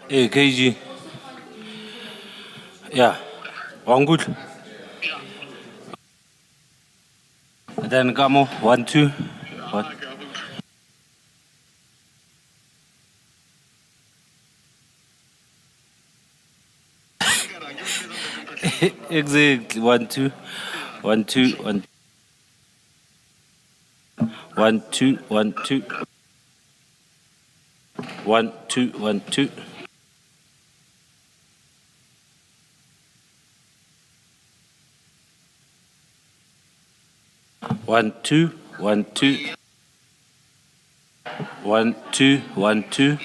Hey, KG. Yeah. One good. Then Gamo. 1, 2. What? Exactly. 1, 2. 1, 2. 1. 1, 2. 1, 2. 1, 2. 1, 2. 1, 2. 1, 2. 1, 2. 1, 2.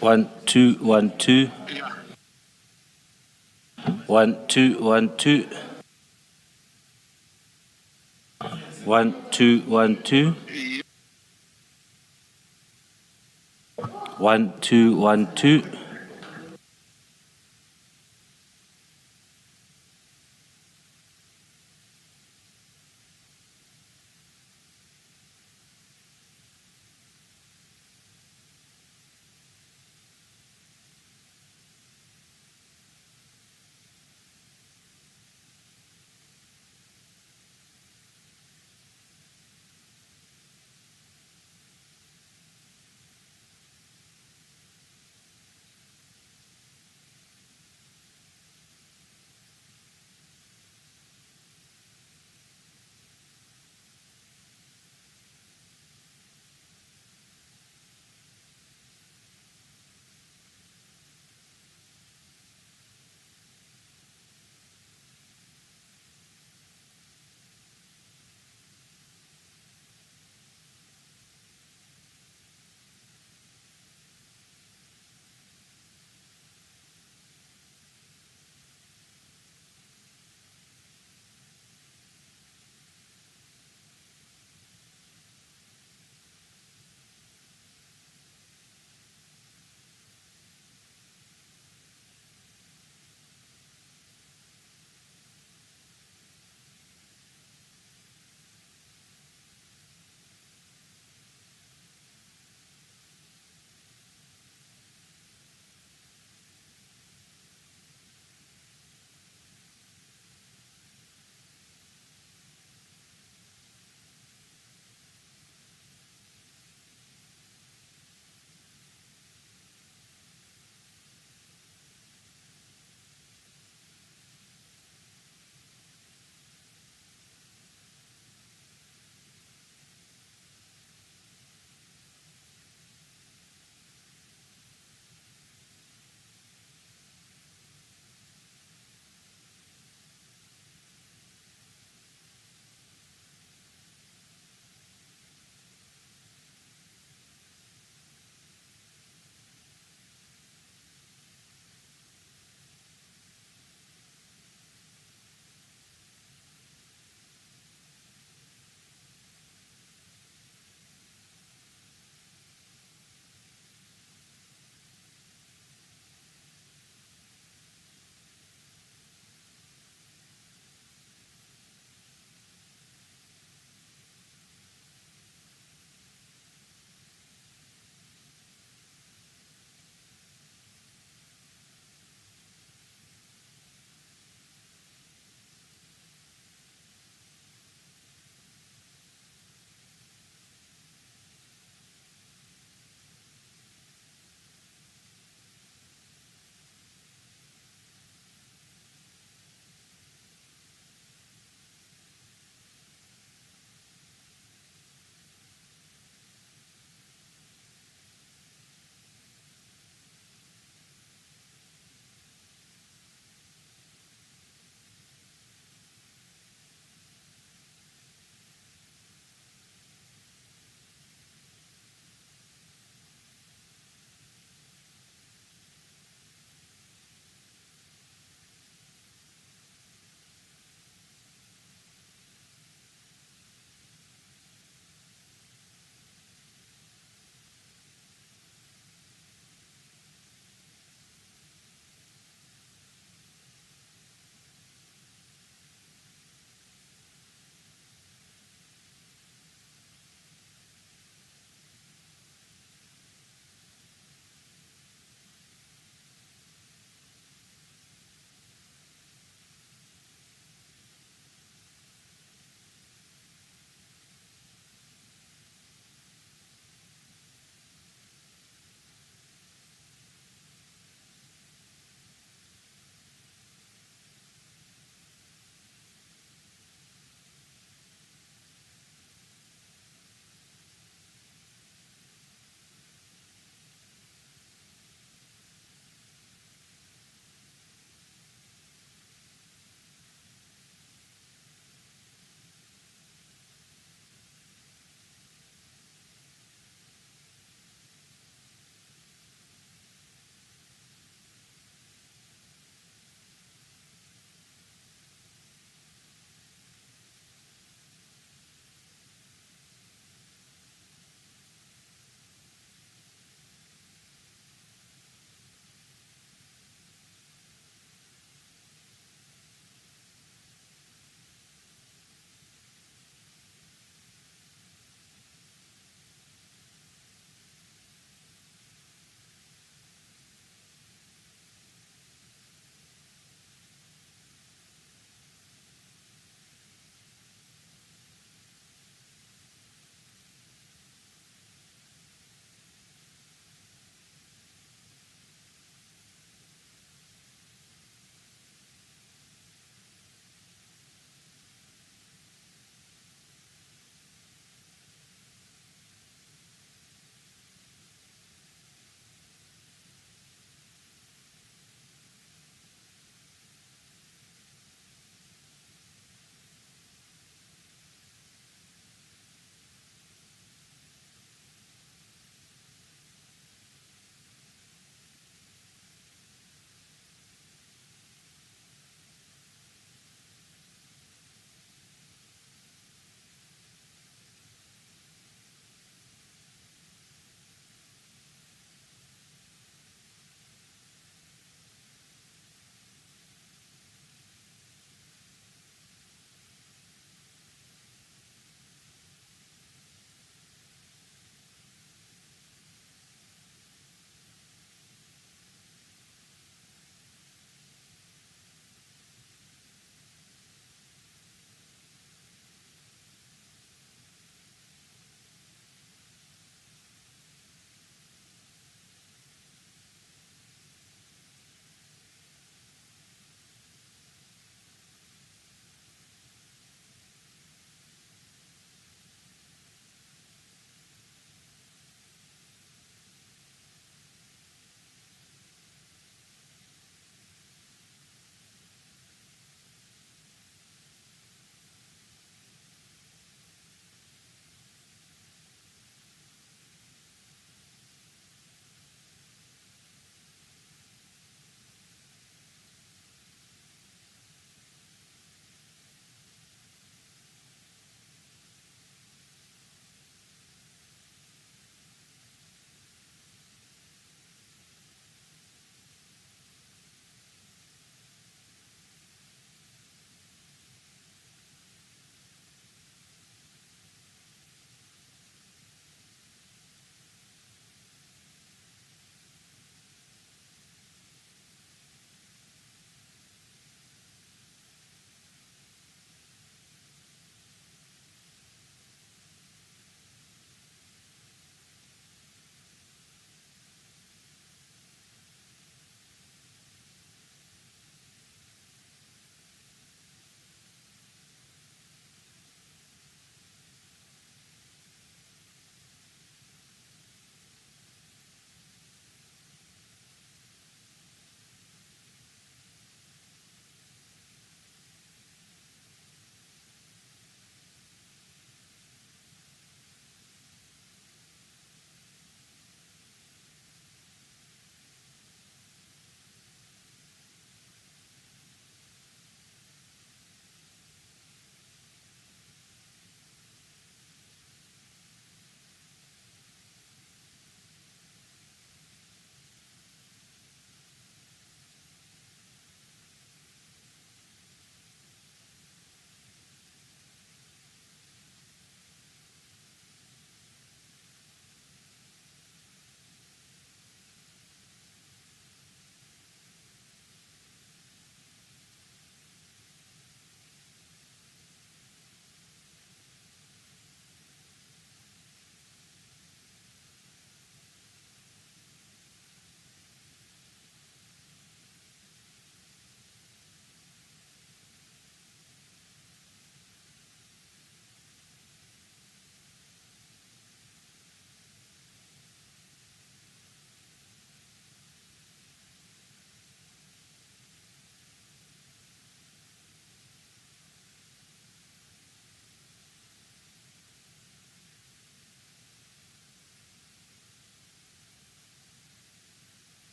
1, 2. 1, 2. 1, 2. 1, 2. 1, 2. 1, 2. 1, 2. 1, 2.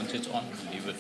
Once it's on, leave it.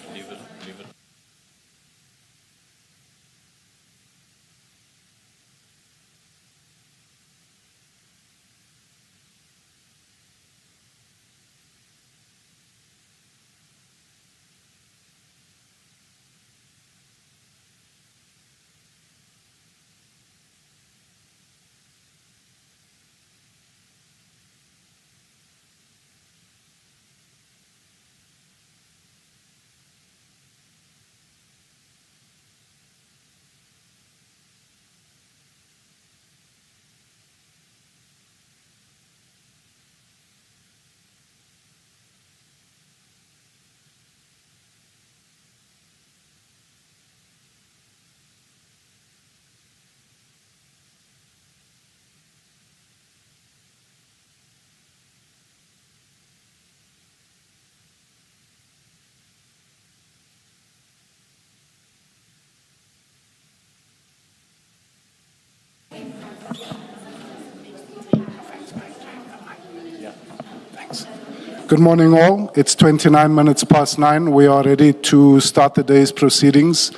Good morning, all. It's 29 minutes past 9. We are ready to start the day's proceedings.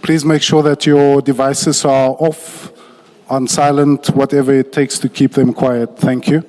Please make sure that your devices are off, on silent, whatever it takes to keep them quiet. Thank you.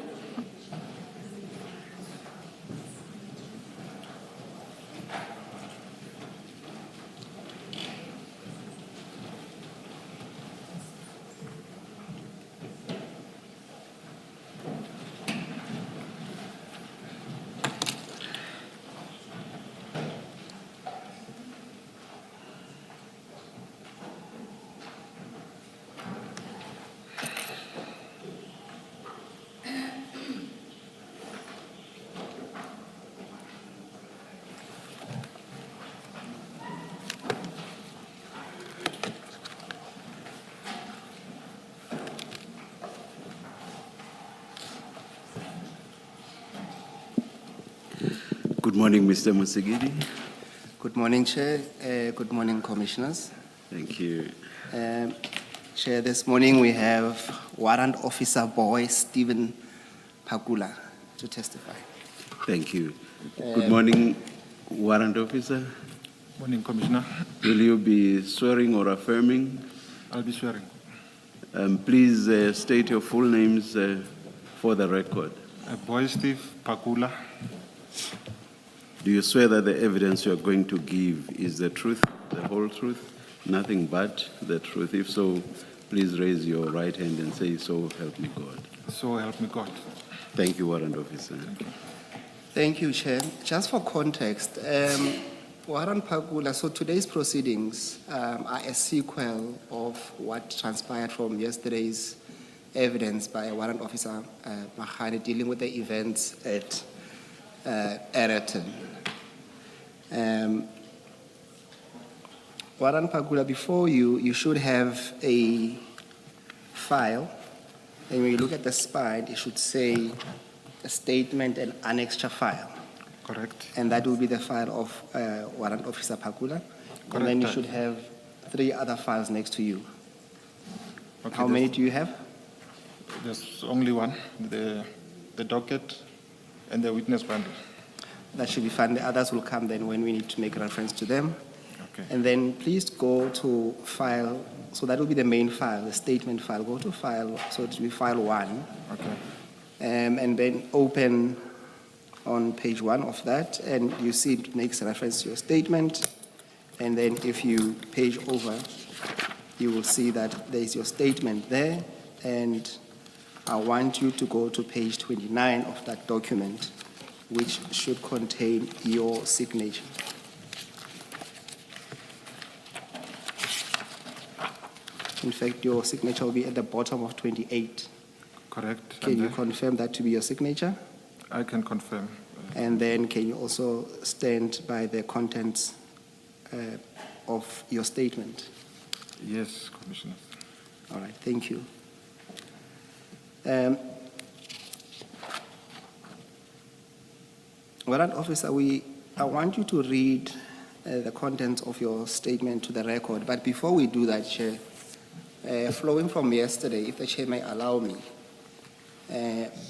Good morning, Mr. Musigidi. Good morning, Chair. Good morning, Commissioners. Thank you. Chair, this morning we have Warrant Officer Boy Stephen Pakula to testify. Thank you. Good morning, Warrant Officer. Morning, Commissioner. Will you be swearing or affirming? I'll be swearing. Please state your full names for the record. Boy Steve Pakula. Do you swear that the evidence you are going to give is the truth, the whole truth, nothing but the truth? If so, please raise your right hand and say, "So help me God." So help me God. Thank you, Warrant Officer. Thank you, Chair. Just for context, Warrant Pakula, so today's proceedings are a sequel of what transpired from yesterday's evidence by Warrant Officer Mahane dealing with the events at Egerton. Warrant Pakula, before you should have a file, and when you look at the spine, it should say a statement and annexure file. Correct. And that will be the file of Warrant Officer Pakula. And then you should have 3 other files next to you. Okay, How many do you have? There's only one, the docket and the witness bundle. That should be fine. The others will come then when we need to make reference to them. Okay. And then please go to file, so that will be the main file, the statement file. Go to file, so it will be file 1. Okay. And then open on page 1 of that, and you see it makes reference to your statement. And then if you page over, you will see that there is your statement there. And I want you to go to page 29 of that document, which should contain your signature. In fact, your signature will be at the bottom of 28. Correct. Can And you confirm that to be your signature? I can confirm. And then can you also stand by the contents of your statement? Yes, Commissioner. All right, thank you. Warrant Officer, I want you to read the contents of your statement to the record. But before we do that, Chair, flowing from yesterday, if the Chair may allow me,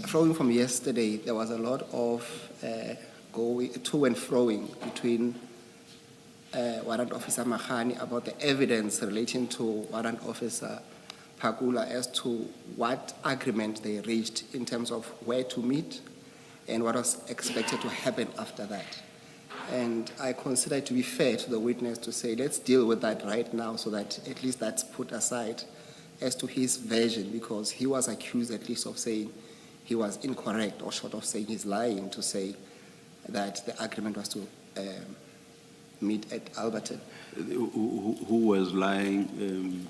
flowing from yesterday, there was a lot of going to and froing between Warrant Officer Mahani about the evidence relating to Warrant Officer Pagula as to what agreement they reached in terms of where to meet and what was expected to happen after that. And I consider it to be fair to the witness to say, let's deal with that right now so that at least that's put aside as to his version, because he was accused at least of saying he was incorrect, or short of saying he's lying, to say that the agreement was to meet at Alberton. Who was lying?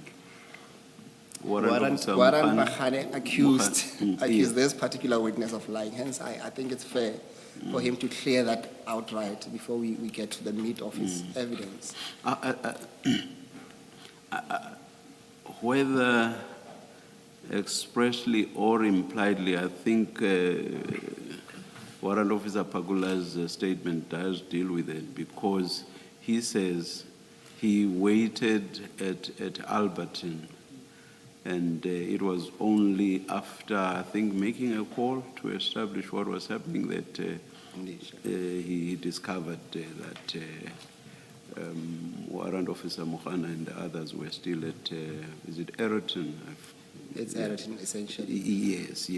Warrant Officer Mahane accused yes. this particular witness of lying. Hence, I think it's fair for him to clear that outright before we get to the meat of his evidence. Whether expressly or impliedly, I think Warrant Officer Pagula's statement does deal with it, because he says he waited at Alberton, and it was only after, I think, making a call to establish what was happening that he discovered that Warrant Officer Mohana and the others were still at, is it Ayrton? It's Ayrton, essentially. Yes.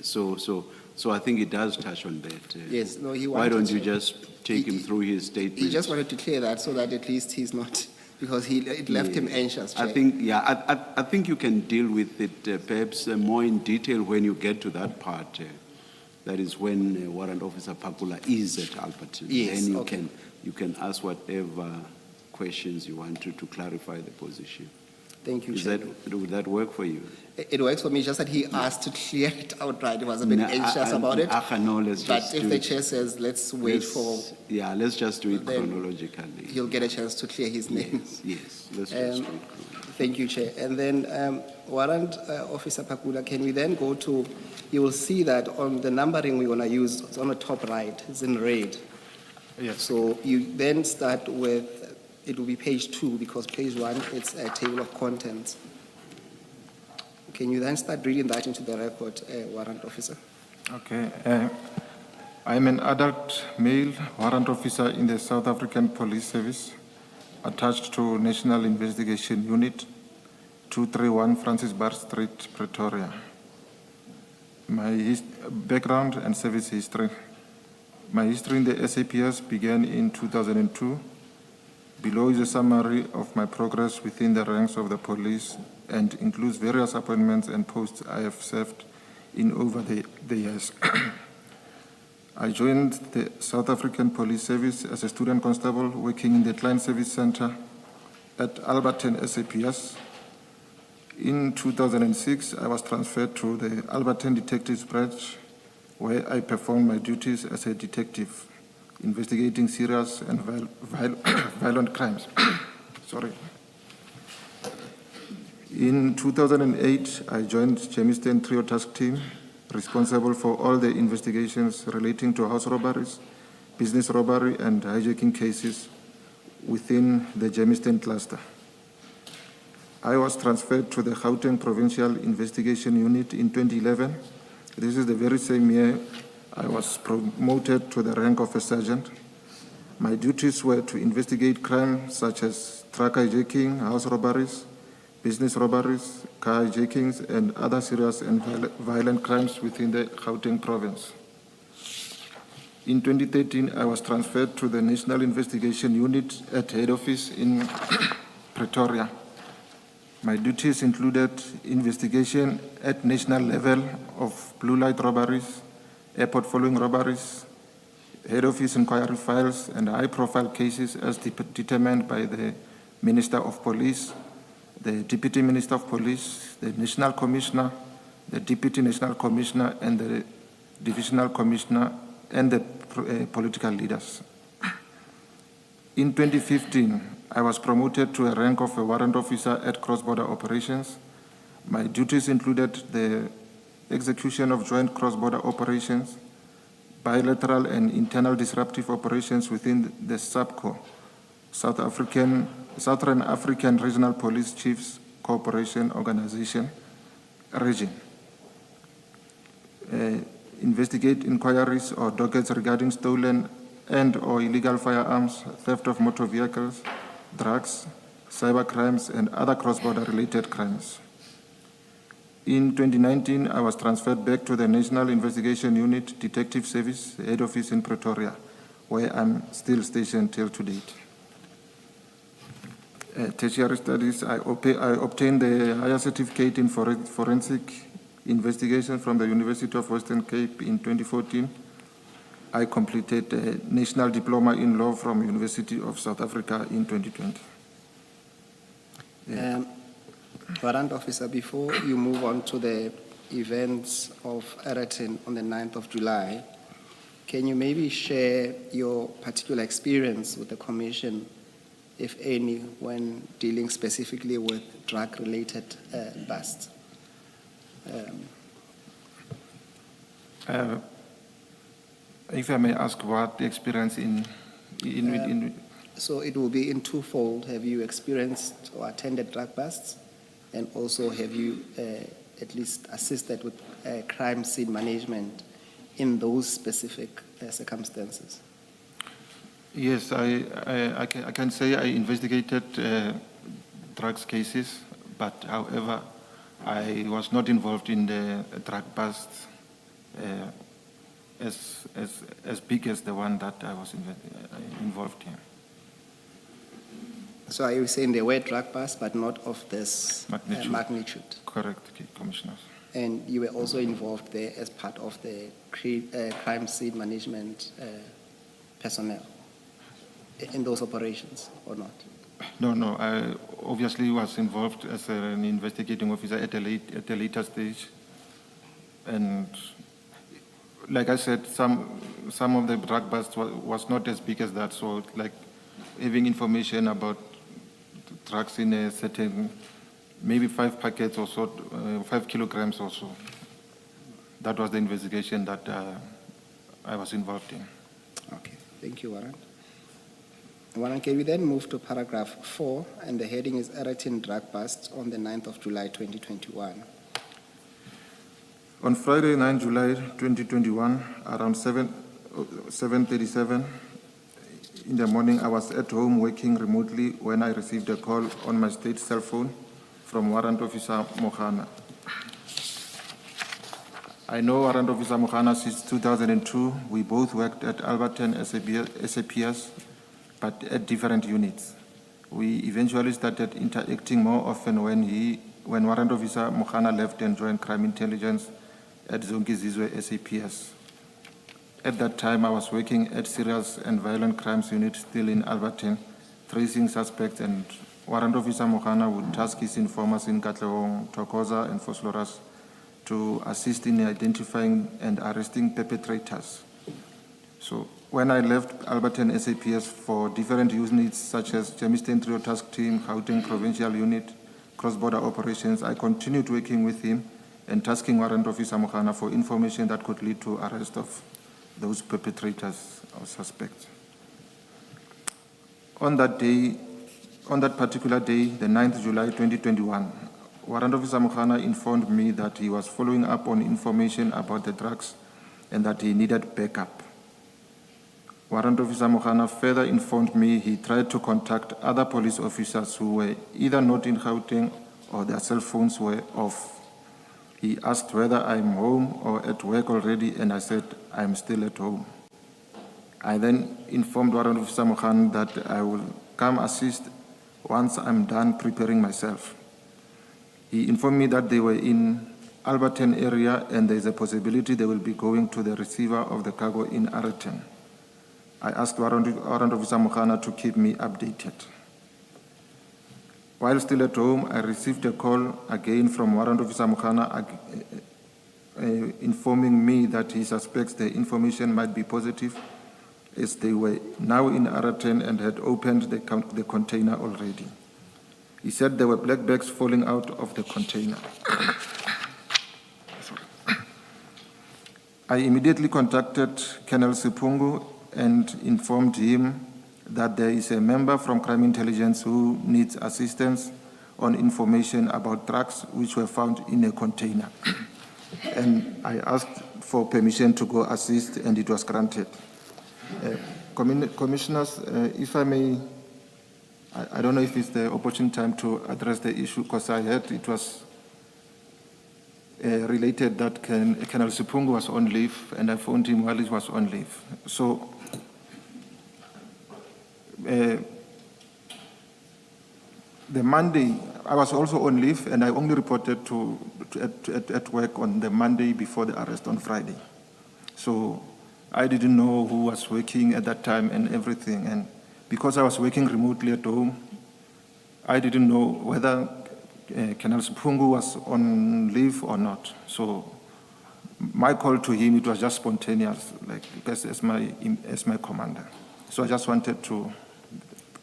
So I think it does touch on that. Yes, no, he Why wanted don't you to- just take him through his statement? He just wanted to clear that so that at least he's not, because it left him anxious. I Chair. think, I think you can deal with it perhaps more in detail when you get to that part. That is when Warrant Officer Pagula is at Alberton. Yes, Then okay. you can ask whatever questions you want to clarify the position. Thank you, Is Chair. would that work for you? It works for me, just that he asked to clear it outright. He was a bit anxious about it. No, let's But just if do the it. chair says, let's wait for, Yeah, let's just do it Then chronologically. he'll get a chance to clear his name. Yes, let's just do it. Thank you, Chair. And then Warrant Officer Pagula, can we then go to, you will see that on the numbering we want to use, it's on the top right, it's in red. Yes. So you then start with, it will be page 2, because page 1, it's a table of contents. Can you then start reading that into the record, Warrant Officer? Okay. I'm an adult male warrant officer in the South African Police Service, attached to National Investigation Unit, 231 Francis Bar Street, Pretoria. My background and service history. My history in the SAPS began in 2002. Below is a summary of my progress within the ranks of the police and includes various appointments and posts I have served in over the years. I joined the South African Police Service as a student constable working in the Client Service Center at Alberton SAPS. In 2006, I was transferred to the Alberton Detectives Branch, where I performed my duties as a detective, investigating serious and violent crimes. Sorry. In 2008, I joined Jamestown Trio Task Team, responsible for all the investigations relating to house robberies, business robbery, and hijacking cases within the Jamestown cluster. I was transferred to the Gauteng Provincial Investigation Unit in 2011. This is the very same year I was promoted to the rank of a sergeant. My duties were to investigate crimes such as truck hijacking, house robberies, business robberies, car hijackings, and other serious and violent crimes within the Gauteng province. In 2013, I was transferred to the National Investigation Unit at head office in Pretoria. My duties included investigation at national level of blue light robberies, airport following robberies, head office inquiry files, and high-profile cases as determined by the Minister of Police, the Deputy Minister of Police, the National Commissioner, the Deputy National Commissioner, and the Divisional Commissioner, and the political leaders. In 2015, I was promoted to a rank of a warrant officer at cross-border operations. My duties included the execution of joint cross-border operations, bilateral and internal disruptive operations within the SAPCO, Southern African Regional Police Chiefs Cooperation Organization region. Investigate inquiries or dockets regarding stolen and/or illegal firearms, theft of motor vehicles, drugs, cyber crimes, and other cross-border related crimes. In 2019, I was transferred back to the National Investigation Unit Detective Service, head office in Pretoria, where I'm still stationed till to date. Tertiary studies, I obtained the higher certificate in forensic investigation from the University of Western Cape in 2014. I completed a national diploma in law from University of South Africa in 2020. Warrant Officer, before you move on to the events of Ereton on the 9th of July, can you maybe share your particular experience with the Commission, if any, when dealing specifically with drug-related busts? If I may ask, what the experience in So it will be in twofold. Have you experienced or attended drug busts? And also, have you at least assisted with crime scene management in those specific circumstances? Yes, I can say I investigated drugs cases, but however, I was not involved in the drug busts as big as the one that I was involved in. So are you saying there were drug busts, but not of this magnitude? Correct, Commissioners. And you were also involved there as part of the crime scene management personnel in those operations, or not? No, I obviously was involved as an investigating officer at a later stage. And like I said, some of the drug busts was not as big as that. So like having information about drugs in a certain, maybe 5 packets or so, 5 kilograms or so. That was the investigation that I was involved in. Okay, thank you, Warrant. Warrant, can we then move to paragraph 4, and the heading is Ereton drug busts on the 9th of July 2021. On Friday, 9 July 2021, around 7:37 in the morning, I was at home working remotely when I received a call on my state cell phone from Warrant Officer Mohana. I know Warrant Officer Mohana since 2002. We both worked at Alberton SAPS, but at different units. We eventually started interacting more often when Warrant Officer Mohana left and joined Crime Intelligence at Zongizizwe SAPS. At that time, I was working at Serious and Violent Crimes Unit still in Alberton, tracing suspects, and Warrant Officer Mohana would task his informers in Katlehong, Thokoza, and Vosloorus to assist in identifying and arresting perpetrators. So when I left Alberton SAPS for different units such as Germiston Trio Task Team, Gauteng Provincial Unit, cross-border operations, I continued working with him and tasking Warrant Officer Mohana for information that could lead to arrest of those perpetrators or suspects. On that particular day, the 9th July 2021, Warrant Officer Mohana informed me that he was following up on information about the drugs and that he needed backup. Warrant Officer Mohana further informed me he tried to contact other police officers who were either not in Gauteng or their cell phones were off. He asked whether I'm home or at work already, and I said I'm still at home. I then informed Warrant Officer Mohana that I will come assist once I'm done preparing myself. He informed me that they were in Alberton area and there is a possibility they will be going to the receiver of the cargo in Ereton. I asked Warrant Officer Mohana to keep me updated. While still at home, I received a call again from Warrant Officer Mohana informing me that he suspects the information might be positive as they were now in Ereton and had opened the container already. He said there were black bags falling out of the container. I immediately contacted Colonel Sipungu and informed him that there is a member from Crime Intelligence who needs assistance on information about drugs which were found in a container. And I asked for permission to go assist, and it was granted. Commissioners, if I may, I don't know if it's the opportune time to address the issue, because I heard it was related that Colonel Sipungu was on leave, and I phoned him while he was on leave. So, the Monday, I was also on leave, and I only reported at work on the Monday before the arrest on Friday. So I didn't know who was working at that time and everything. And because I was working remotely at home, I didn't know whether Colonel Sipungu was on leave or not. So my call to him, it was just spontaneous, like as my commander. So I just wanted to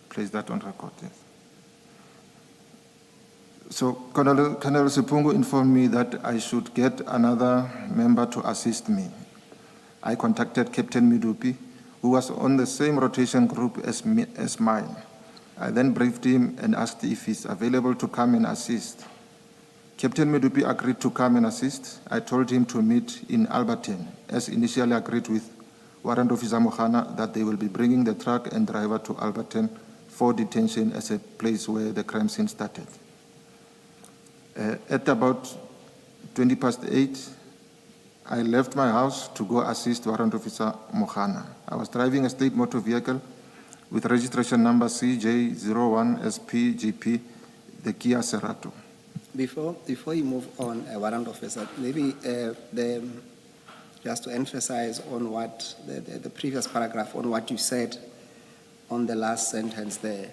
place that on record. Yes. So Colonel Sipungu informed me that I should get another member to assist me. I contacted Captain Midupi, who was on the same rotation group as mine. I then briefed him and asked if he's available to come and assist. Captain Midupi agreed to come and assist. I told him to meet in Alberton, as initially agreed with Warrant Officer Mohana that they will be bringing the truck and driver to Alberton for detention as a place where the crime scene started. At about 8:20, I left my house to go assist Warrant Officer Mohana. I was driving a state motor vehicle with registration number CJ01SPGP, the Kia Cerato. Before you move on, Warrant Officer, maybe just to emphasize on what the previous paragraph, on what you said on the last sentence there,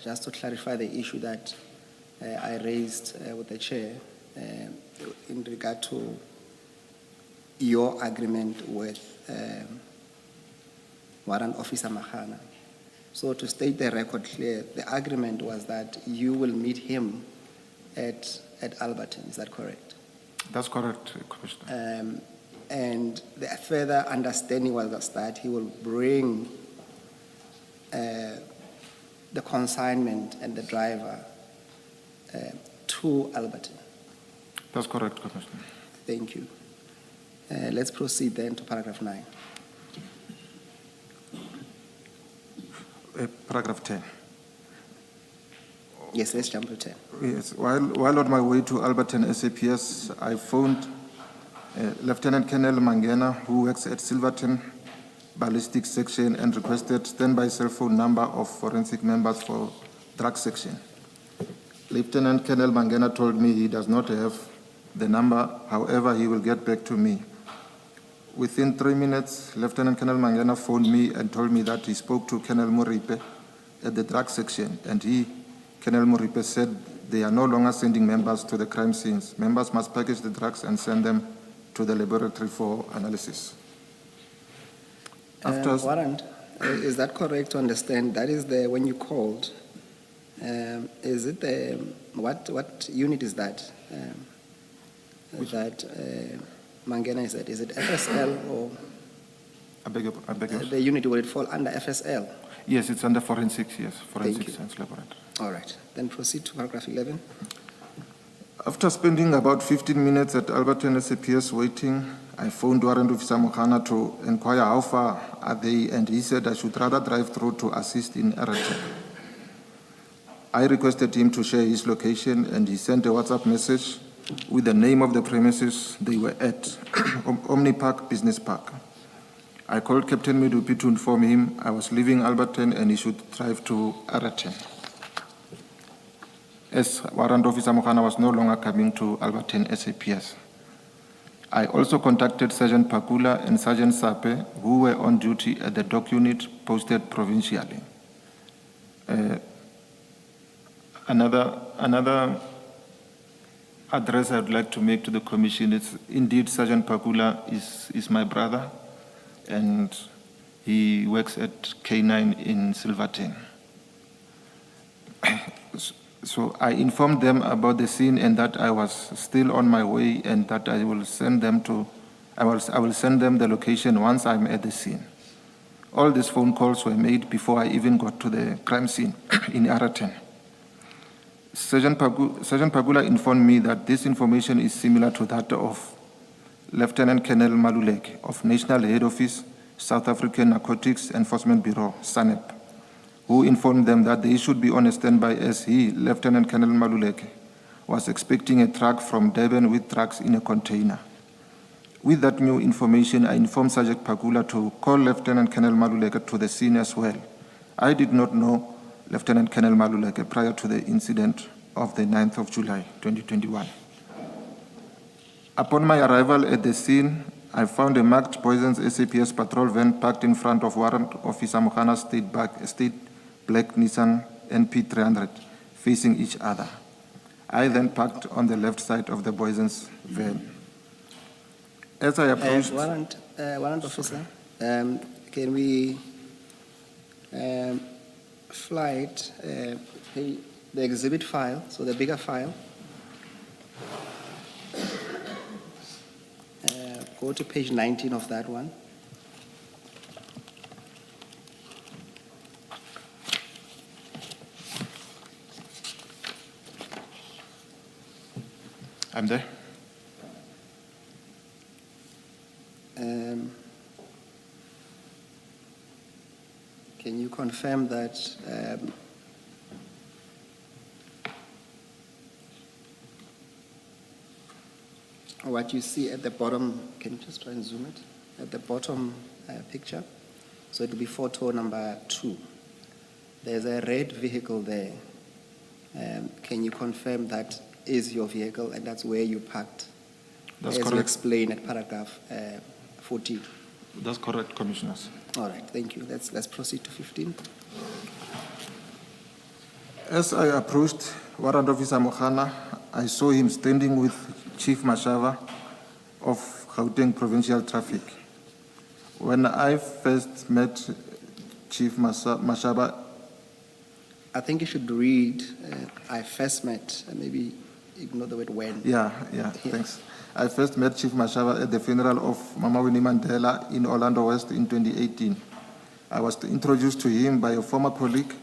just to clarify the issue that I raised with the chair in regard to your agreement with Warrant Officer Mahana. So to state the record clear, the agreement was that you will meet him at Alberton. Is that correct? That's correct, Commissioner. And the further understanding was that he will bring the consignment and the driver to Alberton. That's correct, Commissioner. Thank you. Let's proceed then to paragraph 9. Paragraph 10. Yes, let's jump to 10. Yes, while on my way to Alberton SAPS, I phoned Lieutenant Colonel Mangena, who works at Silverton Ballistic Section, and requested standby cell phone number of forensic members for drug section. Lieutenant Colonel Mangena told me he does not have the number, however, he will get back to me. Within 3 minutes, Lieutenant Colonel Mangena phoned me and told me that he spoke to Colonel Moripe at the drug section, and Colonel Moripe, said they are no longer sending members to the crime scenes. Members must package the drugs and send them to the laboratory for analysis. Warrant, is that correct to understand? That is when you called. Is it what unit is that? Mangena is that? Is it FSL or? I beg your the unit, will it fall under FSL? Yes, it's under forensics, yes, forensic science laboratory. All right, then proceed to paragraph 11. After spending about 15 minutes at Alberton SAPS waiting, I phoned Warrant Officer Mohana to inquire how far are they, and he said I should rather drive through to assist in Eraton. I requested him to share his location, and he sent a WhatsApp message with the name of the premises they were at, Omni Park Business Park. I called Captain Midupi to inform him I was leaving Alberton and he should drive to Eraton, as Warrant Officer Mohana was no longer coming to Alberton SAPS. I also contacted Sergeant Pakula and Sergeant Sape, who were on duty at the dock unit posted provincially. Another address I would like to make to the Commission is, indeed, Sergeant Pakula is my brother, and he works at K9 in Silverton. So I informed them about the scene and that I was still on my way, and that I will send them I will send them the location once I'm at the scene. All these phone calls were made before I even got to the crime scene in Eraton. Sergeant Pagula informed me that this information is similar to that of Lieutenant Colonel Maluleke of National Head Office South African Narcotics Enforcement Bureau, SANEP, who informed them that they should be on a standby as he, Lieutenant Colonel Maluleke, was expecting a truck from Durban with drugs in a container. With that new information, I informed Sergeant Pagula to call Lieutenant Colonel Maluleke to the scene as well. I did not know Lieutenant Colonel Maluleke prior to the incident of the 9th of July, 2021. Upon my arrival at the scene, I found a marked Poisons SAPS patrol van parked in front of Warrant Officer Mohana's state black Nissan NP300, facing each other. I then parked on the left side of the Poisons van. As I approached... Warrant Officer, can we flight the exhibit file, so the bigger file? Go to page 19 of that one. I'm there. Can you confirm that what you see at the bottom, can you just try and zoom it? At the bottom picture, so it will be photo number 2. There's a red vehicle there. Can you confirm that is your vehicle and that's where you parked? That's as correct. you explain at paragraph 14. That's correct, Commissioners. All right, thank you. Let's proceed to 15. As I approached Warrant Officer Mohana, I saw him standing with Chief Mashava of Gauteng Provincial Traffic. When I first met Chief Mashava, I think you should read, I first met, maybe ignore the word when. yeah, thanks. I first met Chief Mashava at the funeral of Mama Winnie Mandela in Orlando West in 2018. I was introduced to him by a former colleague,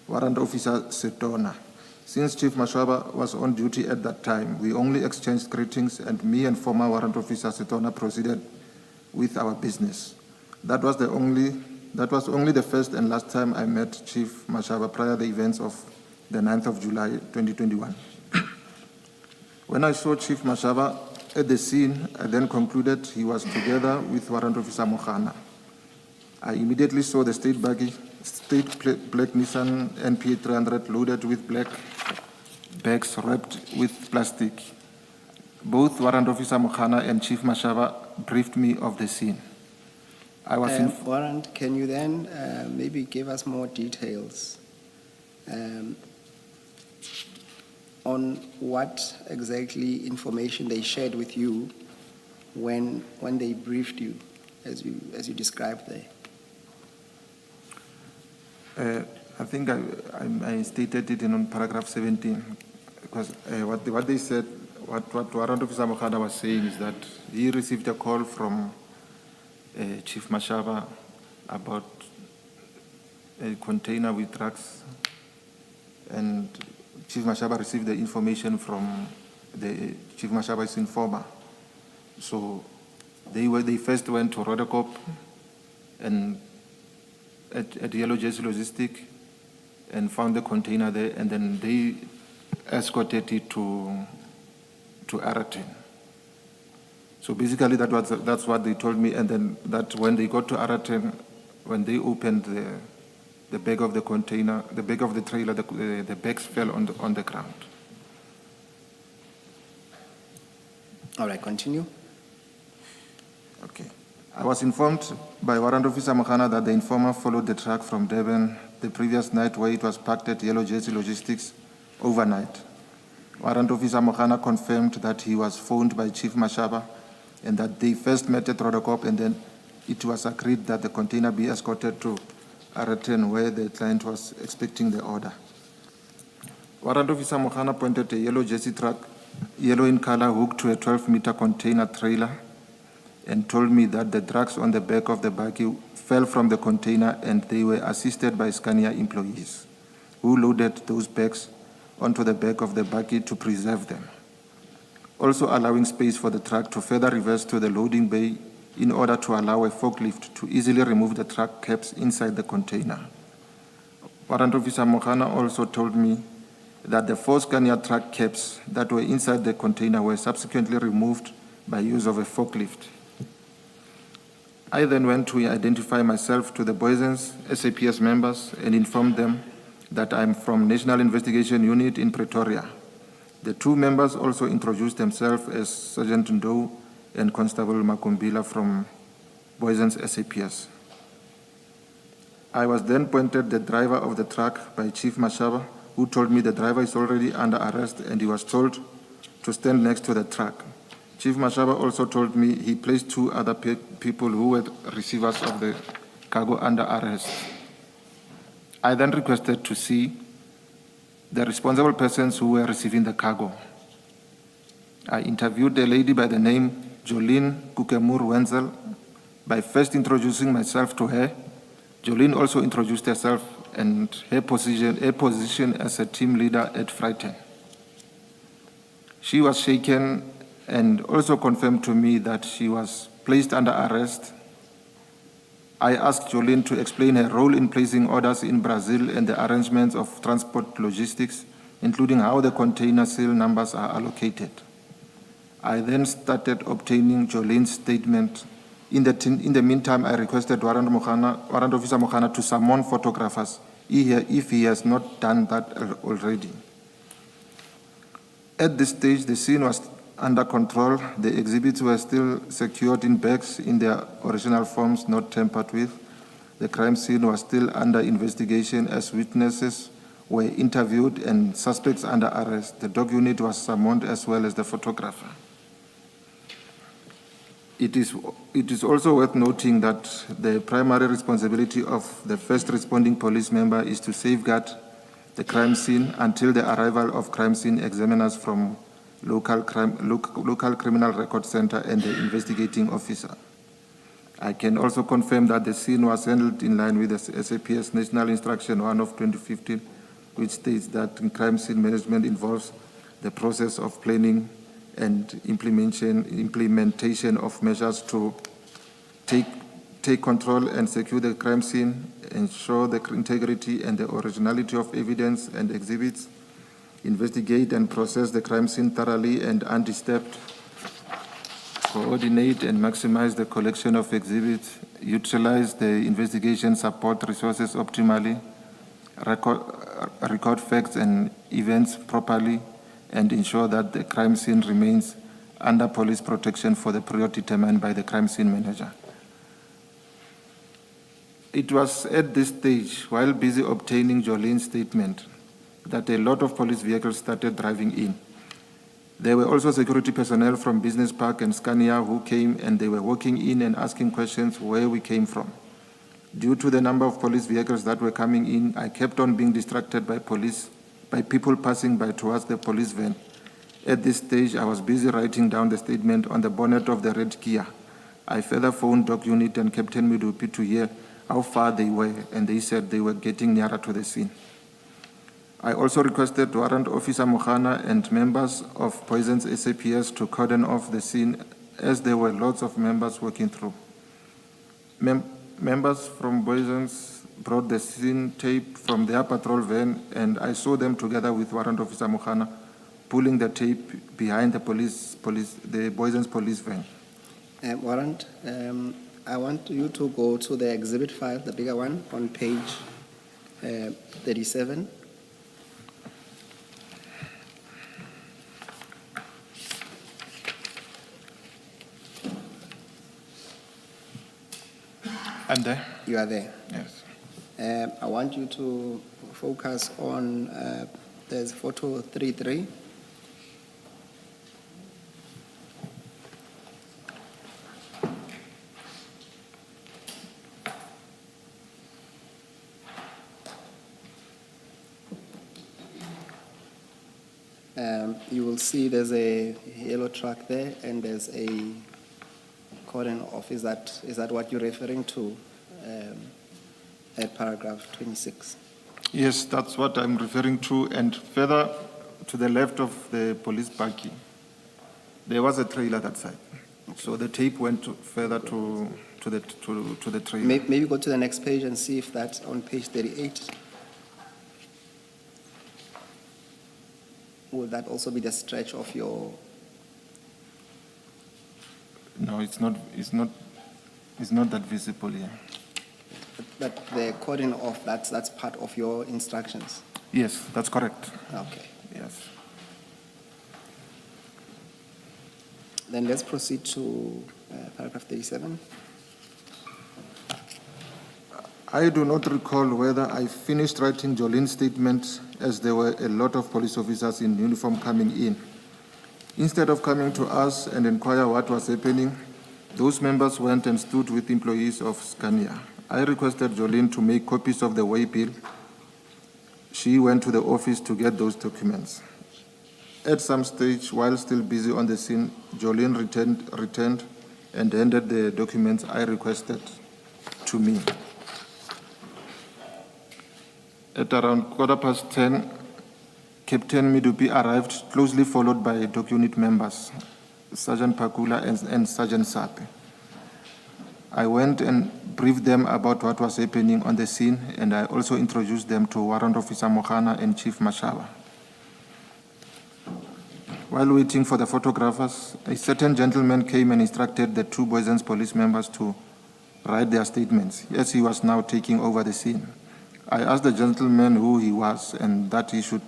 Warrant Officer Setona. Since Chief Mashava was on duty at that time, we only exchanged greetings and me and former Warrant Officer Setona proceeded with our business. That was only the first and last time I met Chief Mashava prior to the events of the 9th of July 2021. When I saw Chief Mashava at the scene, I then concluded he was together with Warrant Officer Mohana. I immediately saw the state black Nissan NP300 loaded with black bags wrapped with plastic. Both Warrant Officer Mohana and Chief Mashava briefed me of the scene. I was Warrant, can you then maybe give us more details on what exactly information they shared with you when they briefed you, as you described there? I think I stated it in paragraph 17, because what they said, what Warrant Officer Mohana was saying is that he received a call from Chief Mashava about a container with drugs, and Chief Mashava received the information from the Chief Mashava's informer. So they first went to Rodekop and at Yellow Jersey Logistic and found the container there, and then they escorted it to Araten. So basically that's what they told me, and then that when they got to Araten, when they opened the bag of the container, the bag of the trailer, the bags fell on the ground. All right, continue. Okay. I was informed by Warrant Officer Mohana that the informer followed the truck from Durban the previous night where it was parked at Yellow Jersey Logistics overnight. Warrant Officer Mohana confirmed that he was phoned by Chief Mashava and that they first met at Rodekop, and then it was agreed that the container be escorted to Araten where the client was expecting the order. Warrant Officer Mohana pointed a yellow Jersey truck, yellow in color, hooked to a 12-meter container trailer, and told me that the drugs on the back of the buggy fell from the container and they were assisted by Scania employees who loaded those bags onto the back of the buggy to preserve them, also allowing space for the truck to further reverse to the loading bay in order to allow a forklift to easily remove the truck cabs inside the container. Warrant Officer Mohana also told me that the 4 Scania truck cabs that were inside the container were subsequently removed by use of a forklift. I then went to identify myself to the Boysens SAPS members and informed them that I'm from National Investigation Unit in Pretoria. The 2 members also introduced themselves as Sergeant Ndou and Constable Makumbila from Boysens SAPS. I was then pointed the driver of the truck by Chief Mashaba, who told me the driver is already under arrest and he was told to stand next to the truck. Chief Mashaba also told me he placed 2 other people who were receivers of the cargo under arrest. I then requested to see the responsible persons who were receiving the cargo. I interviewed a lady by the name Jolene Kukemur Wenzel. By first introducing myself to her, Jolene also introduced herself and her position as a team leader at Frighten. She was shaken and also confirmed to me that she was placed under arrest. I asked Jolene to explain her role in placing orders in Brazil and the arrangements of transport logistics, including how the container serial numbers are allocated. I then started obtaining Jolene's statement. In the meantime, I requested Warrant Officer Mohana to summon photographers if he has not done that already. At this stage, the scene was under control. The exhibits were still secured in bags in their original forms, not tampered with. The crime scene was still under investigation as witnesses were interviewed and suspects under arrest. The dog unit was summoned as well as the photographer. It is also worth noting that the primary responsibility of the first responding police member is to safeguard the crime scene until the arrival of crime scene examiners from local criminal record center and the investigating officer. I can also confirm that the scene was handled in line with the SAPS National Instruction 1 of 2015, which states that crime scene management involves the process of planning and implementation of measures to take control and secure the crime scene, ensure the integrity and the originality of evidence and exhibits, investigate and process the crime scene thoroughly and undisturbed, coordinate and maximize the collection of exhibits, utilize the investigation support resources optimally, record facts and events properly, and ensure that the crime scene remains under police protection for the period determined by the crime scene manager. It was at this stage, while busy obtaining Jolene's statement, that a lot of police vehicles started driving in. There were also security personnel from Business Park and Scania who came, and they were walking in and asking questions where we came from. Due to the number of police vehicles that were coming in, I kept on being distracted by people passing by towards the police van. At this stage, I was busy writing down the statement on the bonnet of the red Kia. I further phoned Dog Unit and Captain Midupi to hear how far they were, and they said they were getting nearer to the scene. I also requested Warrant Officer Mohana and members of Poison's SAPS to cordon off the scene as there were lots of members working through. Members from Poison's brought the scene tape from their patrol van, and I saw them together with Warrant Officer Mohana pulling the tape behind the Poison's police van. Warrant, I want you to go to the Exhibit 5, the bigger one, on page 37. And there? You are there. Yes. I want you to focus on, there's photo 33. You will see there's a yellow truck there, and there's a cordon off. Is that what you're referring to at paragraph 26? Yes, that's what I'm referring to. And further to the left of the police parking, there was a trailer that side. So the tape went further to the trailer. Maybe go to the next page and see if that's on page 38. Will that also be the stretch of your? No, it's not that visible here. But the cording off, that's part of your instructions. Yes, that's correct. Okay. Yes. Then let's proceed to paragraph 37. I do not recall whether I finished writing Jolene's statement, as there were a lot of police officers in uniform coming in. Instead of coming to us and inquire what was happening, those members went and stood with employees of Scania. I requested Jolene to make copies of the way bill. She went to the office to get those documents. At some stage, while still busy on the scene, Jolene returned and handed the documents I requested to me. At around 10:15, Captain Midupi arrived, closely followed by dock unit members, Sergeant Pakula and Sergeant Sape. I went and briefed them about what was happening on the scene, and I also introduced them to Warrant Officer Mohana and Chief Mashaba. While waiting for the photographers, a certain gentleman came and instructed the two Boisans police members to write their statements, as he was now taking over the scene. I asked the gentleman who he was and that he should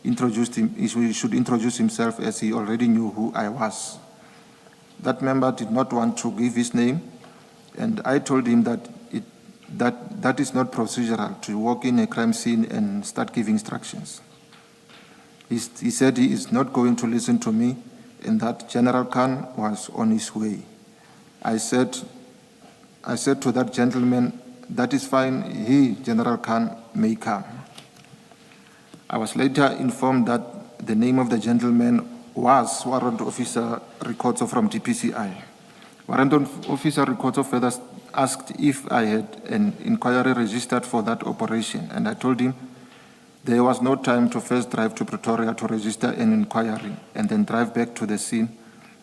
introduce himself, as he already knew who I was. That member did not want to give his name, and I told him that that is not procedural to walk in a crime scene and start giving instructions. He said he is not going to listen to me and that General Khan was on his way. I said to that gentleman, that is fine, he, General Khan, may come. I was later informed that the name of the gentleman was Warrant Officer Rikotso from DPCI. Warrant Officer Rikotso further asked if I had an inquiry registered for that operation, and I told him there was no time to first drive to Pretoria to register an inquiry and then drive back to the scene,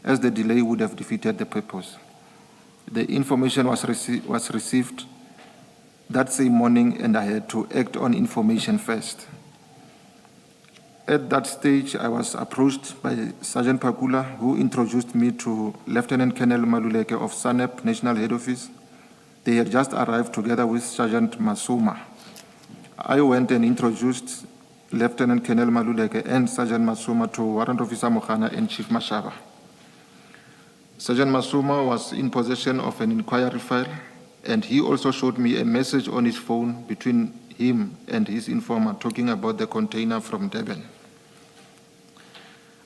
as the delay would have defeated the purpose. The information was received that same morning, and I had to act on information first. At that stage, I was approached by Sergeant Pakula, who introduced me to Lieutenant Colonel Maluleke of SANEP National Head Office. They had just arrived together with Sergeant Masuma. I went and introduced Lieutenant Colonel Maluleke and Sergeant Masuma to Warrant Officer Mohana and Chief Mashaba. Sergeant Masuma was in possession of an inquiry file, and he also showed me a message on his phone between him and his informer talking about the container from Durban.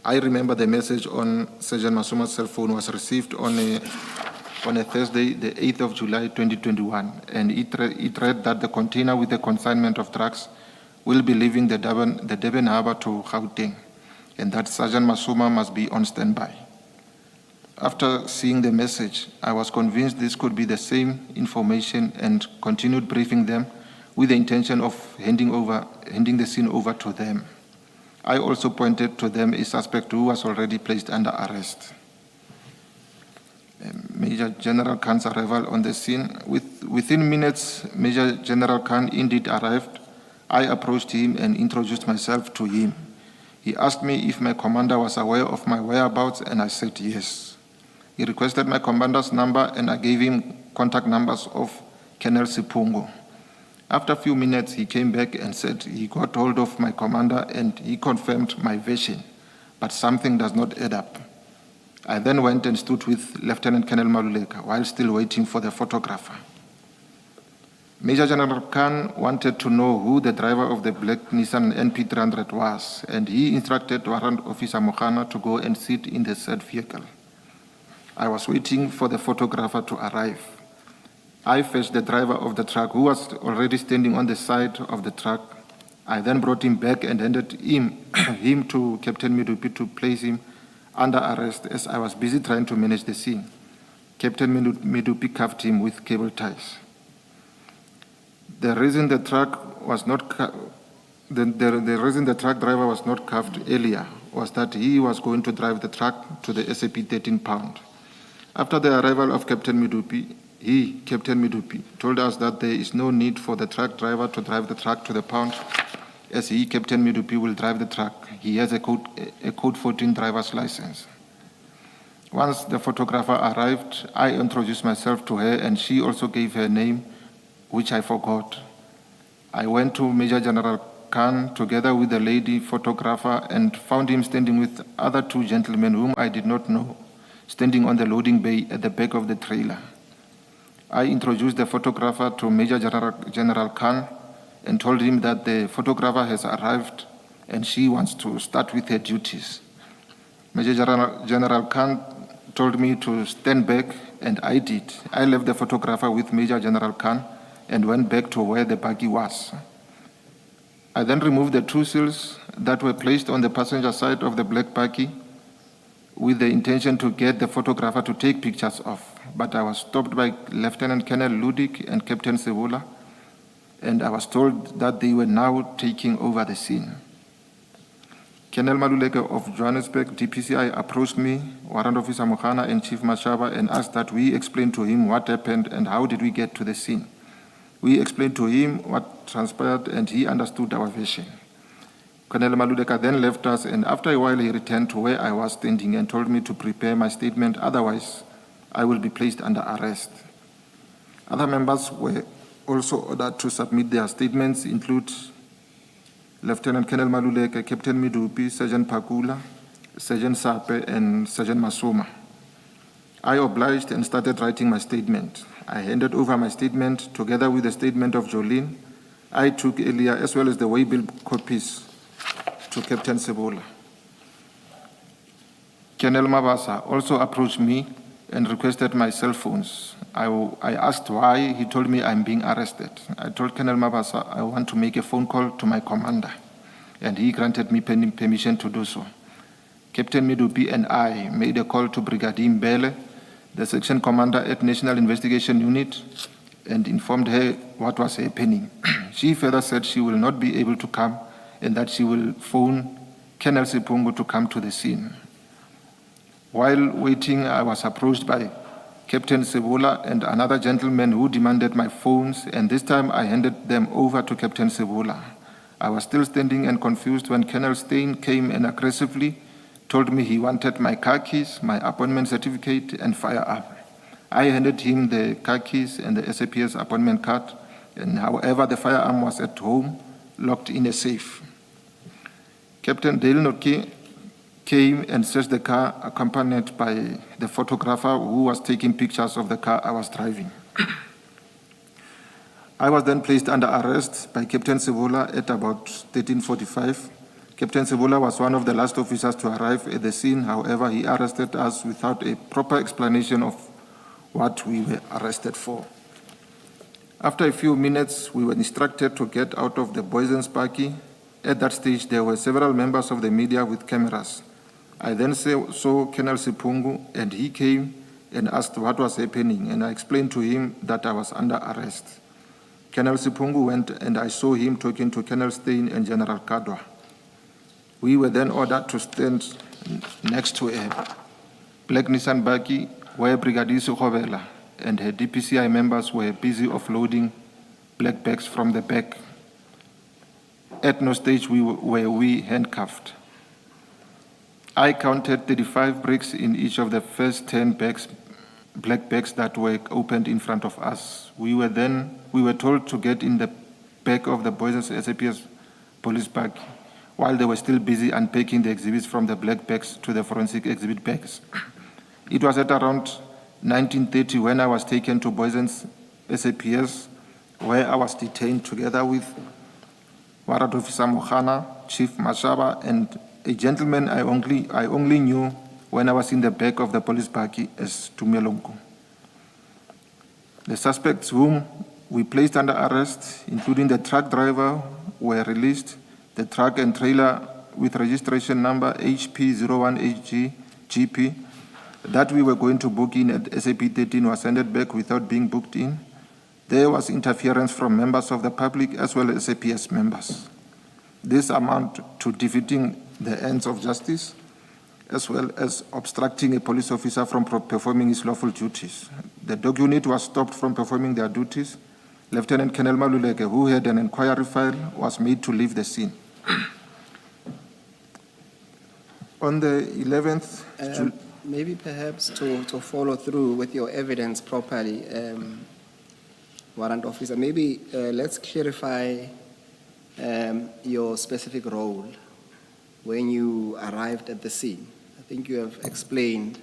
I remember the message on Sergeant Masuma's cell phone was received on a Thursday, the 8th of July, 2021, and it read that the container with the consignment of drugs will be leaving the Durban harbor to Gauteng, and that Sergeant Masuma must be on standby. After seeing the message, I was convinced this could be the same information and continued briefing them with the intention of handing the scene over to them. I also pointed to them a suspect who was already placed under arrest. Major General Khan's arrival on the scene. Within minutes, Major General Khan indeed arrived. I approached him and introduced myself to him. He asked me if my commander was aware of my whereabouts, and I said yes. He requested my commander's number, and I gave him contact numbers of Colonel Sipungo. After a few minutes, he came back and said he got hold of my commander and he confirmed my version, but something does not add up. I then went and stood with Lieutenant Colonel Maluleka while still waiting for the photographer. Major General Khan wanted to know who the driver of the black Nissan NP300 was, and he instructed Warrant Officer Mohana to go and sit in the said vehicle. I was waiting for the photographer to arrive. I fetched the driver of the truck, who was already standing on the side of the truck. I then brought him back and handed him to Captain Midupi to place him under arrest, as I was busy trying to manage the scene. Captain Midupi cuffed him with cable ties. The reason the truck driver was not cuffed earlier was that he was going to drive the truck to the SAP 13 pound. After the arrival of Captain Midupi, Captain Midupi, told us that there is no need for the truck driver to drive the truck to the pound, as Captain Midupi, will drive the truck. He has a Code 14 driver's license. Once the photographer arrived, I introduced myself to her, and she also gave her name, which I forgot. I went to Major General Khan together with the lady photographer and found him standing with other two gentlemen whom I did not know, standing on the loading bay at the back of the trailer. I introduced the photographer to Major General Khan and told him that the photographer has arrived and she wants to start with her duties. Major General Khan told me to stand back, and I did. I left the photographer with Major General Khan and went back to where the buggy was. I then removed the two seals that were placed on the passenger side of the black buggy with the intention to get the photographer to take pictures of, but I was stopped by Lieutenant Colonel Ludik and Captain Sebula, and I was told that they were now taking over the scene. Colonel Madlanga of Johannesburg, DPCI, approached me, Warrant Officer Mokhana and Chief Mashaba, and asked that we explain to him what happened and how did we get to the scene. We explained to him what transpired, and he understood our version. Colonel Madlanga then left us, and after a while he returned to where I was standing and told me to prepare my statement, otherwise I will be placed under arrest. Other members were also ordered to submit their statements, include Lieutenant Colonel Maluleke, Captain Midupi, Sergeant Pakula, Sergeant Sape, and Sergeant Masoma. I obliged and started writing my statement. I handed over my statement together with the statement of Jolene I took earlier, as well as the waybill copies, to Captain Sebola. Colonel Mabasa also approached me and requested my cell phones. I asked why. He told me I'm being arrested. I told Colonel Mabasa I want to make a phone call to my commander, and he granted me permission to do so. Captain Midupi and I made a call to Brigadier Mbele, the section commander at National Investigation Unit, and informed her what was happening. She further said she will not be able to come and that she will phone Colonel Sipungu to come to the scene. While waiting, I was approached by Captain Sebola and another gentleman who demanded my phones, and this time I handed them over to Captain Sebola. I was still standing and confused when Colonel Stein came and aggressively told me he wanted my car keys, my appointment certificate, and firearm. I handed him the car keys and the SAPS appointment card, and however, the firearm was at home, locked in a safe. Captain Dale Noki came and searched the car, accompanied by the photographer who was taking pictures of the car I was driving. I was then placed under arrest by Captain Sebola at about 13:45. Captain Sebola was one of the last officers to arrive at the scene. However, he arrested us without a proper explanation of what we were arrested for. After a few minutes, we were instructed to get out of the Boysen's buggy. At that stage, there were several members of the media with cameras. I then saw Colonel Sipungu, and he came and asked what was happening, and I explained to him that I was under arrest. Colonel Sipungu went, and I saw him talking to Colonel Stein and General Kadwa. We were then ordered to stand next to a black Nissan buggy where Brigadier Sukovela and her DPCI members were busy offloading black bags from the back. At no stage were we handcuffed. I counted 35 bricks in each of the first 10 bags, black bags that were opened in front of us. We were told to get in the back of the Boysen's SAPS police bag while they were still busy unpacking the exhibits from the black bags to the forensic exhibit bags. It was at around 19:30 when I was taken to Boysen's SAPS, where I was detained together with Warrant Officer Mokhana, Chief Mashaba, and a gentleman I only knew when I was in the back of the police buggy as Tumelonko. The suspects whom we placed under arrest, including the truck driver, were released. The truck and trailer with registration number HP01HG that we were going to book in at SAP 13 was handed back without being booked in. There was interference from members of the public as well as SAPS members. This amounted to defeating the ends of justice, as well as obstructing a police officer from performing his lawful duties. The dog unit was stopped from performing their duties. Lieutenant Colonel Maluleke, who had an inquiry file, was made to leave the scene. On the 11th, Maybe perhaps to follow through with your evidence properly, Warrant Officer, maybe let's clarify your specific role when you arrived at the scene. I think you have explained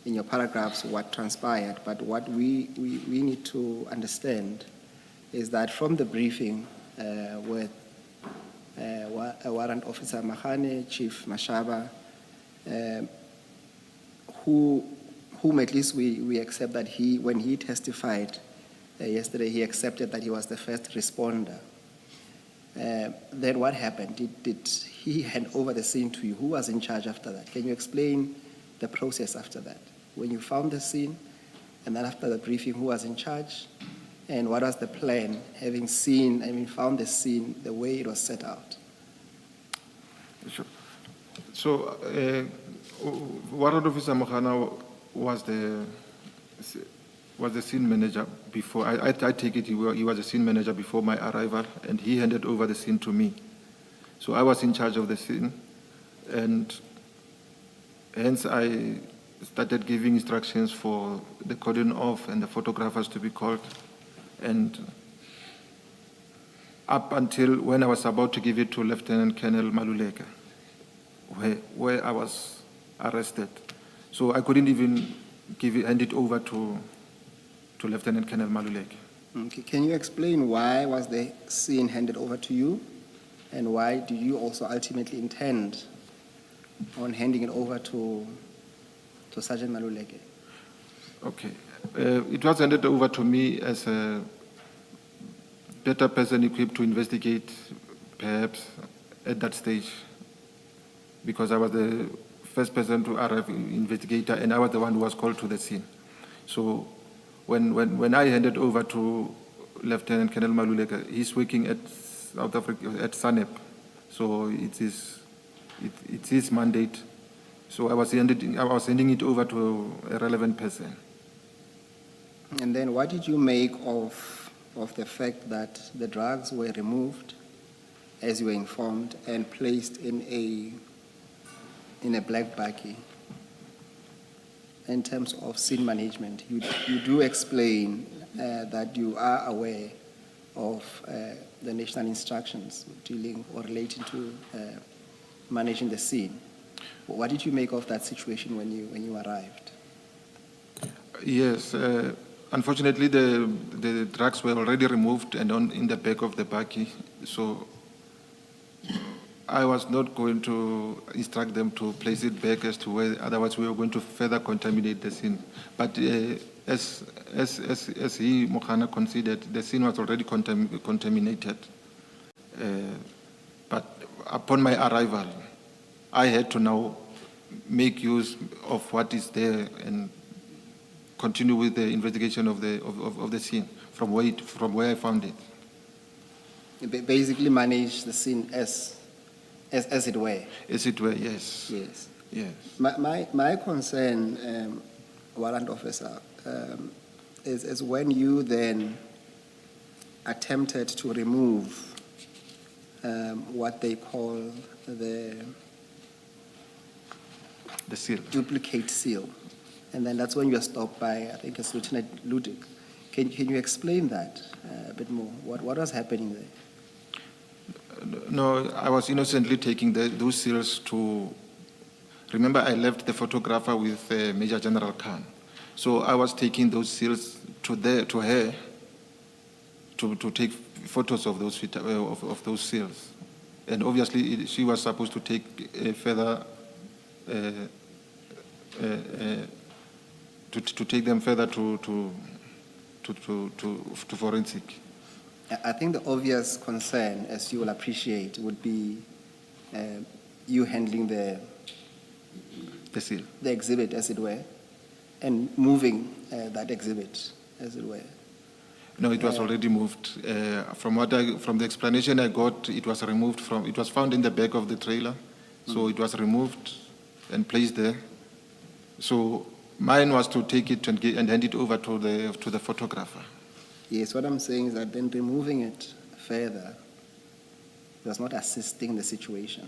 in your paragraphs what transpired, but what we need to understand is that from the briefing with Warrant Officer Mahane, Chief Mashaba, whom at least we accept that when he testified yesterday, he accepted that he was the first responder. Then what happened? Did he hand over the scene to you? Who was in charge after that? Can you explain the process after that? When you found the scene, and then after the briefing, who was in charge? And what was the plan, having found the scene the way it was set out? Sure. So, Warrant Officer Mohana was the scene manager before. I take it he was the scene manager before my arrival, and he handed over the scene to me. So I was in charge of the scene, and hence I started giving instructions for the cordon off and the photographers to be called. And up until when I was about to give it to Lieutenant Colonel Maluleke, where I was arrested. So I couldn't even hand it over to Lieutenant Colonel Maluleke. Okay. Can you explain why was the scene handed over to you, and why do you also ultimately intend on handing it over to Sergeant Maluleke? Okay. It was handed over to me as a better person equipped to investigate, perhaps, at that stage, because I was the first person to arrive, investigator, and I was the one who was called to the scene. So when I handed over to Lieutenant Colonel Maluleke, he's working at South Africa, at SANEP, so it's his mandate. So I was handing it over to a relevant person. And then what did you make of the fact that the drugs were removed, as you were informed, and placed in a black baggie? In terms of scene management, you do explain that you are aware of the national instructions dealing or relating to managing the scene. What did you make of that situation when you arrived? Yes. Unfortunately, the drugs were already removed and in the back of the baggie, so I was not going to instruct them to place it back as to where, otherwise we were going to further contaminate the scene. But as he, Mohana, considered, the scene was already contaminated. But upon my arrival, I had to now make use of what is there and continue with the investigation of the scene from where I found it. You basically manage the scene as it were. As it were, yes. Yes. Yes. My concern, Warrant Officer, is when you then attempted to remove what they call the seal. Duplicate seal. And then that's when you are stopped by, I think it's Lieutenant Ludic. Can you explain that a bit more? What was happening there? No, I was innocently taking those seals to... Remember, I left the photographer with Major General Khan. So I was taking those seals to her to take photos of those seals. And obviously, she was supposed to take further... to take them further to forensic. I think the obvious concern, as you will appreciate, would be you handling the seal, the exhibit, as it were, and moving that exhibit, as it were. No, it was already moved. From the explanation I got, it was removed from. It was found in the back of the trailer, so it was removed and placed there. So mine was to take it and hand it over to the photographer. Yes, what I'm saying is that then removing it further was not assisting the situation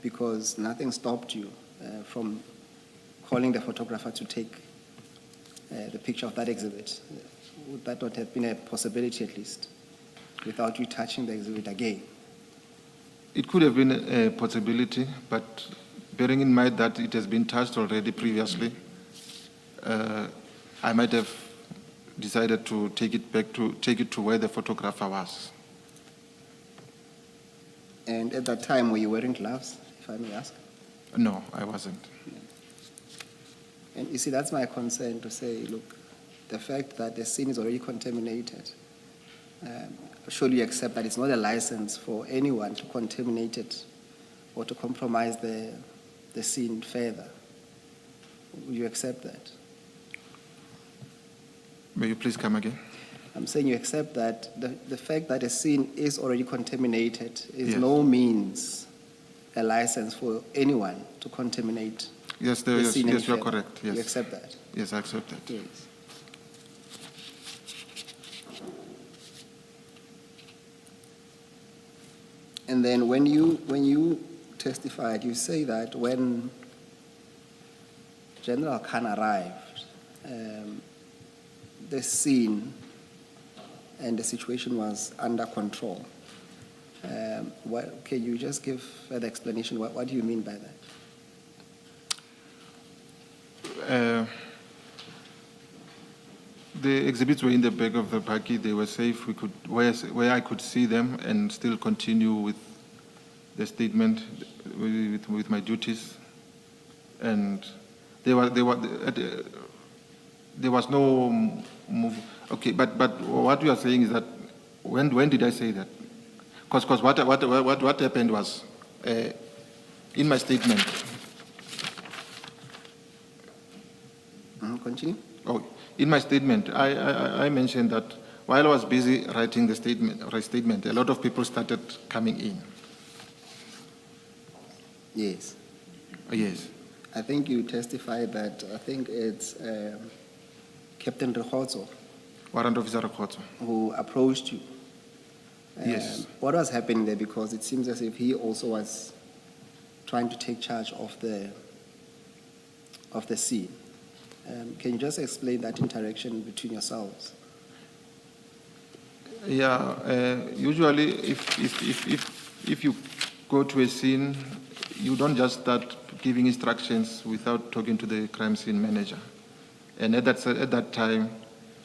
because nothing stopped you from calling the photographer to take the picture of that exhibit. Would that not have been a possibility at least, without you touching the exhibit again? It could have been a possibility, but bearing in mind that it has been touched already previously, I might have decided to take it to where the photographer was. And at that time, were you wearing gloves, if I may ask? No, I wasn't. And you see, that's my concern to say, look, the fact that the scene is already contaminated, surely you accept that it's not a license for anyone to contaminate it or to compromise the scene further. Would you accept that? May you please come again? I'm saying you accept that the fact that a scene is already contaminated is Yes. no means a license for anyone to contaminate Yes, the scene any yes, you are further. correct. Yes. You accept that? Yes, I accept that. Yes. And then when you testified, you say that when General Khan arrived, the scene and the situation was under control. Can you just give further explanation? What do you mean by that? The exhibits were in the back of the buggy. They were safe. Where I could see them and still continue with the statement, with my duties. And there was no move. Okay, but what you are saying is that when did I say that? Because what happened was in my statement. Continue. Oh, in my statement, I mentioned that while I was busy writing the statement, a lot of people started coming in. Yes. Yes. I think you testified that, I think it's Captain Rekotso Warrant Officer Rekotso. who approached you. Yes. What was happening there? Because it seems as if he also was trying to take charge of the scene. Can you just explain that interaction between yourselves? Yeah. Usually, if you go to a scene, you don't just start giving instructions without talking to the crime scene manager. And at that time,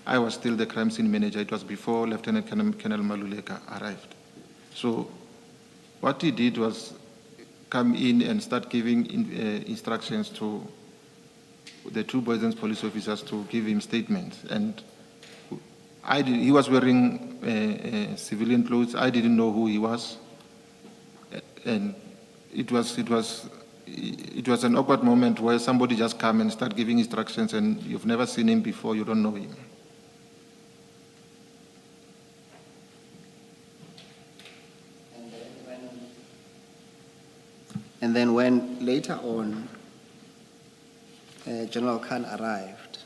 I was still the crime scene manager. It was before Lieutenant Colonel Maluleka arrived. So what he did was come in and start giving instructions to the two Boysen's police officers to give him statements. And he was wearing civilian clothes. I didn't know who he was. And it was an awkward moment where somebody just come and start giving instructions and you've never seen him before, you don't know him. And then when later on General Khan arrived,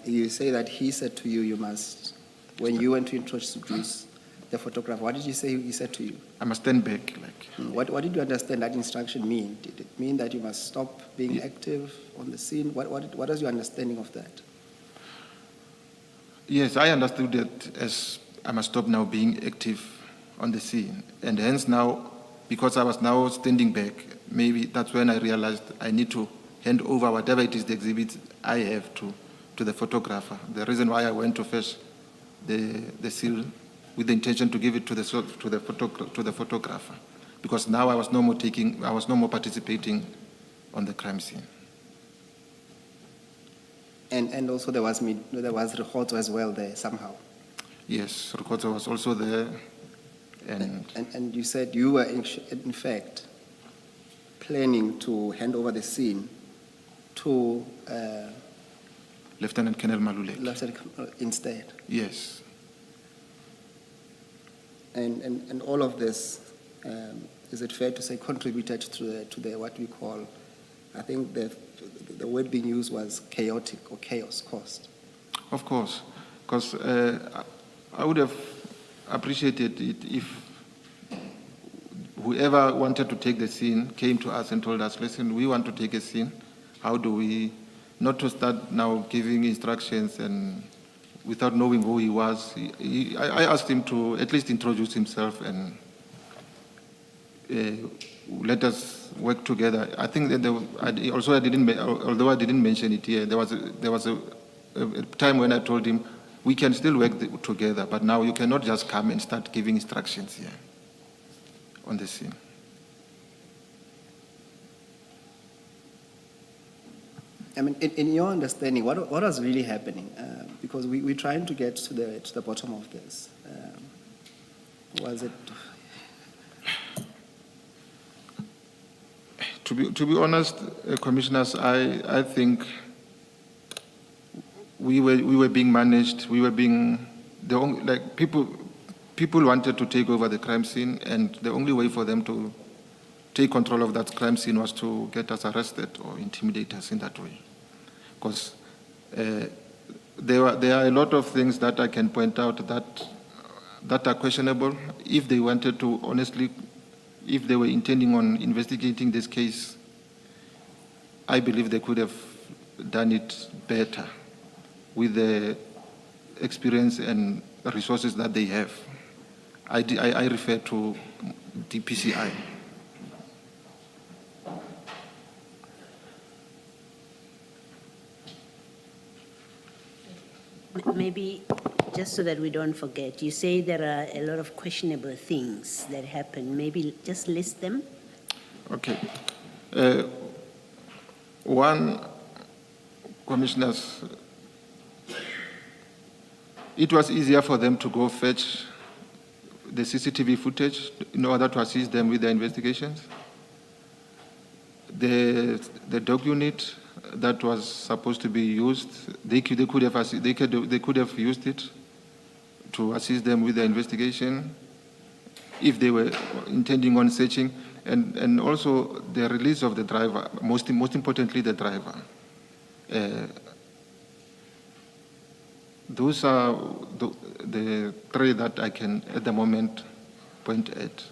you say that he said to you, you must, when you went to introduce the photograph, what did you say he said to you? I must stand back. What did you understand that instruction mean? Did it mean that you must stop being active on the scene? What is your understanding of that? Yes, I understood that as I must stop now being active on the scene. And hence now, because I was now standing back, maybe that's when I realized I need to hand over whatever it is the exhibit I have to the photographer. The reason why I went to fetch the seal with the intention to give it to the photographer, because now I was no more participating on the crime scene. And also there was Rekotso as well there somehow. Yes, Rekotso was also there, and you said you were in fact planning to hand over the scene to Lieutenant Colonel Maluleka instead. Yes. And all of this is it fair to say, contributed to the what we call, I think the word being used was chaotic or chaos caused? Of course, because I would have appreciated it if whoever wanted to take the scene came to us and told us, listen, we want to take a scene. How do we, not to start now giving instructions and without knowing who he was. I asked him to at least introduce himself and let us work together. I think that although I didn't mention it here, there was a time when I told him, we can still work together, but now you cannot just come and start giving instructions here on the scene. I mean, in your understanding, what was really happening? Because we're trying to get to the bottom of this. Was it? To be honest, commissioners, I think we were being managed. We were being people wanted to take over the crime scene, and the only way for them to take control of that crime scene was to get us arrested or intimidate us in that way. Because there are a lot of things that I can point out that are questionable. If they wanted to, honestly, if they were intending on investigating this case, I believe they could have done it better with the experience and resources that they have. I refer to the PCI. Maybe just so that we don't forget, you say there are a lot of questionable things that happen. Maybe just list them. Okay. One, commissioners, it was easier for them to go fetch the CCTV footage in order to assist them with their investigations. The dog unit that was supposed to be used, they could have used it to assist them with their investigation if they were intending on searching, and also the release of the driver, most importantly the driver. Those are the three that I can at the moment point at.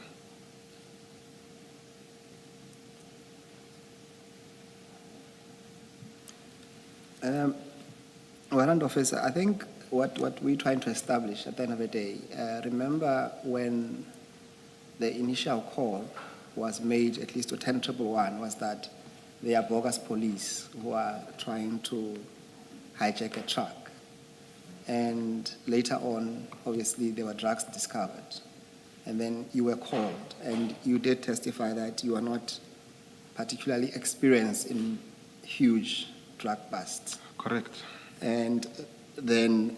Warrant Officer, I think what we're trying to establish at the end of the day, remember when the initial call was made, at least to 10-111, was that they are bogus police who are trying to hijack a truck. And later on, obviously, there were drugs discovered. And then you were called, and you did testify that you are not particularly experienced in huge drug busts. Correct. And then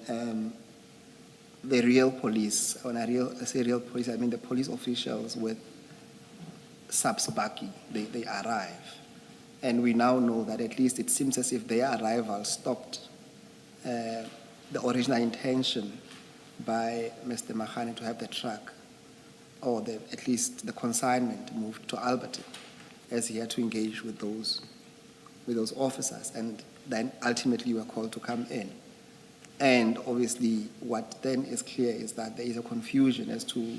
the real police, when I say real police, I mean the police officials with Subs-Baki, they arrive. And we now know that at least it seems as if their arrival stopped the original intention by Mr. Mahane to have the truck, or at least the consignment, moved to Alberton, as he had to engage with those officers, and then ultimately were called to come in. And obviously, what then is clear is that there is a confusion as to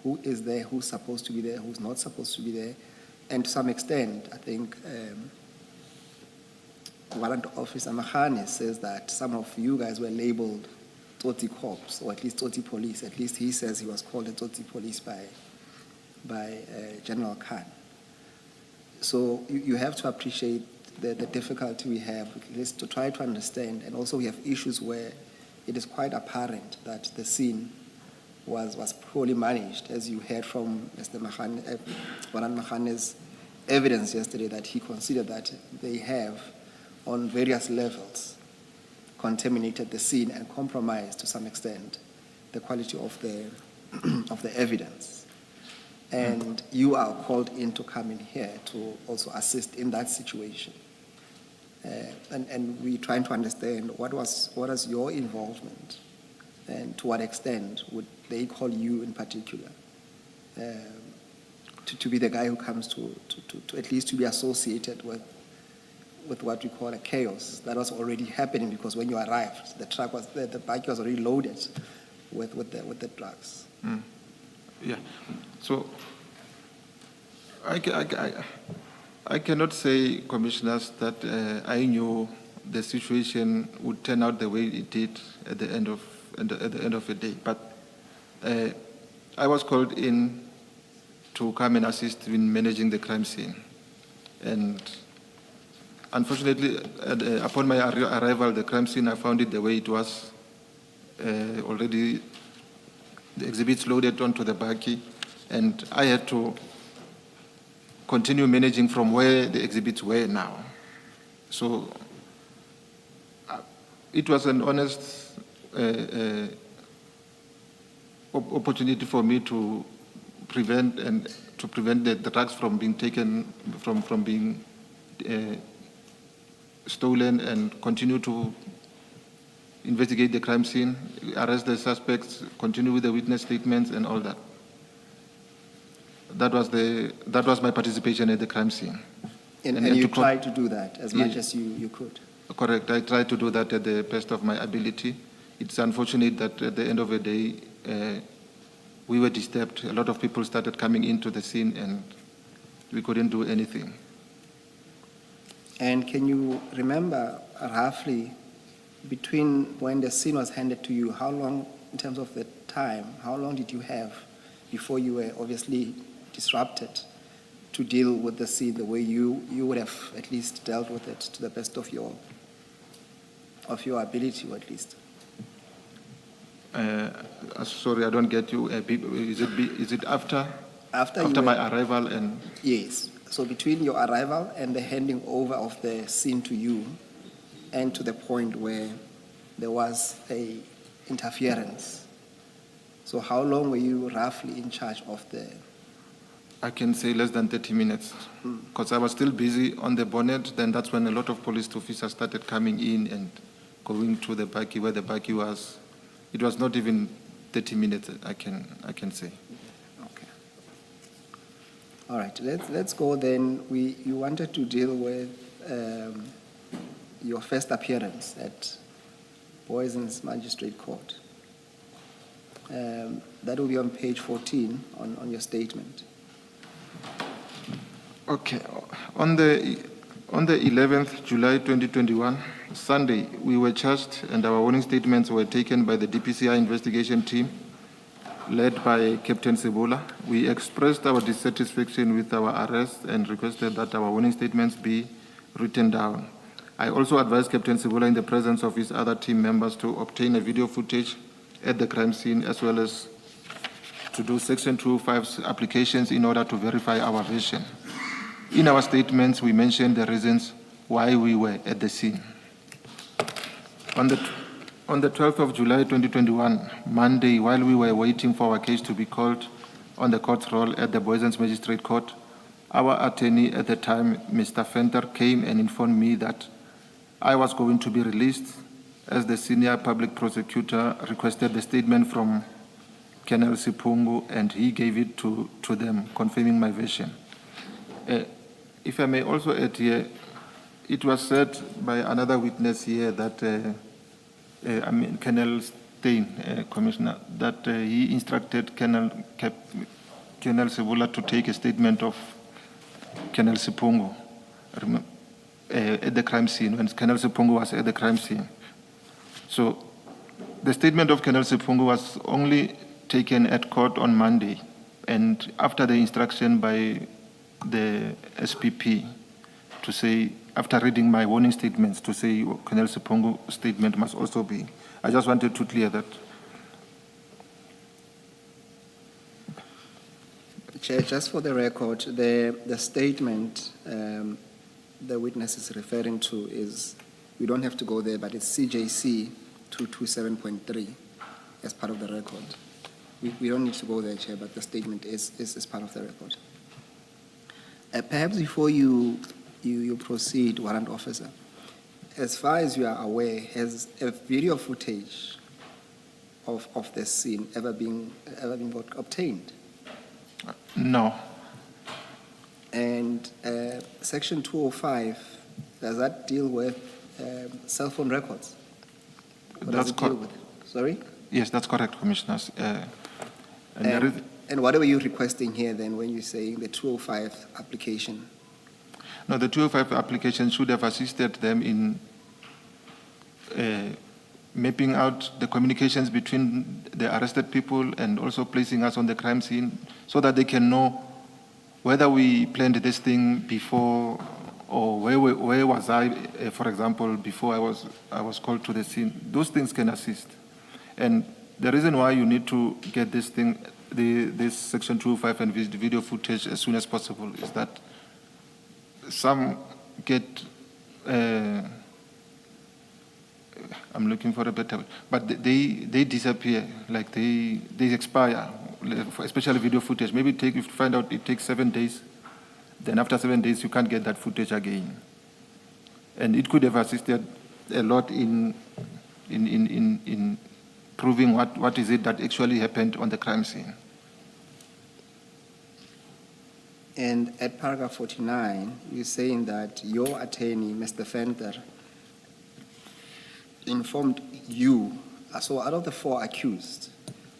who is there, who's supposed to be there, who's not supposed to be there, and to some extent, I think Warrant Officer Mahane says that some of you guys were labeled Tsotsi Corps, or at least Tsotsi Police. At least he says he was called a Tsotsi Police by General Khan. So you have to appreciate the difficulty we have, at least to try to understand, and also we have issues where it is quite apparent that the scene was poorly managed, as you heard from Mr. Warrant Mahane's evidence yesterday, that he considered that they have, on various levels, contaminated the scene and compromised to some extent the quality of the evidence. And you are called in to come in here to also assist in that situation. And we're trying to understand what was your involvement, and to what extent would they call you in particular? to be the guy who comes to at least to be associated with what we call a chaos that was already happening, because when you arrived, the bike was already loaded with the drugs. Yeah. So I cannot say, commissioners, that I knew the situation would turn out the way it did at the end of the day. But I was called in to come and assist in managing the crime scene, and unfortunately, upon my arrival at the crime scene, I found it the way it was. Already, the exhibits loaded onto the bakkie, and I had to continue managing from where the exhibits were now. So it was an honest opportunity for me to prevent the drugs from being taken, from being stolen, and continue to investigate the crime scene, arrest the suspects, continue with the witness statements and all that. That was my participation at the crime scene. And you tried to do that as much as you could? Correct. I tried to do that at the best of my ability. It's unfortunate that at the end of the day, we were disturbed. A lot of people started coming into the scene and we couldn't do anything. And can you remember roughly between when the scene was handed to you, how long, in terms of the time, how long did you have before you were obviously disrupted to deal with the scene the way you would have at least dealt with it to the best of your ability, or at least? Sorry, I don't get you. Is it after my arrival? And yes. So between your arrival and the handing over of the scene to you, and to the point where there was a interference. So how long were you roughly in charge of the? I can say less than 30 minutes, because I was still busy on the bonnet. Then that's when a lot of police officers started coming in and going to the bakkie, where the bakkie was. It was not even 30 minutes, I can say. Okay. All right, let's go then. You wanted to deal with your first appearance at Boyson's Magistrate Court. That will be on page 14 on your statement. Okay. On the 11th July 2021, Sunday, we were charged and our warning statements were taken by the DPCI investigation team led by Captain Sebola. We expressed our dissatisfaction with our arrest and requested that our warning statements be written down. I also advised Captain Sebola in the presence of his other team members to obtain a video footage at the crime scene, as well as to do Section 205's applications in order to verify our version. In our statements, we mentioned the reasons why we were at the scene. On the 12th of July 2021, Monday, while we were waiting for our case to be called on the court roll at the Boyson's Magistrate Court, our attorney at the time, Mr. Fenter, came and informed me that I was going to be released, as the senior public prosecutor requested the statement from Colonel Sipungu, and he gave it to them, confirming my version. If I may also add here, it was said by another witness here that, Colonel Stein, Commissioner, that he instructed Colonel Sebola to take a statement of Colonel Sipungu at the crime scene, when Colonel Sipungu was at the crime scene. So the statement of Colonel Sipungu was only taken at court on Monday, and after the instruction by the SPP to say, after reading my warning statements, to say Colonel Sipungu's statement must also be. I just wanted to clear that. Chair, just for the record, the statement the witness is referring to is, we don't have to go there, but it's CJC 227.3 as part of the record. We don't need to go there, Chair, but the statement is part of the record. Perhaps before you proceed, Warrant Officer, as far as you are aware, has a video footage of the scene ever been obtained? No. And Section 205, does that deal with cell phone records? What does That's it deal correct. with? Sorry? Yes, that's correct, Commissioners. And there is, And what are you requesting here then when you're saying the 205 application? no, the 205 application should have assisted them in mapping out the communications between the arrested people and also placing us on the crime scene so that they can know whether we planned this thing before or where was I, for example, before I was called to the scene. Those things can assist. And the reason why you need to get this thing, this Section 205 and video footage as soon as possible is that some get, I'm looking for a better word, but they disappear, like they expire, especially video footage. Maybe if you find out it takes 7 days, then after 7 days you can't get that footage again. And it could have assisted a lot in proving what is it that actually happened on the crime scene. And at paragraph 49, you're saying that your attorney, Mr. Fenter, informed you. So out of the 4 accused,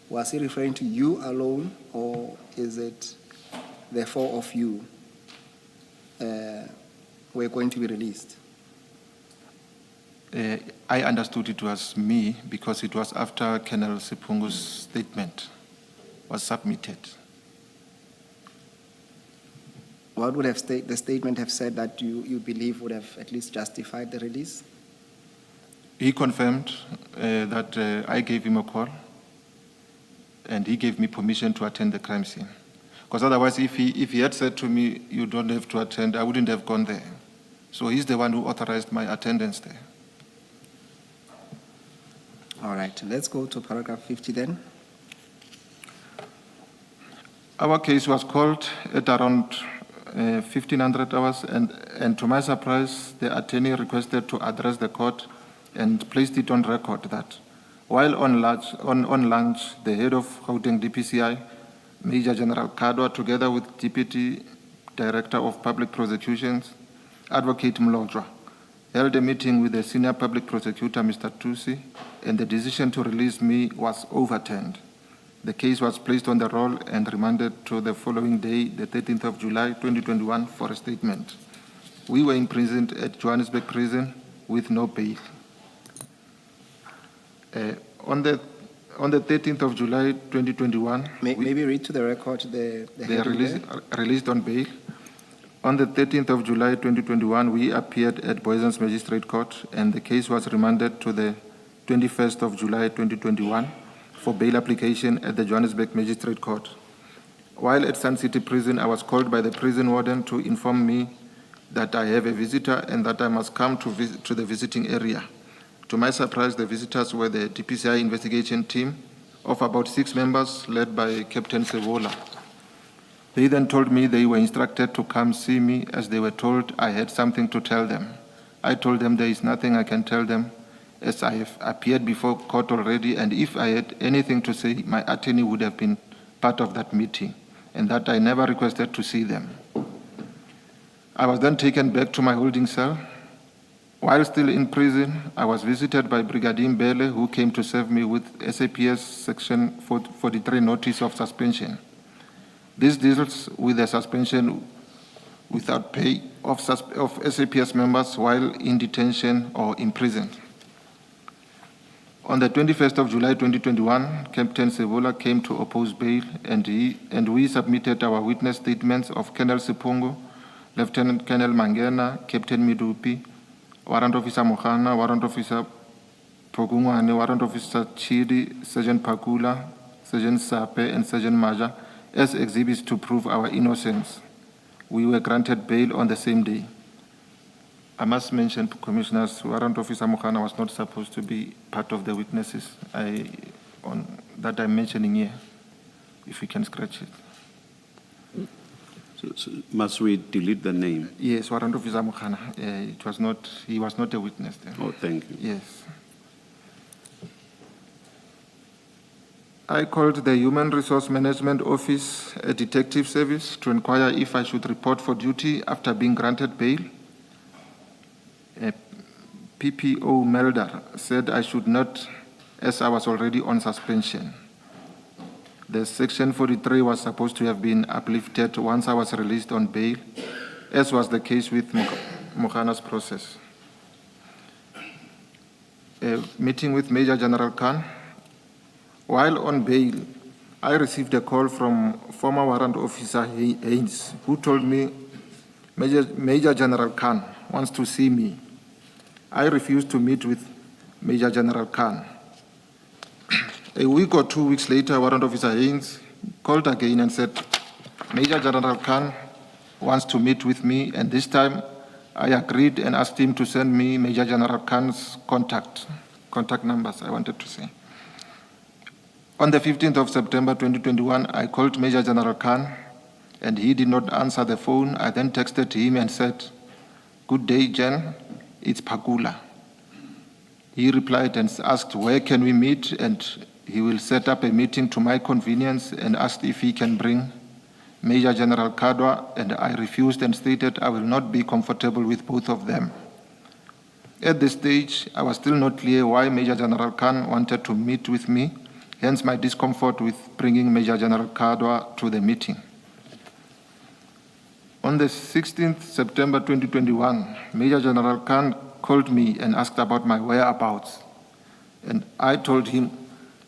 was he referring to you alone, or is it the 4 of you were going to be released? I understood it was me because it was after Colonel Sipungu's statement was submitted. What would have the statement have said that you believe would have at least justified the release? He confirmed that I gave him a call and he gave me permission to attend the crime scene. Because otherwise, if he had said to me, you don't have to attend, I wouldn't have gone there. So he's the one who authorized my attendance there. All right, let's go to paragraph 50 then. Our case was called at around 1500 hours, and to my surprise, the attorney requested to address the court and placed it on record that while on lunch, the head of Gauteng DPCI, Major General Kadwa, together with Deputy Director of Public Prosecutions, Advocate Mlojwa, held a meeting with the Senior Public Prosecutor, Mr. Tusi, and the decision to release me was overturned. The case was placed on the roll and remanded to the following day, the 13th of July, 2021, for a statement. We were imprisoned at Johannesburg Prison with no bail. On the 13th of July, 2021, Maybe read to the record the they are heading there. released on bail. On the 13th of July, 2021, we appeared at Boyson's Magistrate Court, and the case was remanded to the 21st of July, 2021, for bail application at the Johannesburg Magistrate Court. While at Sun City Prison, I was called by the prison warden to inform me that I have a visitor and that I must come to the visiting area. To my surprise, the visitors were the DPCI investigation team of about 6 members led by Captain Sevola. They then told me they were instructed to come see me as they were told I had something to tell them. I told them there is nothing I can tell them as I have appeared before court already, and if I had anything to say, my attorney would have been part of that meeting, and that I never requested to see them. I was then taken back to my holding cell. While still in prison, I was visited by Brigadier Mbele, who came to serve me with SAPS Section 43 notice of suspension. This deals with the suspension without pay of SAPS members while in detention or imprisoned. On the 21st of July 2021, Captain Sevola came to oppose bail, and we submitted our witness statements of Colonel Sipungu, Lieutenant Colonel Mangena, Captain Midupi, Warrant Officer Mohana, Warrant Officer Pogungwane, Warrant Officer Chidi, Sergeant Pakula, Sergeant Sape, and Sergeant Maja as exhibits to prove our innocence. We were granted bail on the same day. I must mention, Commissioners, Warrant Officer Mohana was not supposed to be part of the witnesses that I'm mentioning here, if we can scratch it. So must we delete the name? Yes, Warrant Officer Mohana. He was not a witness there. Oh, thank you. Yes. I called the Human Resource Management Office, a detective service, to inquire if I should report for duty after being granted bail. PPO Melder said I should not, as I was already on suspension. The Section 43 was supposed to have been uplifted once I was released on bail, as was the case with Mogana's process. A meeting with Major General Khan. While on bail, I received a call from former warrant officer Haynes, who told me Major General Khan wants to see me. I refused to meet with Major General Khan. A week or 2 weeks later, Warrant Officer Haynes called again and said, Major General Khan wants to meet with me, and this time I agreed and asked him to send me Major General Khan's contact numbers, I wanted to say. On the 15th of September 2021, I called Major General Khan, and he did not answer the phone. I then texted him and said, "Good day, Jen, it's Pakula." He replied and asked, "Where can we meet?" And he will set up a meeting to my convenience, and asked if he can bring Major General Kadwa, and I refused and stated I will not be comfortable with both of them. At this stage, I was still not clear why Major General Khan wanted to meet with me, hence my discomfort with bringing Major General Kadwa to the meeting. On the 16th September 2021, Major General Khan called me and asked about my whereabouts. And I told him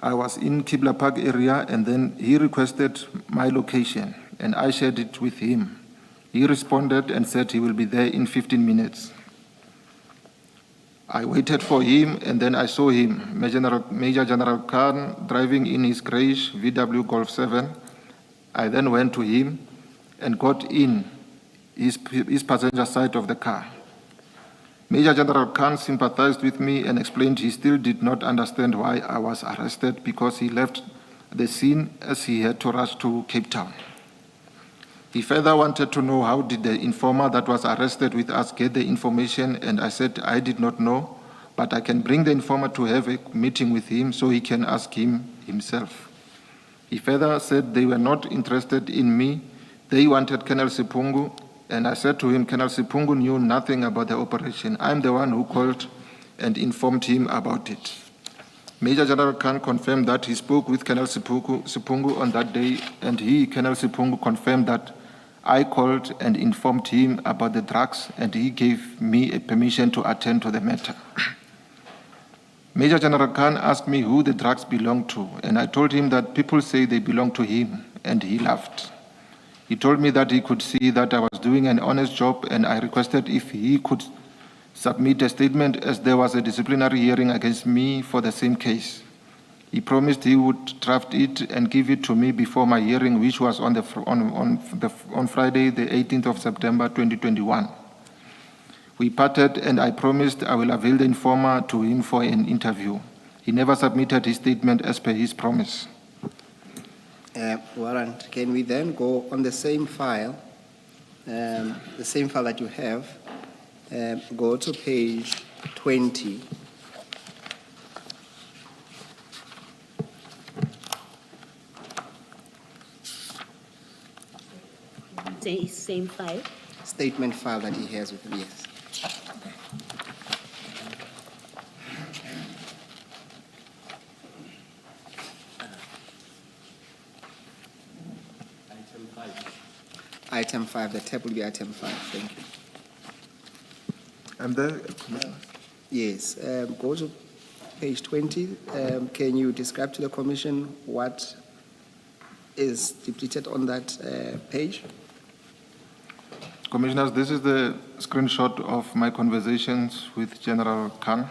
I was in Kibla Park area, and then he requested my location, and I shared it with him. He responded and said he will be there in 15 minutes. I waited for him, and then I saw him, Major General Khan, driving in his grayish VW Golf 7. I then went to him and got in his passenger side of the car. Major General Khan sympathized with me and explained he still did not understand why I was arrested, because he left the scene as he had to rush to Cape Town. He further wanted to know how did the informer that was arrested with us get the information, and I said I did not know, but I can bring the informer to have a meeting with him so he can ask him himself. He further said they were not interested in me, they wanted Colonel Sipungu, and I said to him, Colonel Sipungu knew nothing about the operation. I'm the one who called and informed him about it. Major General Khan confirmed that he spoke with Colonel Sipungu on that day, and Colonel Sipungu, confirmed that I called and informed him about the drugs, and he gave me a permission to attend to the matter. Major General Khan asked me who the drugs belonged to, and I told him that people say they belong to him, and he laughed. He told me that he could see that I was doing an honest job, and I requested if he could submit a statement as there was a disciplinary hearing against me for the same case. He promised he would draft it and give it to me before my hearing, which was on Friday, the 18th of September 2021. We parted, and I promised I will avail the informer to him for an interview. He never submitted his statement as per his promise. Warrant, can we then go on the same file, that you have, go to page 20. Same file? Statement file that he has with me, yes. Item 5, the tab will be item 5, thank you. And there, Yes, go to page 20. Can you describe to the Commission what is depicted on that page? Commissioners, this is the screenshot of my conversations with General Khan.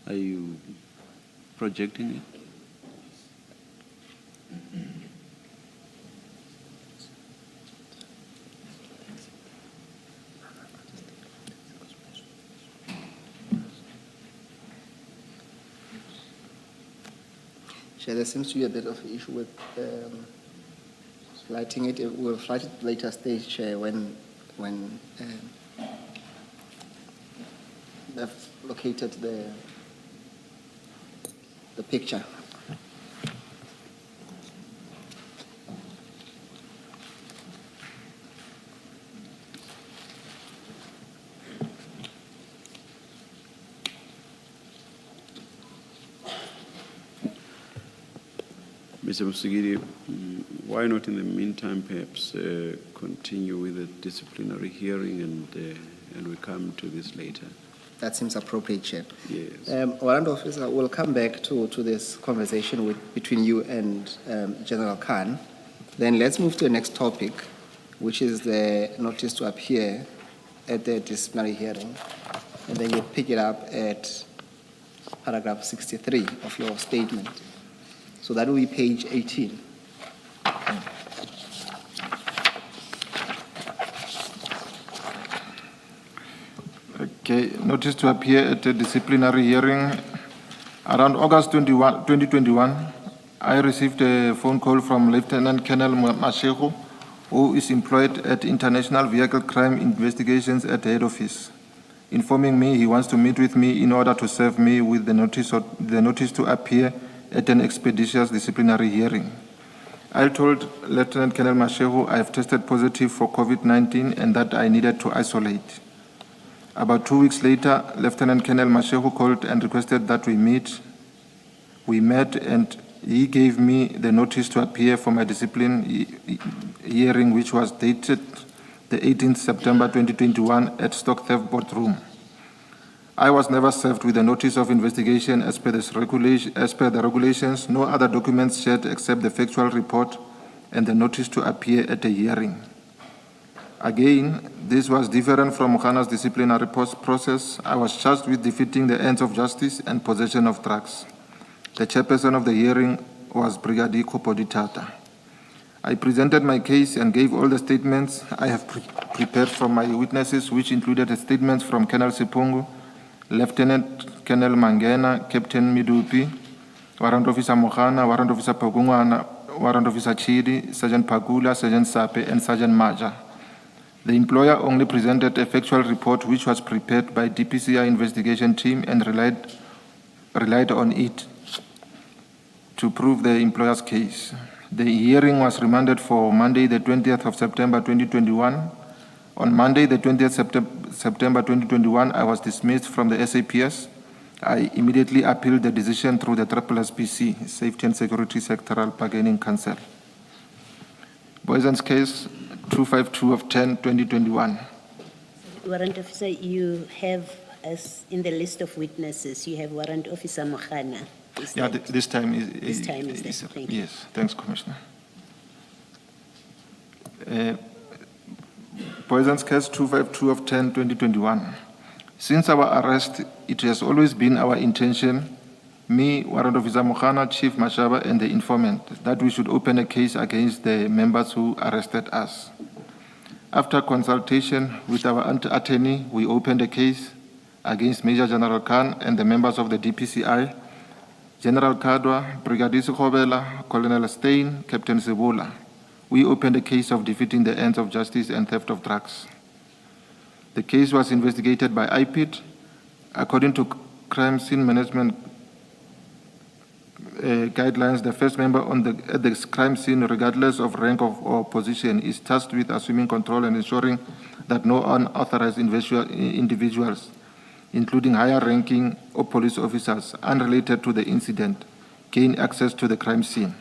Are you projecting it? There seems to be a bit of issue with writing it. We'll write it later stage, Chair, when they've located the the picture. Mr. Musigiri, why not in the meantime perhaps continue with the disciplinary hearing and we come to this later? That seems appropriate, Chair. Yes. Warrant Officer, we'll come back to this conversation between you and General Khan. Then let's move to the next topic, which is the notice to appear at the disciplinary hearing. And then you pick it up at paragraph 63 of your statement. So that will be page 18. Okay, notice to appear at a disciplinary hearing. Around August 2021, I received a phone call from Lieutenant Colonel Mashego, who is employed at International Vehicle Crime Investigations at the head office, informing me he wants to meet with me in order to serve me with the notice to appear at an expeditious disciplinary hearing. I told Lieutenant Colonel Mashego I have tested positive for COVID-19 and that I needed to isolate. About 2 weeks later, Lieutenant Colonel Mashego called and requested that we meet. We met and he gave me the notice to appear for my discipline hearing, which was dated the 18th September 2021 at Stock Theft Board Room. I was never served with a notice of investigation as per the regulations, no other documents shared except the factual report and the notice to appear at the hearing. Again, this was different from Ghana's disciplinary process. I was charged with defeating the ends of justice and possession of drugs. The chairperson of the hearing was Brigadier Kopoditata. I presented my case and gave all the statements I have prepared from my witnesses, which included the statements from Colonel Sipungu, Lieutenant Colonel Mangena, Captain Midupi, Warrant Officer Mohana, Warrant Officer Pagungwana, Warrant Officer Chidi, Sergeant Pagula, Sergeant Sape, and Sergeant Maja. The employer only presented a factual report which was prepared by DPCI investigation team and relied on it to prove the employer's case. The hearing was remanded for Monday, the 20th of September 2021. On Monday, the 20th September 2021, I was dismissed from the SAPS. I immediately appealed the decision through the SSPC, Safety and Security Sectoral Bargaining Council. Boyson's case 252 of 10/2021. Warrant Officer, you have, as in the list of witnesses, you have Warrant Officer Mohana. Yeah, this time is. This time is there. Thank you. Yes, thanks, Commissioner. Poison's case 252 of 10/2021. Since our arrest, it has always been our intention, me, Warrant Officer Mohana, Chief Mashaba, and the informant, that we should open a case against the members who arrested us. After consultation with our attorney, we opened a case against Major General Khan and the members of the DPCI, General Kadwa, Brigadier Sikhobela, Colonel Stein, Captain Sebola. We opened a case of defeating the ends of justice and theft of drugs. The case was investigated by IPID. According to crime scene management guidelines, the first member at the crime scene, regardless of rank or position, is tasked with assuming control and ensuring that no unauthorized individuals, including higher ranking or police officers unrelated to the incident, gain access to the crime scene.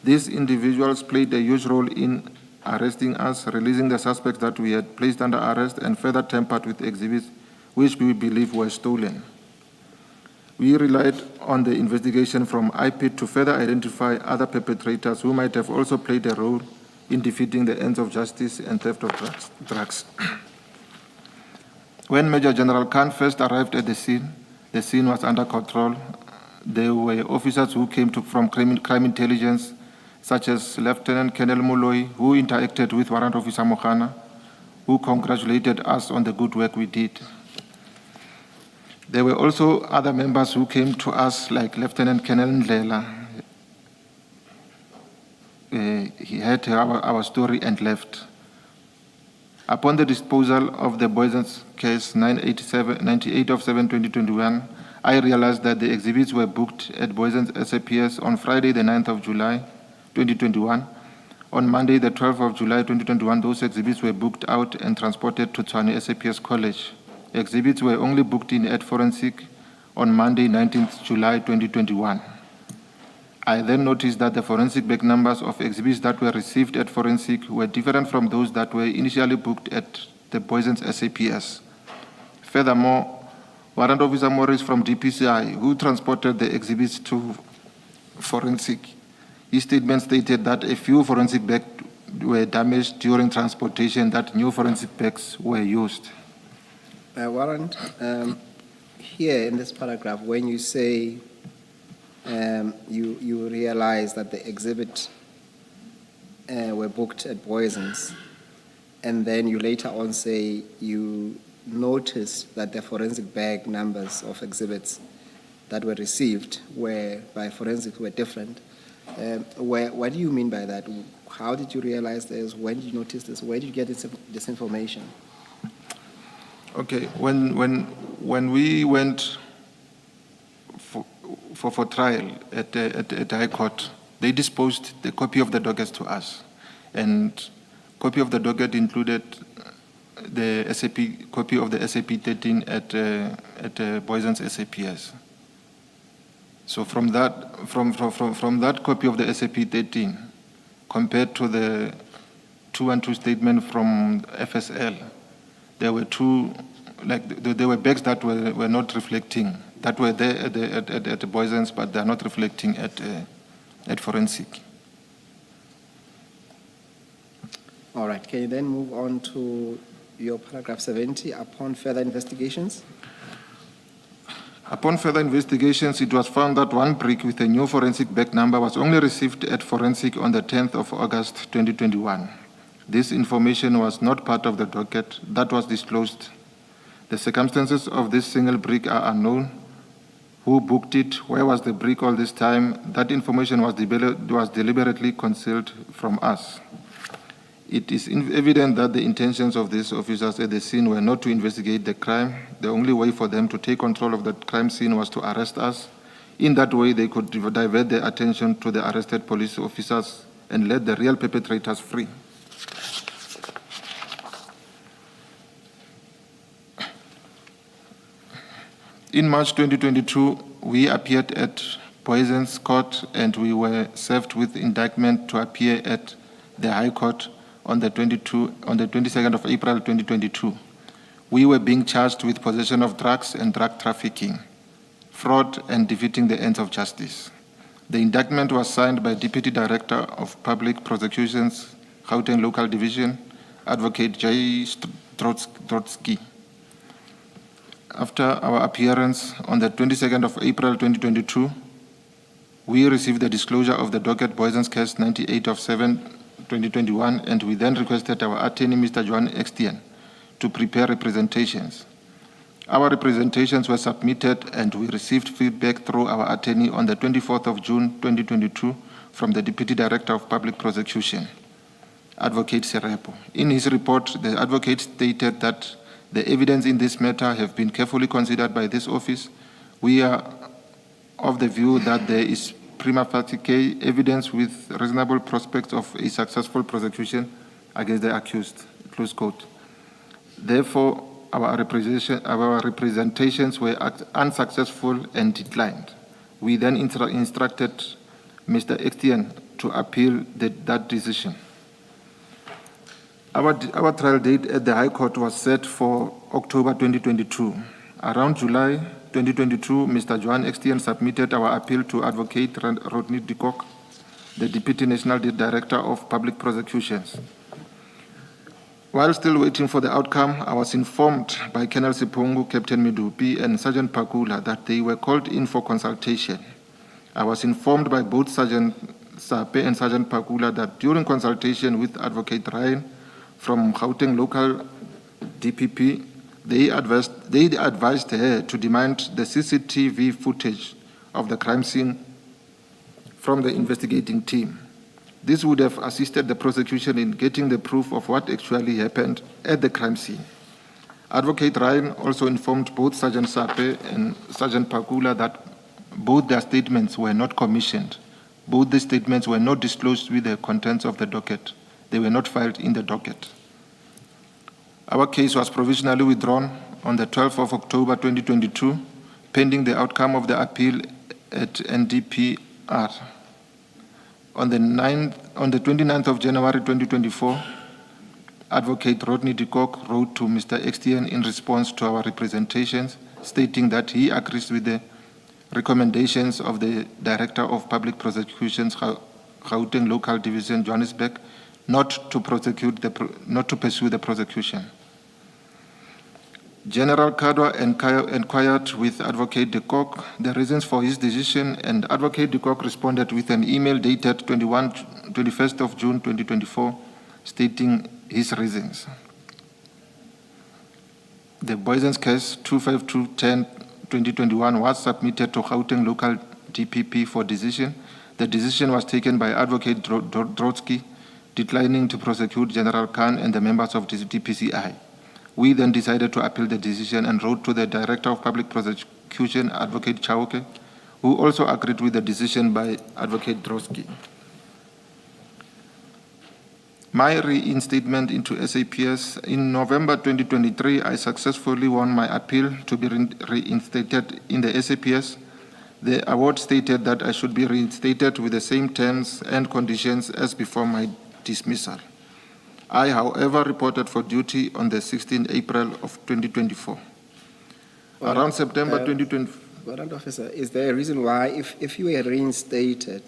These individuals played a huge role in arresting us, releasing the suspects that we had placed under arrest, and further tampered with exhibits which we believe were stolen. We relied on the investigation from IPID to further identify other perpetrators who might have also played a role in defeating the ends of justice and theft of drugs. When Major General Khan first arrived at the scene was under control. There were officers who came from crime intelligence, such as Lieutenant Colonel Moloi, who interacted with Warrant Officer Mohana, who congratulated us on the good work we did. There were also other members who came to us, like Lieutenant Colonel Ndlela. He heard our story and left. Upon the disposal of the Boyson's case 98 of 7/2021, I realized that the exhibits were booked at Boysen's SAPS on Friday, the 9th of July, 2021. On Monday, the 12th of July, 2021, those exhibits were booked out and transported to Tshwane SAPS College. Exhibits were only booked in at Forensic on Monday, 19th July, 2021. I then noticed that the forensic back numbers of exhibits that were received at Forensic were different from those that were initially booked at the Boysen's SAPS. Furthermore, Warrant Officer Morris from DPCI, who transported the exhibits to Forensic, his statement stated that a few forensic bags were damaged during transportation, that new forensic bags were used. Warrant, here in this paragraph, when you say you realize that the exhibit were booked at Boysen's, and then you later on say you noticed that the forensic bag numbers of exhibits that were received were by forensic were different. What do you mean by that? How did you realize this? When did you notice this? Where did you get this information? Okay, when we went for trial at the High Court, they disposed the copy of the docket to us, and copy of the docket included the SAP copy of the SAP 13 at Boysen's SAPS. So from that copy of the SAP 13, compared to the 212 statement from FSL, there were there were bags that were not reflecting, that were there at the Boysen's, but they are not reflecting at Forensic. All right, can you then move on to your paragraph 70, upon further investigations? Upon further investigations, it was found that one brick with a new forensic bag number was only received at Forensic on the 10th of August 2021. This information was not part of the docket that was disclosed. The circumstances of this single brick are unknown. Who booked it? Where was the brick all this time? That information was deliberately concealed from us. It is evident that the intentions of these officers at the scene were not to investigate the crime. The only way for them to take control of the crime scene was to arrest us. In that way, they could divert their attention to the arrested police officers and let the real perpetrators free. In March 2022, we appeared at Boysen's Court and we were served with indictment to appear at the High Court on the 22nd of April 2022. We were being charged with possession of drugs and drug trafficking, fraud, and defeating the ends of justice. The indictment was signed by Deputy Director of Public Prosecutions, Gauteng Local Division, Advocate J. Strotsky. After our appearance on the 22nd of April 2022, we received the disclosure of the docket Boysen's case 98 of 7 2021, and we then requested our attorney, Mr. Johan Extien, to prepare representations. Our representations were submitted and we received feedback through our attorney on the 24th of June 2022 from the Deputy Director of Public Prosecution, Advocate Serepo. In his report, the advocate stated that the evidence in this matter have been carefully considered by this office. We are of the view that there is prima facie evidence with reasonable prospects of a successful prosecution against the accused, close quote. Therefore, our representations were unsuccessful and declined. We then instructed Mr. Extien to appeal that decision. Our trial date at the High Court was set for October 2022. Around July 2022, Mr. Johan Extien submitted our appeal to Advocate Rodney de Kock, the Deputy National Director of Public Prosecutions. While still waiting for the outcome, I was informed by Colonel Sipungu, Captain Midupi, and Sergeant Pakula that they were called in for consultation. I was informed by both Sergeant Sape and Sergeant Pakula that during consultation with Advocate Ryan from Gauteng Local DPP, they advised her to demand the CCTV footage of the crime scene from the investigating team. This would have assisted the prosecution in getting the proof of what actually happened at the crime scene. Advocate Ryan also informed both Sergeant Sape and Sergeant Pakula that both their statements were not commissioned. Both the statements were not disclosed with the contents of the docket. They were not filed in the docket. Our case was provisionally withdrawn on the 12th of October 2022, pending the outcome of the appeal at NDPR. On the 29th of January 2024, Advocate Rodney de Kock wrote to Mr. Extien in response to our representations, stating that he agrees with the recommendations of the Director of Public Prosecutions, Gauteng Local Division, Johannesburg, not to pursue the prosecution. General Kadwa inquired with Advocate de Kock the reasons for his decision, and Advocate de Kock responded with an email dated 21st of June 2024, stating his reasons. The Boysens case 25210-2021 was submitted to Gauteng Local DPP for decision. The decision was taken by Advocate Drotsky, declining to prosecute General Khan and the members of the DPCI. We then decided to appeal the decision and wrote to the Director of Public Prosecution, Advocate Chauke, who also agreed with the decision by Advocate Drotsky. My reinstatement into SAPS. In November 2023, I successfully won my appeal to be reinstated in the SAPS. The award stated that I should be reinstated with the same terms and conditions as before my dismissal. I, however, reported for duty on the 16th April of 2024. Around September 2024. Warrant Officer, is there a reason why, if you were reinstated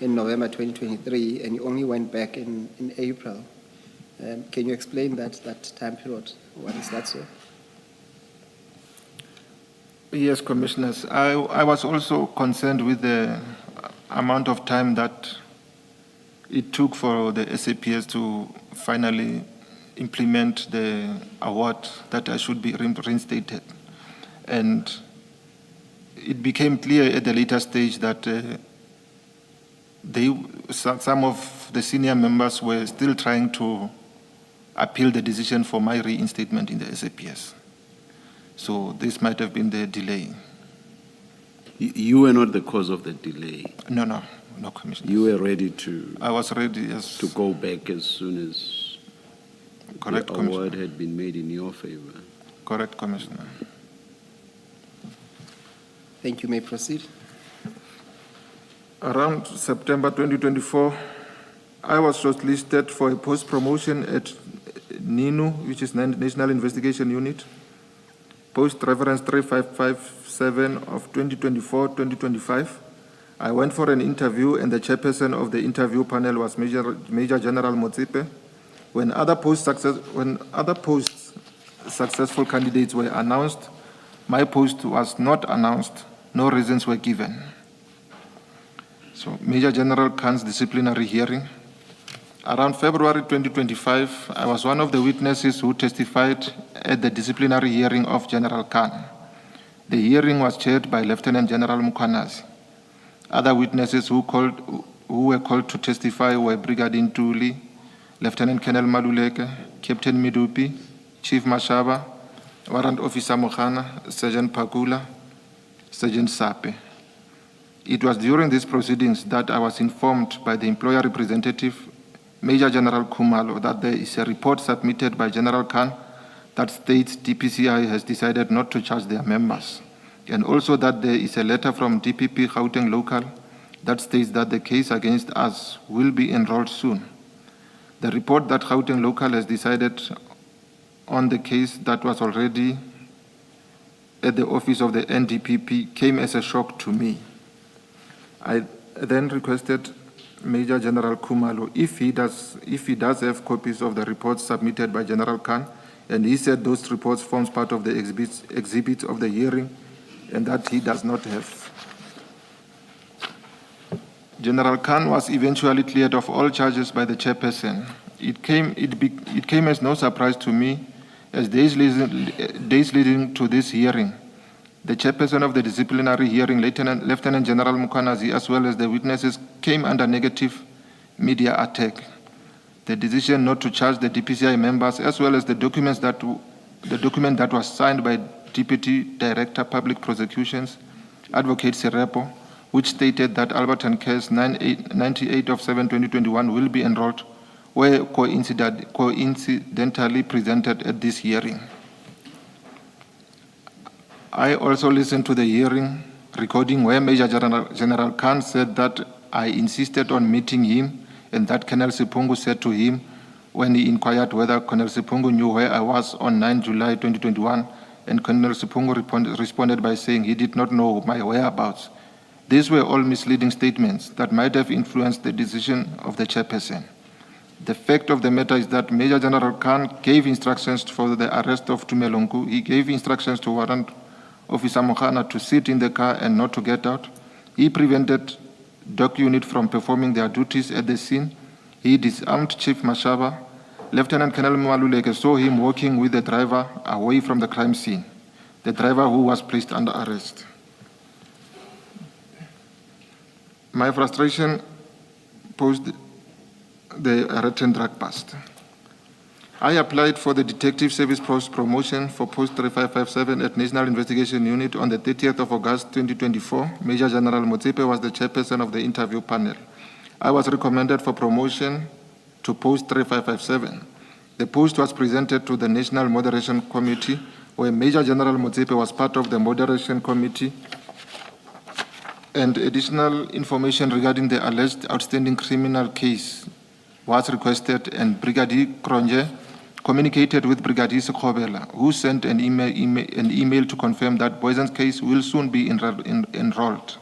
in November 2023 and you only went back in April, can you explain that time period? What is that, sir? Yes, Commissioners. I was also concerned with the amount of time that it took for the SAPS to finally implement the award that I should be reinstated. And it became clear at the later stage that some of the senior members were still trying to appeal the decision for my reinstatement in the SAPS. So this might have been the delay. You were not the cause of the delay. No, Commissioner. You were ready to. I was ready, yes. To go back as soon as correct, the award had been made in your favor. Correct, Commissioner. Thank you. May proceed. Around September 2024, I was shortlisted for a post-promotion at NINU, which is National Investigation Unit, post reference 3557 of 2024-2025. I went for an interview, and the chairperson of the interview panel was Major General Motsipe. When other post-successful candidates were announced, my post was not announced. No reasons were given. So, Major General Khan's disciplinary hearing. Around February 2025, I was one of the witnesses who testified at the disciplinary hearing of General Khan. The hearing was chaired by Lieutenant General Mukwanazi. Other witnesses who were called to testify were Brigadier Ntuli, Lieutenant Colonel Maluleke, Captain Midupi, Chief Mashaba, Warrant Officer Mokhana, Sergeant Pakula, Sergeant Sape. It was during these proceedings that I was informed by the employer representative, Major General Kumalo, that there is a report submitted by General Khan that states DPCI has decided not to charge their members, and also that there is a letter from DPP Gauteng Local that states that the case against us will be enrolled soon. The report that Gauteng Local has decided on the case that was already at the office of the NDPP came as a shock to me. I then requested Major General Kumalo if he does have copies of the reports submitted by General Khan, and he said those reports forms part of the exhibits of the hearing, and that he does not have. General Khan was eventually cleared of all charges by the chairperson. It came as no surprise to me, as days leading to this hearing, the chairperson of the disciplinary hearing, Lieutenant General Mukwanazi, as well as the witnesses, came under negative media attack. The decision not to charge the DPCI members, as well as the documents that the document that was signed by Deputy Director Public Prosecutions, Advocate Serepo, which stated that Alberton Case 98 of 7/2021 will be enrolled, were coincidentally presented at this hearing. I also listened to the hearing recording where Major General Khan said that I insisted on meeting him and that Colonel Sipungu said to him when he inquired whether Colonel Sipungu knew where I was on 9 July 2021, and Colonel Sipungu responded by saying he did not know my whereabouts. These were all misleading statements that might have influenced the decision of the chairperson. The fact of the matter is that Major General Khan gave instructions for the arrest of Tumelongu. He gave instructions to Warrant Officer Mohana to sit in the car and not to get out. He prevented Doc Unit from performing their duties at the scene. He disarmed Chief Mashaba. Lieutenant Colonel Mwaluleke saw him walking with the driver away from the crime scene, the driver who was placed under arrest. My frustration posed the written drug bust. I applied for the Detective Service Post promotion for Post 3557 at National Investigation Unit on the 30th of August 2024. Major General Motsepe was the chairperson of the interview panel. I was recommended for promotion to Post 3557. The post was presented to the National Moderation Committee, where Major General Motsepe was part of the Moderation Committee, and additional information regarding the alleged outstanding criminal case was requested, and Brigadier Kronje communicated with Brigadier Sekobela, who sent an email to confirm that Boysen's case will soon be enrolled.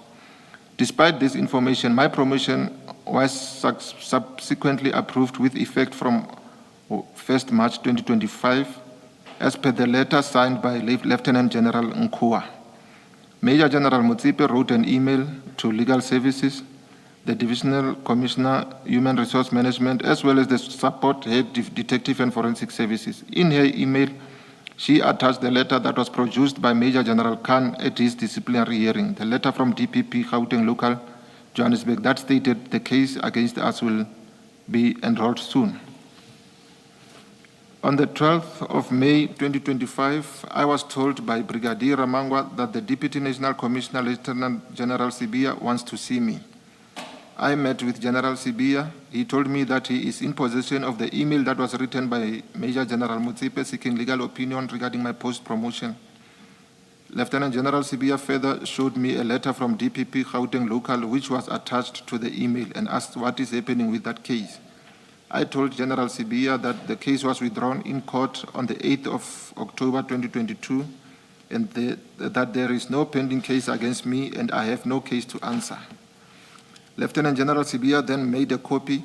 Despite this information, my promotion was subsequently approved with effect from 1st March 2025, as per the letter signed by Lieutenant General Nkua. Major General Motsepe wrote an email to Legal Services, the Divisional Commissioner, Human Resource Management, as well as the Support Head Detective and Forensic Services. In her email, she attached the letter that was produced by Major General Khan at his disciplinary hearing, the letter from DPP Gauteng Local, Johannesburg, that stated the case against us will be enrolled soon. On the 12th of May 2025, I was told by Brigadier Ramangwa that the Deputy National Commissioner, Lieutenant General Sibia, wants to see me. I met with General Sibia. He told me that he is in possession of the email that was written by Major General Motsepe seeking legal opinion regarding my post-promotion. Lieutenant General Sibia further showed me a letter from DPP Gauteng Local, which was attached to the email, and asked what is happening with that case. I told General Sibia that the case was withdrawn in court on the 8th of October 2022, and that there is no pending case against me and I have no case to answer. Lieutenant General Sibia then made a copy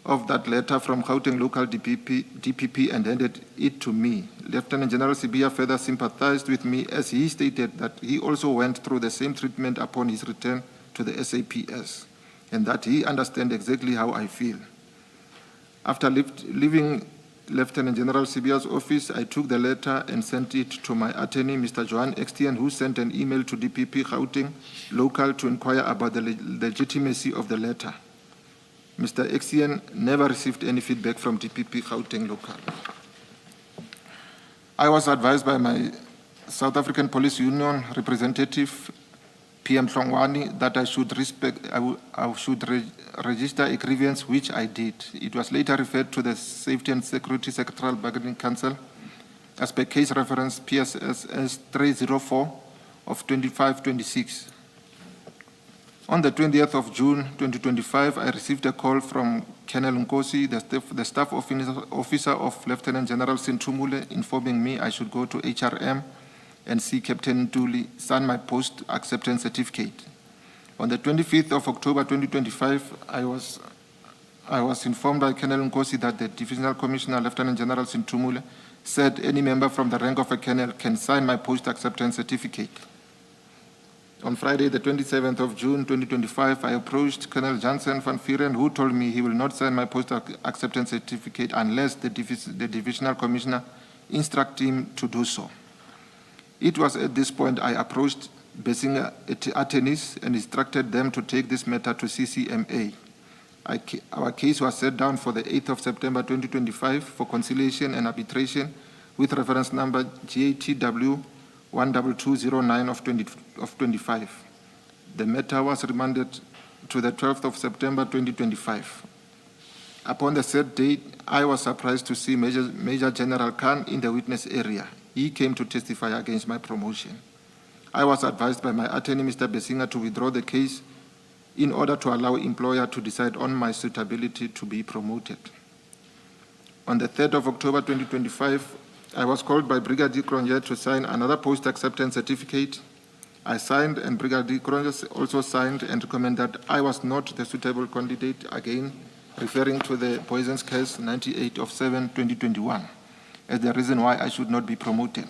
of that letter from Gauteng Local DPP and handed it to me. Lieutenant General Sibia further sympathized with me, as he stated that he also went through the same treatment upon his return to the SAPS, and that he understands exactly how I feel. After leaving Lieutenant General Sibia's office, I took the letter and sent it to my attorney, Mr. Johan Extian, who sent an email to DPP Gauteng Local to inquire about the legitimacy of the letter. Mr. Extian never received any feedback from DPP Gauteng Local. I was advised by my South African Police Union representative, PM Hlongwani, that I should register a grievance, which I did. It was later referred to the Safety and Security Sectoral Bargaining Council as per case reference PSS 304 of 2526. On the 20th of June 2025, I received a call from Colonel Nkosi, the staff officer of Lieutenant General Sintumule, informing me I should go to HRM and see Captain Ntuli sign my post acceptance certificate. On the 25th of October 2025, I was informed by Colonel Nkosi that the Divisional Commissioner, Lieutenant General Sintumule, said any member from the rank of a colonel can sign my post acceptance certificate. On Friday, the 27th of June 2025, I approached Colonel Jansen van Vieren, who told me he will not sign my post acceptance certificate unless the Divisional Commissioner instructs him to do so. It was at this point I approached Bessinger attorneys and instructed them to take this matter to CCMA. Our case was set down for the 8th of September 2025 for conciliation and arbitration, with reference number GATW 12209 of 25. The matter was remanded to the 12th of September 2025. Upon the said date, I was surprised to see Major General Khan in the witness area. He came to testify against my promotion. I was advised by my attorney, Mr. Besinga, to withdraw the case in order to allow employer to decide on my suitability to be promoted. On the 3rd of October 2025, I was called by Brigadier Kronje to sign another post-acceptance certificate. I signed, and Brigadier Kronje also signed and recommended that I was not the suitable candidate, again referring to the poisons case 98 of 7/2021 as the reason why I should not be promoted.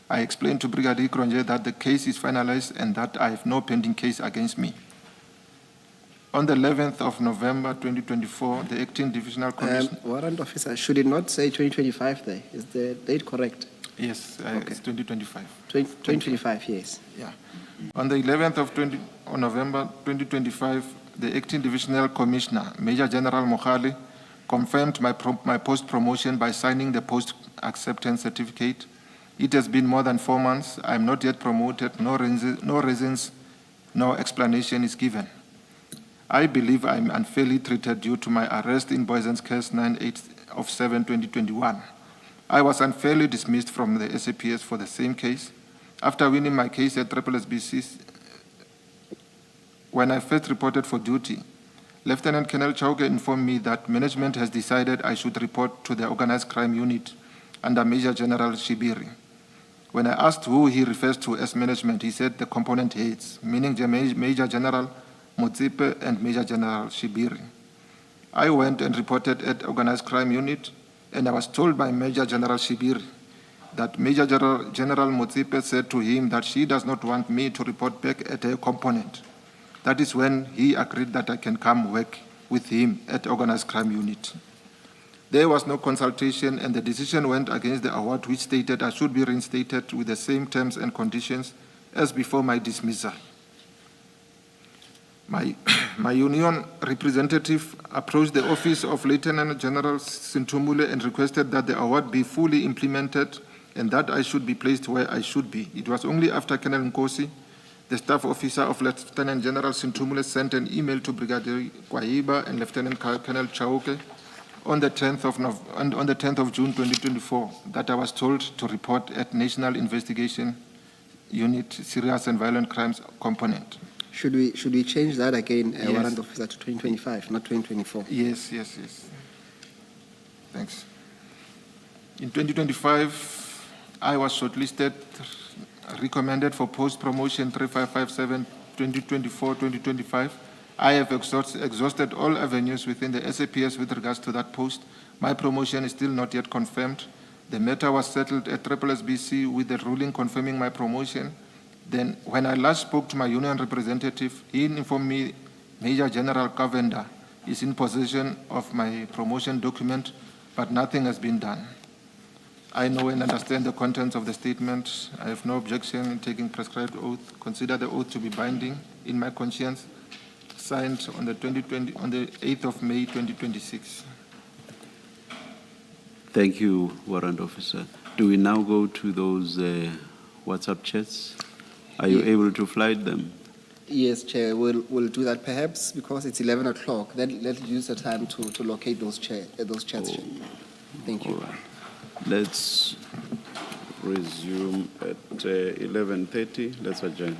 I explained to Brigadier Kronje that the case is finalized and that I have no pending case against me. On the 11th of November 2024, the acting divisional commissioner... Warrant officer, should it not say 2025 there? Is the date correct? Yes, Okay. it's 2025. 2025, yes. Yeah. On the 11th of November 2025, the acting divisional commissioner, Major General Mohali, confirmed my post-promotion by signing the post-acceptance certificate. It has been more than 4 months. I am not yet promoted. No reasons, no explanation is given. I believe I am unfairly treated due to my arrest in Boysen's case 98 of 7/2021. I was unfairly dismissed from the SAPS for the same case. After winning my case at SSBC, when I first reported for duty, Lieutenant Colonel Chauke informed me that management has decided I should report to the organized crime unit under Major General Shibiri. When I asked who he refers to as management, he said the component heads, meaning Major General Motsipe and Major General Shibiri. I went and reported at organized crime unit, and I was told by Major General Shibiri that Major General Motsipe said to him that she does not want me to report back at her component. That is when he agreed that I can come work with him at organized crime unit. There was no consultation, and the decision went against the award, which stated I should be reinstated with the same terms and conditions as before my dismissal. My union representative approached the office of Lieutenant General Sintumule and requested that the award be fully implemented and that I should be placed where I should be. It was only after Colonel Nkosi, the staff officer of Lieutenant General Sintumule, sent an email to Brigadier Kwaiba and Lieutenant Colonel Chauke on the 10th of June 2024 that I was told to report at National Investigation Unit Serious and Violent Crimes Component. Should we change that again, Yes. warrant officer, to 2025, not 2024? Yes. Thanks. In 2025, I was shortlisted, recommended for post-promotion 3557 2024-2025. I have exhausted all avenues within the SAPS with regards to that post. My promotion is still not yet confirmed. The matter was settled at SSBC with the ruling confirming my promotion. Then, when I last spoke to my union representative, he informed me Major General Kavenda is in possession of my promotion document, but nothing has been done. I know and understand the contents of the statement. I have no objection in taking prescribed oath. Consider the oath to be binding in my conscience. Signed on the 8th of May 2026. Thank you, Warrant Officer. Do we now go to those WhatsApp chats? Are you able to flight them? Yes, Chair, we'll do that perhaps because it's 11 o'clock. Then let's use the time to locate those chats. Chair. Thank you. All right. Let's resume at 11:30. Let's adjourn.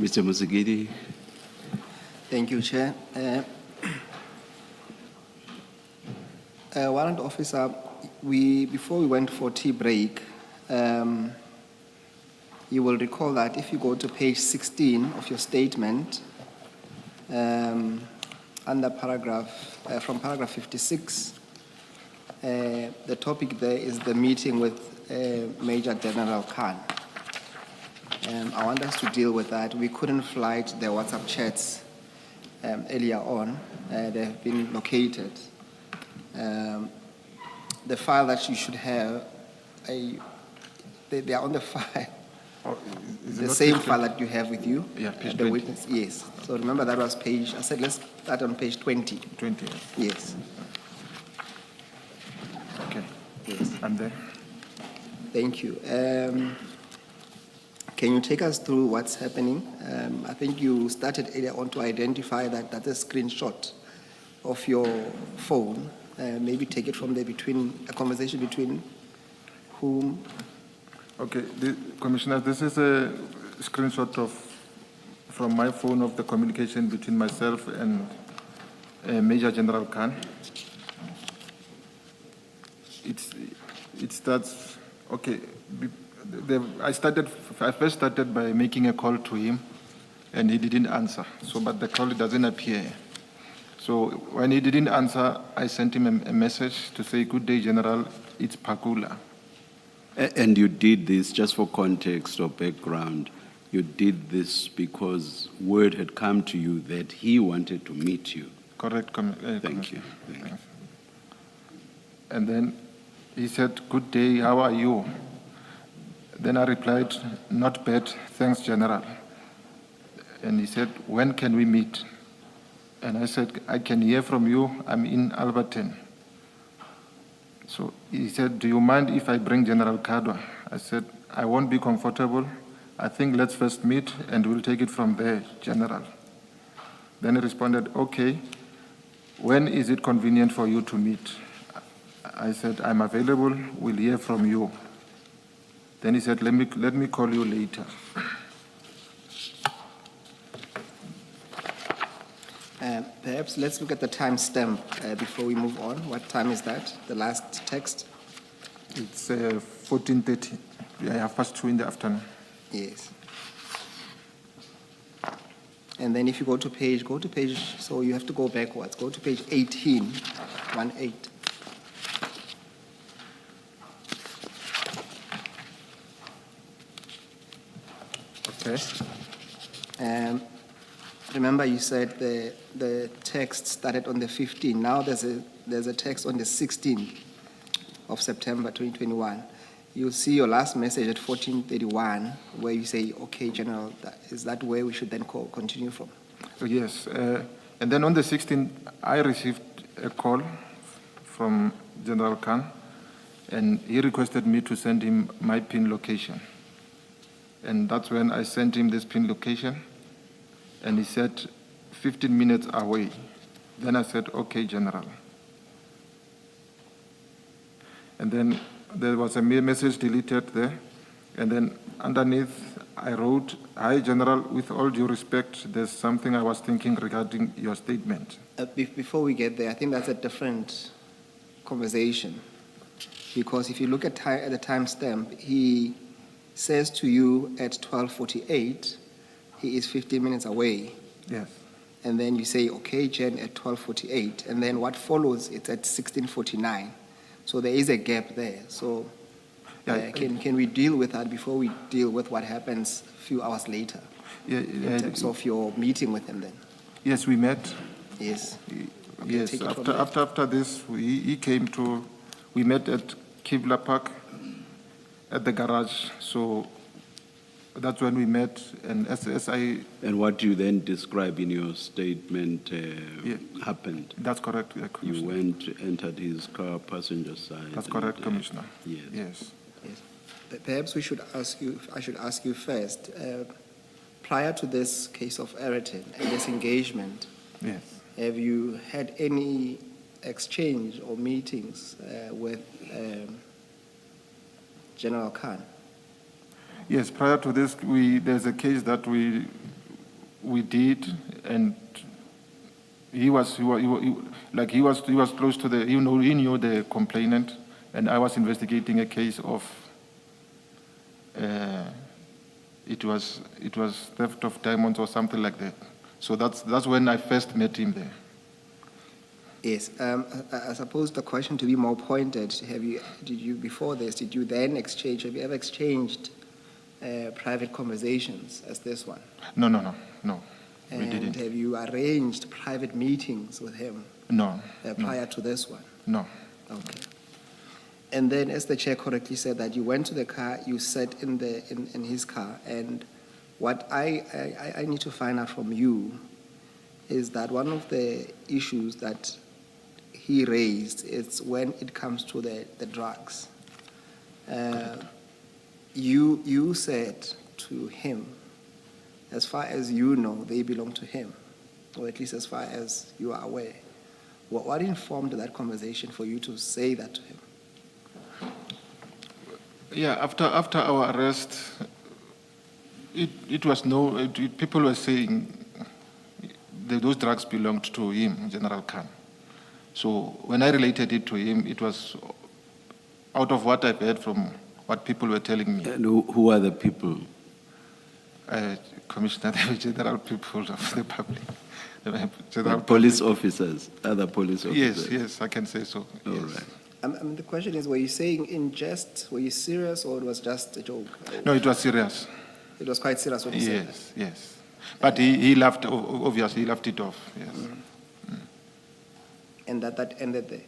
Mr. Musigidi, Thank you, Chair. Warrant Officer, before we went for tea break, you will recall that if you go to page 16 of your statement, under from paragraph 56, the topic there is the meeting with Major General Khan. I want us to deal with that. We couldn't flight the WhatsApp chats earlier on. They have been located. The file that you should have, they are on the file. Oh, is it The not same page file that you have with you. Yeah, page the 20. witness. Yes. So remember that was page, I said let's start on page 20. 20. Yes. Okay. Yes. I'm there. Thank you. Can you take us through what's happening? I think you started earlier on to identify that that's a screenshot of your phone. Maybe take it from there, between a conversation between whom? Okay, Commissioner, this is a screenshot from my phone of the communication between myself and Major General Khan. It starts, okay, I first started by making a call to him, and he didn't answer. So, but the call doesn't appear. So when he didn't answer, I sent him a message to say, "Good day, General, it's Pakula." and you did this, just for context or background, you did this because word had come to you that he wanted to meet you. Correct. Thank you. And then he said, "Good day, how are you?" Then I replied, "Not bad, thanks, General." And he said, "When can we meet?" And I said, "I can hear from you, I'm in Alberton." So he said, "Do you mind if I bring General Kadwa?" I said, "I won't be comfortable. I think let's first meet and we'll take it from there, General." Then he responded, "Okay, when is it convenient for you to meet?" I said, "I'm available, we'll hear from you." Then he said, let me call you later. Perhaps let's look at the timestamp before we move on. What time is that? The last text? It's 14:30, 2:30 in the afternoon. Yes. And then if you go to page, so you have to go backwards. Go to page 18, 18. Okay. Remember you said the text started on the 15th. Now there's a text on the 16th of September 2021. You'll see your last message at 14:31 where you say, "Okay, General," is that where we should then continue from? Yes. And then on the 16th, I received a call from General Khan, and he requested me to send him my PIN location. And that's when I sent him this PIN location, and he said 15 minutes away. Then I said, "Okay, General." And then there was a message deleted there, and then underneath I wrote, "Hi, General, with all due respect, there's something I was thinking regarding your statement." Before we get there, I think that's a different conversation, because if you look at the timestamp, he says to you at 12:48, he is 15 minutes away. Yes. And then you say, "Okay, Jen," at 12:48. And then what follows, it's at 16:49. So there is a gap there. So can we deal with that before we deal with what happens a few hours later in terms of your meeting with him then? Yes, we met. Yes. Okay, Yes, take it from there. after this, we met at Kibla Park at the garage. So that's when we met, and as I... And what you then describe in your statement happened? That's correct, You Commissioner. entered his car, passenger side. That's correct, Commissioner. Yes. Yes. Yes. Perhaps I should ask you first, prior to this case of Ayrton and this engagement, Yes. have you had any exchange or meetings with General Khan? Yes, prior to this, there's a case that we we did, and he was close to the, he knew the complainant, and I was investigating a case of, it was theft of diamonds or something like that. So that's when I first met him there. Yes, I suppose the question to be more pointed, have you then exchange, have you ever exchanged private conversations as this one? No, we And didn't. have you arranged private meetings with him No, prior to this one? no. Okay. And then, as the chair correctly said, that you went to the car, you sat in his car, and what I need to find out from you is that one of the issues that he raised is when it comes to the drugs. You said to him, as far as you know, they belong to him, or at least as far as you are aware. What informed that conversation for you to say that to him? Yeah, after our arrest, people were saying that those drugs belonged to him, General Khan. So when I related it to him, it was out of what I've heard from what people were telling me. And who are the people? Commissioner, the general people of the public. Police officers, other police officers? Yes, I can say so. All Yes. right. The question is, were you saying in jest, were you serious, or it was just a joke? No, it was serious. It was quite serious when you said that. Yes. But he laughed, obviously, he laughed it off, yes. And that ended there.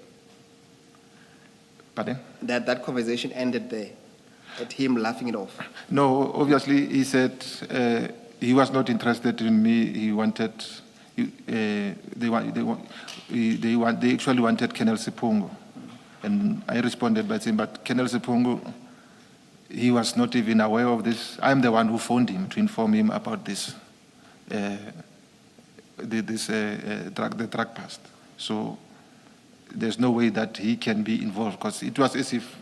Pardon? That conversation ended there, at him laughing it off. No, obviously, he said he was not interested in me. He wanted, they actually wanted Colonel Sipungu. And I responded by saying, but Colonel Sipungu, he was not even aware of this. I'm the one who phoned him to inform him about this, the drug bust. So there's no way that he can be involved, because it was as if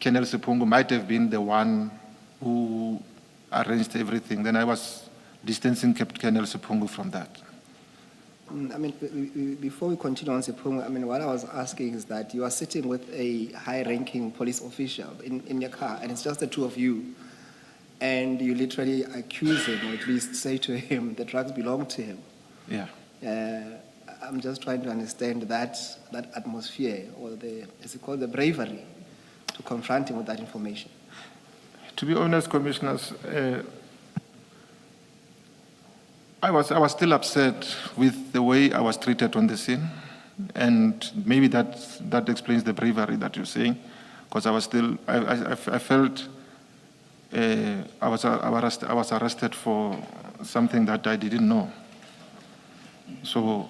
Colonel Sipungu might have been the one who arranged everything. Then I was distancing Colonel Sipungu from that. I mean, before we continue on Sipungu, I mean, what I was asking is that you are sitting with a high-ranking police official in your car, and it's just the two of you, and you literally accuse him, or at least say to him, the drugs belong to him. Yeah. I'm just trying to understand that atmosphere, or is it called the bravery, to confront him with that information. To be honest, commissioners, I was still upset with the way I was treated on the scene, and maybe that explains the bravery that you're saying, because I was still, I felt I was arrested for something that I didn't know. So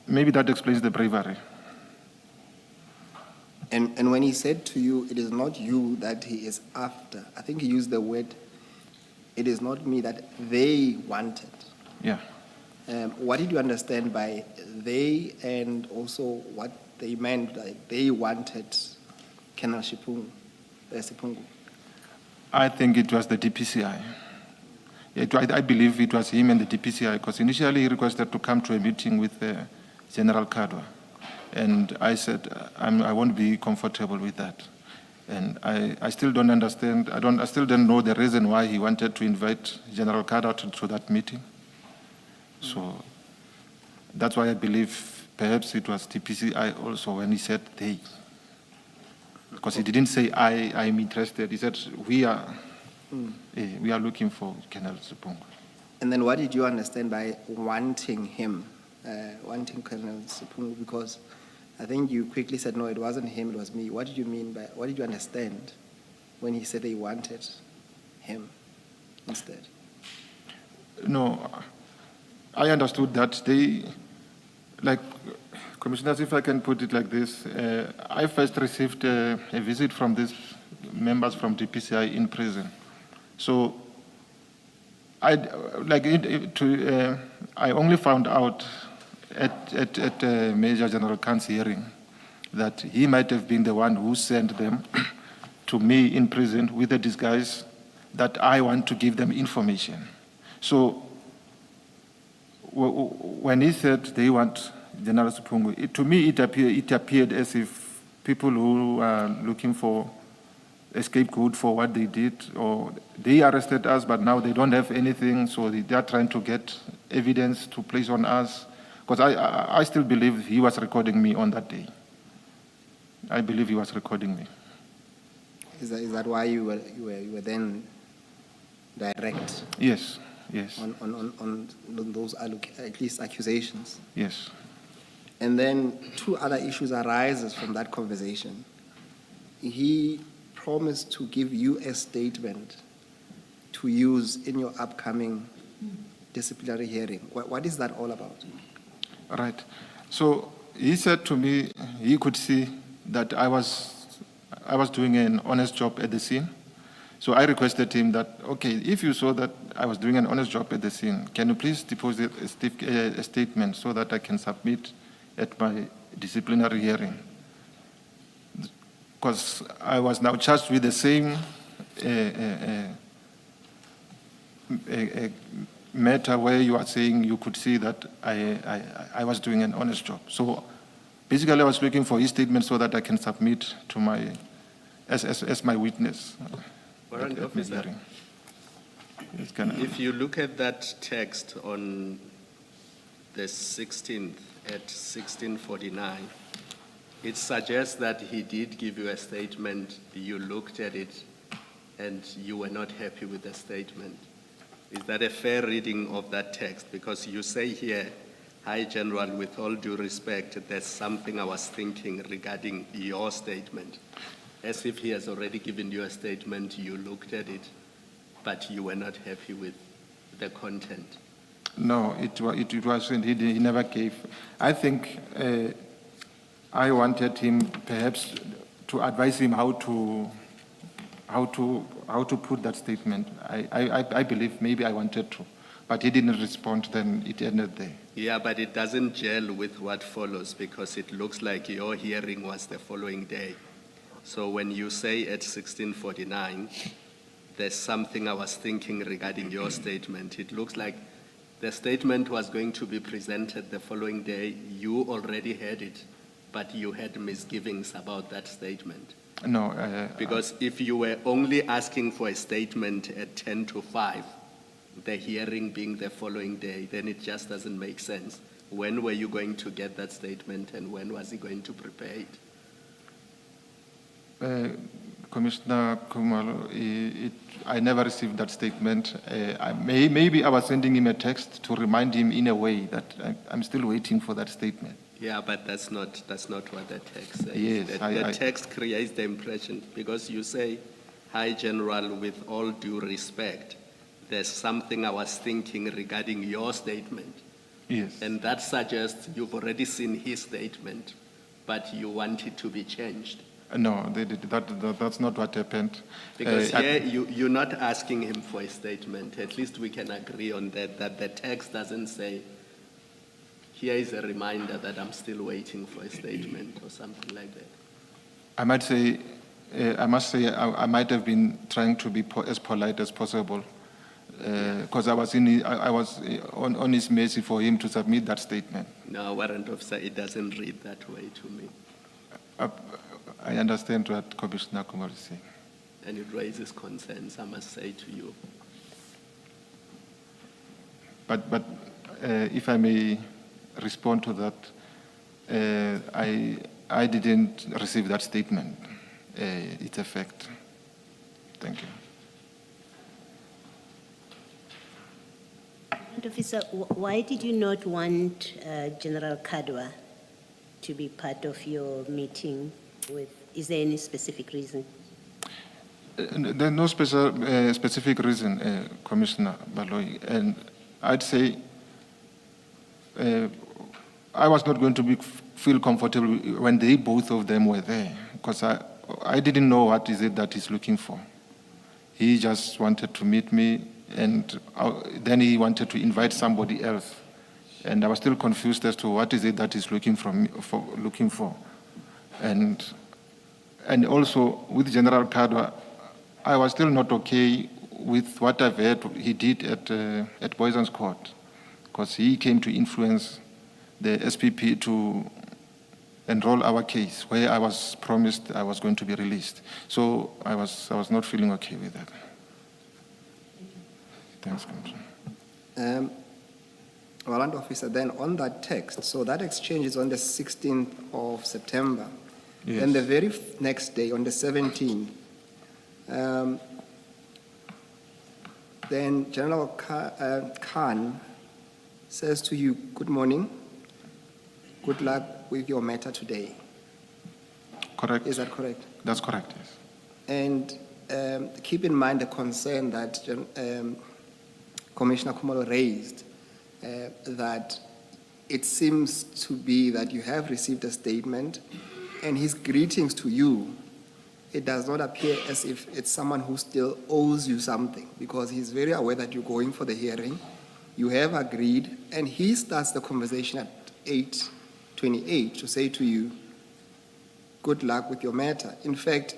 maybe that explains the bravery. And when he said to you, it is not you that he is after, I think he used the word, it is not me that they wanted. Yeah. What did you understand by they, and also what they meant, like they wanted Colonel Sipungu? I think it was the DPCI. I believe it was him and the DPCI, because initially he requested to come to a meeting with General Kadwa. And I said, I won't be comfortable with that. And I still don't understand, I still don't know the reason why he wanted to invite General Kadwa to that meeting. So that's why I believe perhaps it was DPCI also when he said they. Because he didn't say I'm interested, he said we are looking for Colonel Sipungu. And then what did you understand by wanting him, wanting Colonel Sipungu? Because I think you quickly said, no, it wasn't him, it was me. What did you mean by, what did you understand when he said they wanted him instead? No, I understood that they, like, Commissioners, if I can put it like this, I first received a visit from these members from DPCI in prison. So I only found out at Major General Khan's hearing that he might have been the one who sent them to me in prison with the disguise that I want to give them information. So when he said they want General Supungu, to me it appeared as if people who are looking for a scapegoat for what they did, or they arrested us, but now they don't have anything, so they are trying to get evidence to place on us. Because I still believe he was recording me on that day. I believe he was recording me. Is that why you were then direct Yes, yes, on those at least accusations? yes. And then two other issues arises from that conversation. He promised to give you a statement to use in your upcoming disciplinary hearing. What is that all about? Right. So he said to me he could see that I was doing an honest job at the scene. So I requested him that, okay, if you saw that I was doing an honest job at the scene, can you please deposit a statement so that I can submit at my disciplinary hearing? Because I was now charged with the same matter where you are saying you could see that I was doing an honest job. So basically I was looking for his statement so that I can submit to my, as my witness. Warrant at my Officer, hearing. Yes, can I- if you look at that text on the 16th at 1649, it suggests that he did give you a statement, you looked at it, and you were not happy with the statement. Is that a fair reading of that text? Because you say here, Hi General, with all due respect, there's something I was thinking regarding your statement. As if he has already given you a statement, you looked at it, but you were not happy with the content. No, it wasn't. He never gave. I think I wanted him perhaps to advise him how to put that statement. I believe maybe I wanted to, but he didn't respond. Then it ended there. Yeah, but it doesn't gel with what follows because it looks like your hearing was the following day. So when you say at 1649, there's something I was thinking regarding your statement, it looks like the statement was going to be presented the following day. You already had it, but you had misgivings about that statement. No. Because if you were only asking for a statement at 10 to 5, the hearing being the following day, then it just doesn't make sense. When were you going to get that statement and when was he going to prepare it? Commissioner Kumalo, I never received that statement. Maybe I was sending him a text to remind him in a way that I'm still waiting for that statement. Yeah, but that's not what the text says. Yes, the text creates the impression because you say, Hi General, with all due respect, there's something I was thinking regarding your statement. Yes. And that suggests you've already seen his statement, but you want it to be changed. No, that's not what happened. Because here you're not asking him for a statement. At least we can agree on that the text doesn't say, here is a reminder that I'm still waiting for a statement or something like that. I must say, I might have been trying to be as polite as possible, because I was on his mercy for him to submit that statement. No, Warrant Officer, it doesn't read that way to me. I understand what Commissioner Kumar is saying. And it raises concerns, I must say to you. But if I may respond to that, I didn't receive that statement. It's a fact. Thank you. Officer, why did you not want General Kadwa to be part of your meeting with? Is there any specific reason? There's no specific reason, Commissioner Baloyi. And I'd say I was not going to feel comfortable when both of them were there, because I didn't know what is it that he's looking for. He just wanted to meet me, and then he wanted to invite somebody else. And I was still confused as to what is it that he's looking for. And also with General Kadwa, I was still not okay with what I've heard he did at Boyson's Court, because he came to influence the SPP to enroll our case, where I was promised I was going to be released. So I was not feeling okay with that. Thanks, Commissioner. Warrant officer, then on that text, so that exchange is on the 16th of September. Yes. Then the very next day, on the 17th, then General Khan says to you, "Good morning, good luck with your matter today." Correct? Is that correct? That's correct, yes. And keep in mind the concern that Commissioner Kumalo raised, that it seems to be that you have received a statement, and his greetings to you, it does not appear as if it's someone who still owes you something, because he's very aware that you're going for the hearing, you have agreed, and he starts the conversation at 8:28 to say to you, "Good luck with your matter." In fact,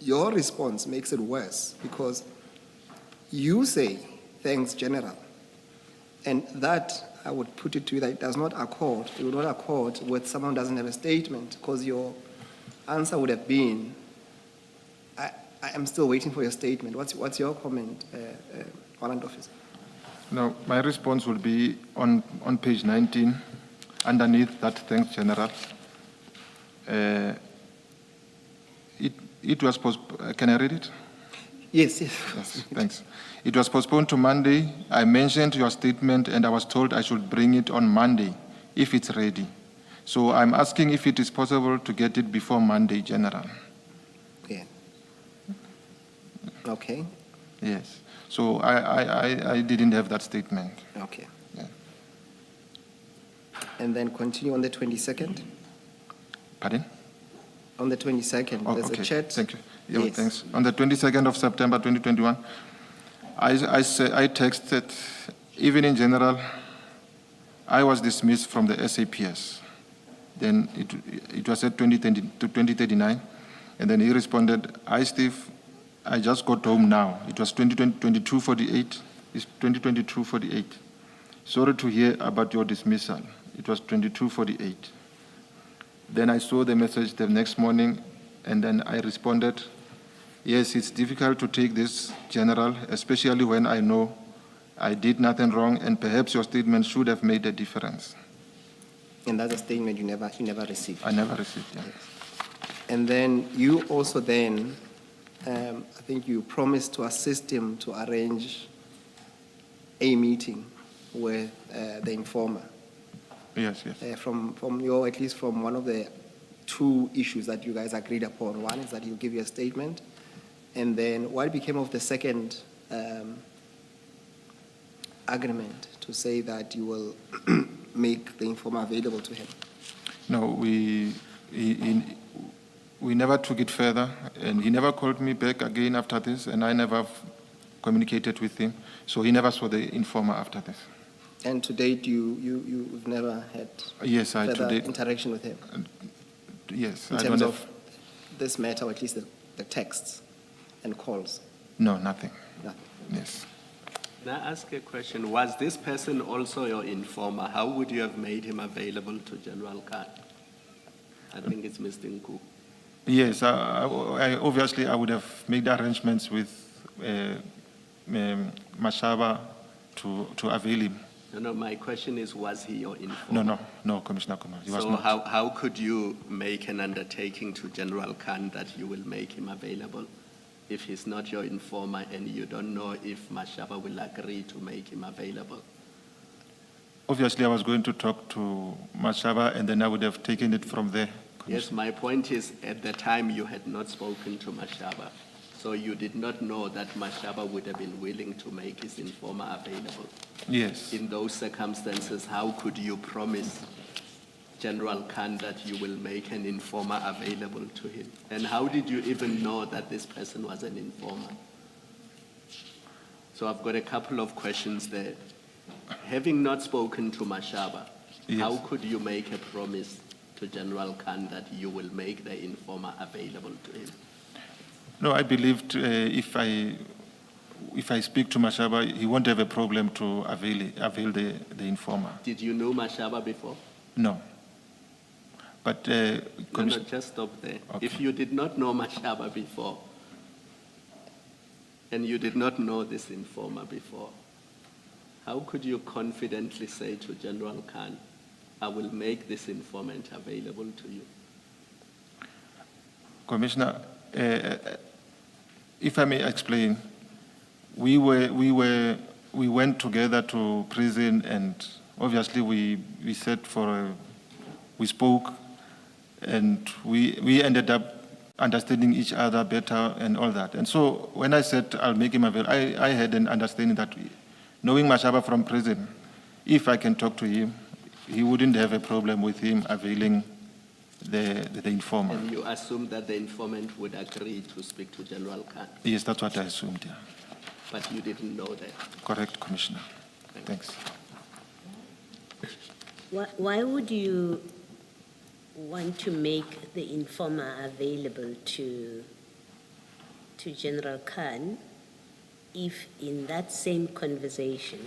your response makes it worse, because you say, "Thanks, General." And that, I would put it to you, that it does not accord, it would not accord with someone who doesn't have a statement, because your answer would have been, I am still waiting for your statement. What's your comment, Warrant Officer? Now, my response will be on page 19, underneath that, "Thanks, General." It was can I read it? Yes. Yes, thanks. It was postponed to Monday. I mentioned your statement and I was told I should bring it on Monday if it's ready. So I'm asking if it is possible to get it before Monday, General. Yeah. Okay. Yes. So I didn't have that statement. Okay. Yeah. And then continue on the 22nd. Pardon? On the 22nd, Oh, there's okay. a chat. Thank you. Yeah, Yes. thanks. On the 22nd of September 2021, I texted, even in general, I was dismissed from the SAPS. Then it was at 2039, and then he responded, "Hi, Steve, I just got home now." It was 2248. It's 2022-48. "Sorry to hear about your dismissal." It was 2248. Then I saw the message the next morning, and then I responded, "Yes, it's difficult to take this, General, especially when I know I did nothing wrong, and perhaps your statement should have made a difference." And that's a statement you never received. I never received, yeah. And then you also then, I think you promised to assist him to arrange a meeting with the informer. Yes, yes. From your, at least from one of the two issues that you guys agreed upon. One is that he'll give you a statement, and then what became of the second agreement to say that you will make the informer available to him? No, we never took it further, and he never called me back again after this, and I never communicated with him, so he never saw the informer after this. And to date, you've never had Yes, I further to date. interaction with him Yes, in I terms don't of have. this matter, or at least the texts and calls? No, nothing. Nothing. Yes. Can I ask a question? Was this person also your informer? How would you have made him available to General Khan? I think it's Mr. Nku. Yes, I obviously I would have made arrangements with Mashaba to avail him. No, my question is, was he your informer? No, Commissioner Kumar. He was So not. how could you make an undertaking to General Khan that you will make him available if he's not your informer and you don't know if Mashaba will agree to make him available? Obviously, I was going to talk to Mashaba, and then I would have taken it from there. Yes, my point is, at the time you had not spoken to Mashaba, so you did not know that Mashaba would have been willing to make his informer available. Yes. In those circumstances, how could you promise General Khan that you will make an informer available to him? And how did you even know that this person was an informer? So I've got a couple of questions there. Having not spoken to Mashaba, Yes. how could you make a promise to General Khan that you will make the informer available to him? No, I believed if I if I speak to Mashaba, he won't have a problem to avail the informer. Did you know Mashaba before? No. But No, Commissioner, just stop there. Okay. If you did not know Mashaba before, and you did not know this informer before, how could you confidently say to General Khan, I will make this informant available to you? Commissioner, if I may explain, we went together to prison, and obviously we spoke, and we ended up understanding each other better and all that. And so when I said I'll make him available, I had an understanding that knowing Mashaba from prison, if I can talk to him, he wouldn't have a problem with him availing the informer. And you assumed that the informant would agree to speak to General Khan, Yes, that's what I assumed, yeah. but you didn't know that. Correct, Commissioner. Thanks. Why would you want to make the informer available to General Khan if in that same conversation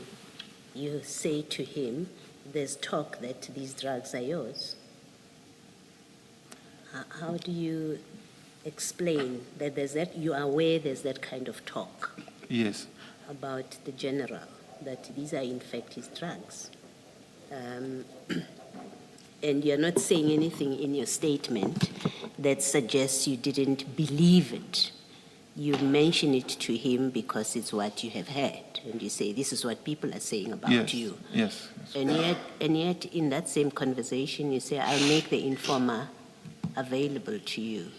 you say to him, there's talk that these drugs are yours? How do you explain that you are aware there's that kind of talk Yes. about the general, that these are in fact his drugs? And you're not saying anything in your statement that suggests you didn't believe it. You mention it to him because it's what you have heard, and you say, this is what people are saying about Yes. you. Yes. And yet, in that same conversation, you say, I'll make the informer available to you.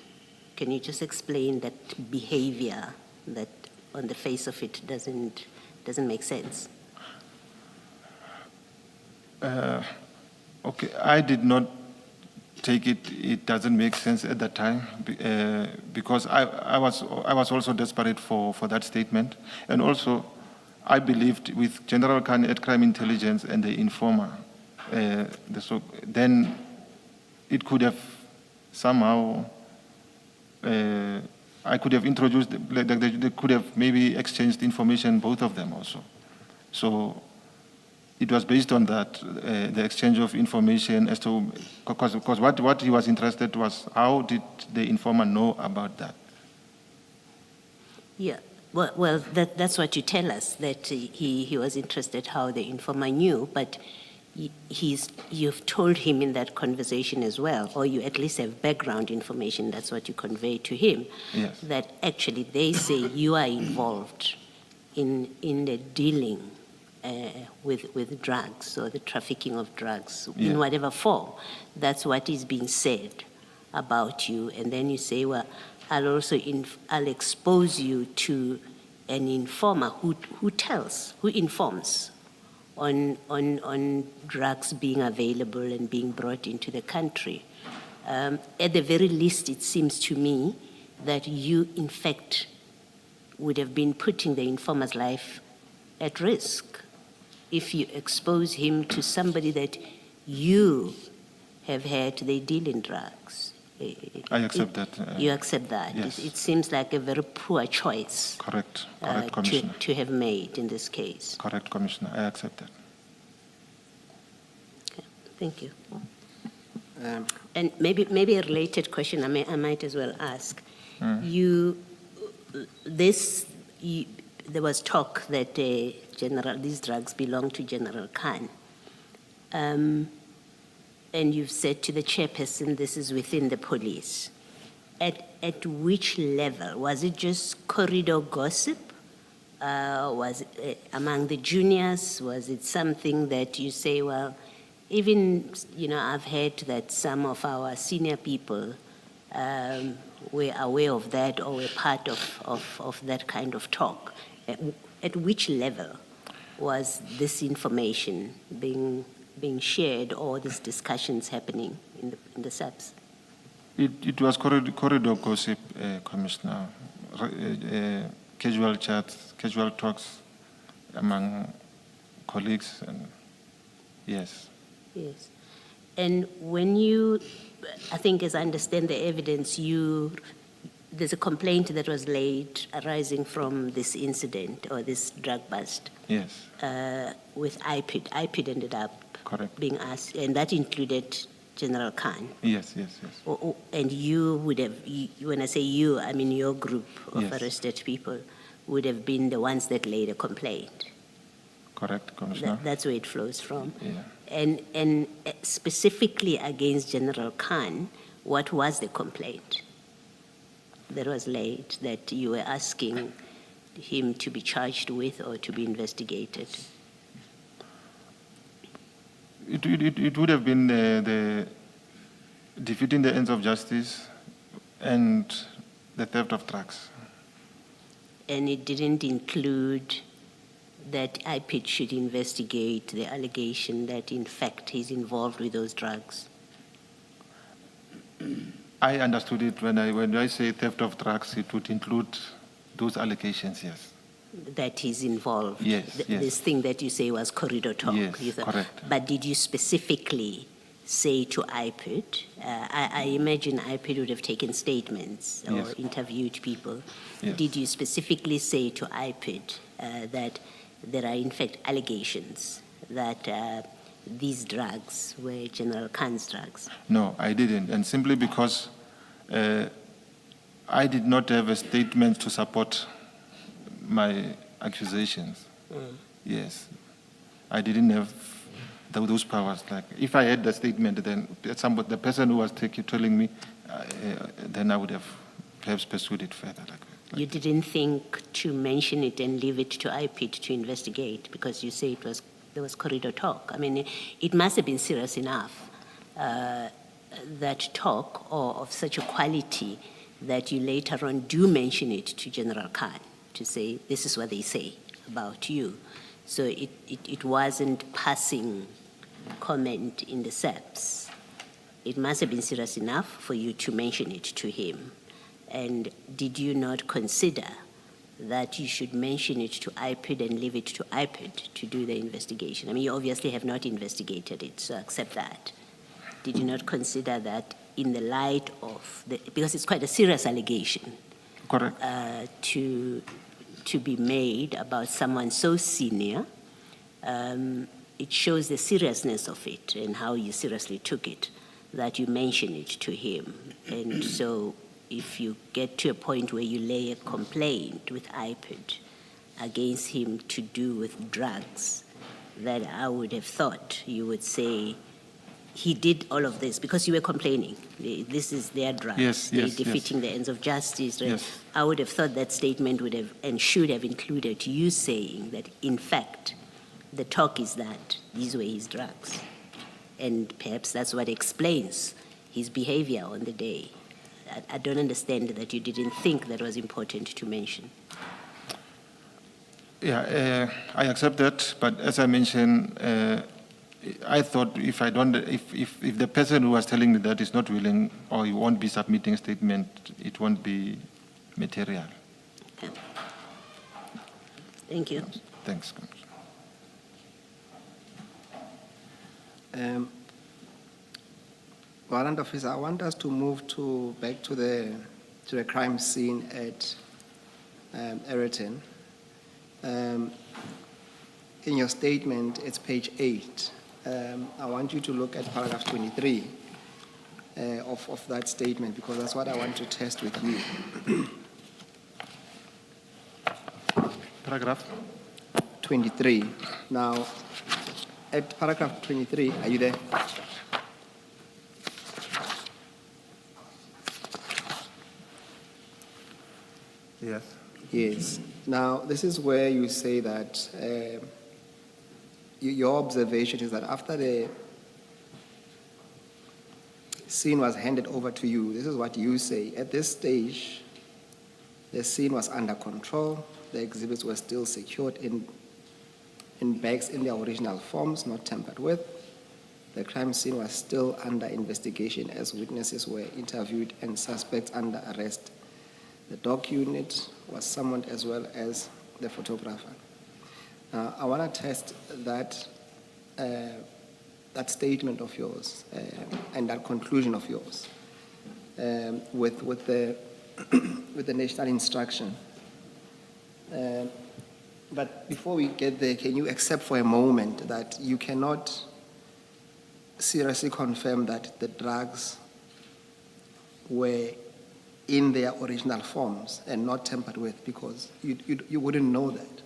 Can you just explain that behavior that on the face of it doesn't make sense? Okay, I did not take it. It doesn't make sense at that time because I was also desperate for that statement, and also I believed with General Khan at Crime Intelligence and the informer, then it could have somehow. I could have introduced. They could have maybe exchanged information, both of them also. So it was based on that, the exchange of information as to, because what he was interested was how did the informer know about that? Yeah, well, that's what you tell us, that he was interested how the informer knew, but you've told him in that conversation as well, or you at least have background information, that's what you convey to him, Yes. that actually they say you are involved in the dealing with drugs or the trafficking of drugs Yeah. in whatever form. That's what is being said about you. And then you say, well, I'll also I'll expose you to an informer who informs on drugs being available and being brought into the country. At the very least, it seems to me that you, in fact, would have been putting the informer's life at risk if you expose him to somebody that you have had they deal in drugs. I accept that. You accept that? Yes. It seems like a very poor choice Correct, Commissioner. to have made in this case. Correct, Commissioner. I accept that. Okay, thank you. And maybe a related question I might as well ask. There was talk that these drugs belong to General Khan. And you've said to the chairperson, this is within the police. At which level? Was it just corridor gossip? Was it among the juniors? Was it something that you say, well, even, I've heard that some of our senior people were aware of that or were part of that kind of talk. At which level was this information being shared or these discussions happening in the SAPS? It was corridor gossip, Commissioner. Casual chats, casual talks among colleagues, and yes. Yes. And when I think as I understand the evidence, there's a complaint that was laid arising from this incident or this drug bust Yes, with IPID. IPID ended up correct. being asked, and that included General Khan. Yes. And you would have, when I say you, I mean your group of Yes. arrested people would have been the ones that laid a complaint. Correct, Commissioner. That's where it flows from. Yeah. And specifically against General Khan, what was the complaint that was laid that you were asking him to be charged with or to be investigated? It would have been the defeating the ends of justice and the theft of drugs. And it didn't include that IPID should investigate the allegation that in fact he's involved with those drugs. I understood it when I say theft of drugs, it would include those allegations, yes. That he's involved. Yes, yes. This thing that you say was corridor talk. Yes, you thought. correct. But did you specifically say to IPID, I imagine IPID would have taken statements or Yes. interviewed people. Yes. Did you specifically say to IPID that there are in fact allegations that these drugs were General Khan's drugs? No, I didn't. And simply because I did not have a statement to support my accusations. Yes. I didn't have those powers. Like, if I had the statement, then the person who was telling me, then I would have perhaps pursued it further. You didn't think to mention it and leave it to IPID to investigate because you say there was corridor talk. I mean, it must have been serious enough, that talk or of such a quality that you later on do mention it to General Khan to say, this is what they say about you. So it wasn't passing comment in the SEPs. It must have been serious enough for you to mention it to him. And did you not consider that you should mention it to IPID and leave it to IPID to do the investigation? I mean, you obviously have not investigated it, so accept that. Did you not consider that in the light of because it's quite a serious allegation. Correct. To be made about someone so senior, it shows the seriousness of it and how you seriously took it, that you mention it to him. And so if you get to a point where you lay a complaint with IPID against him to do with drugs, that I would have thought you would say, he did all of this because you were complaining. This is their drugs. Yes, They're yes, defeating the ends of justice. Right? Yes. I would have thought that statement would have and should have included you saying that, in fact, the talk is that these were his drugs. And perhaps that's what explains his behavior on the day. I don't understand that you didn't think that was important to mention. Yeah, I accept that, but as I mentioned, I thought if the person who was telling me that is not willing or he won't be submitting a statement, it won't be material. Okay. Thank you. Thanks. Warrant Officer, I want us to move back to the crime scene at Ayrton. In your statement, it's page 8. I want you to look at paragraph 23 of that statement because that's what I want to test with you. Paragraph 23. Now, at paragraph 23, are you there? Yes. Yes. Now, this is where you say that your observation is that after the scene was handed over to you, this is what you say. At this stage, the scene was under control. The exhibits were still secured in bags in their original forms, not tampered with. The crime scene was still under investigation as witnesses were interviewed and suspects under arrest. The doc unit was summoned as well as the photographer. I want to test that statement of yours and that conclusion of yours with the with the national instruction. But before we get there, can you accept for a moment that you cannot seriously confirm that the drugs were in their original forms and not tampered with, because you wouldn't know that?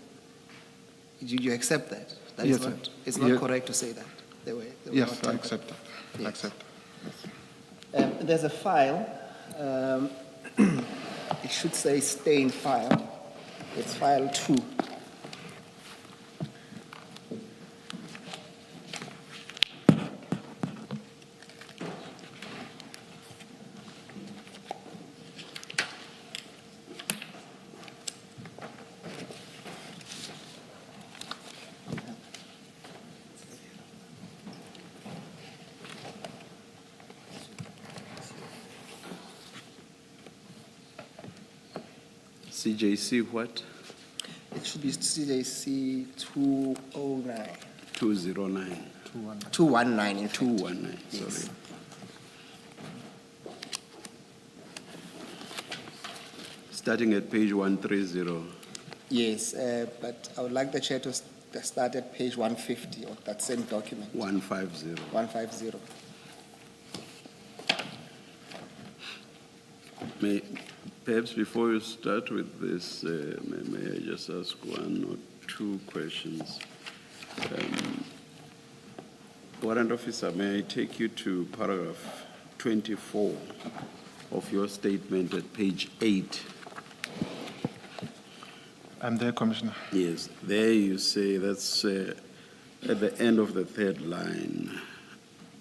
You accept that? That is Yes, not, sir. it's not Yes. correct to say that they were Yes, not I tampered. accept it. I Yes. accept. There's a file, it should say stain file. It's file 2. CJC what? It should be CJC 209. 209. 219, in fact. 219, Yes. sorry. Starting at page 130. Yes, but I would like the chair to start at page 150 of that same document. 150. 150. Perhaps before you start with this, may I just ask one or two questions? Warrant Officer, may I take you to paragraph 24 of your statement at page 8? I'm there, Commissioner. Yes, there you say, that's at the end of the third line.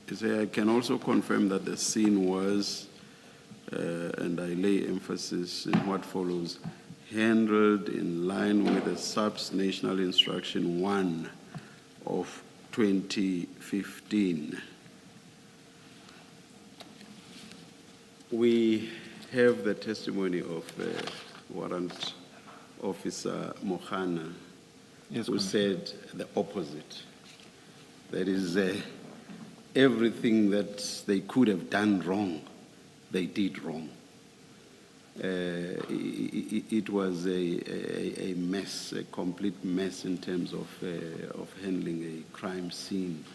You say, I can also confirm that the scene was, and I lay emphasis in what follows, handled in line with the SAPS National Instruction 1 of 2015. We have the testimony of Warrant Officer Mohana, Yes, who Commissioner. said the opposite. That is, everything that they could have done wrong, they did wrong. It was a mess, a complete mess in terms of handling a crime scene.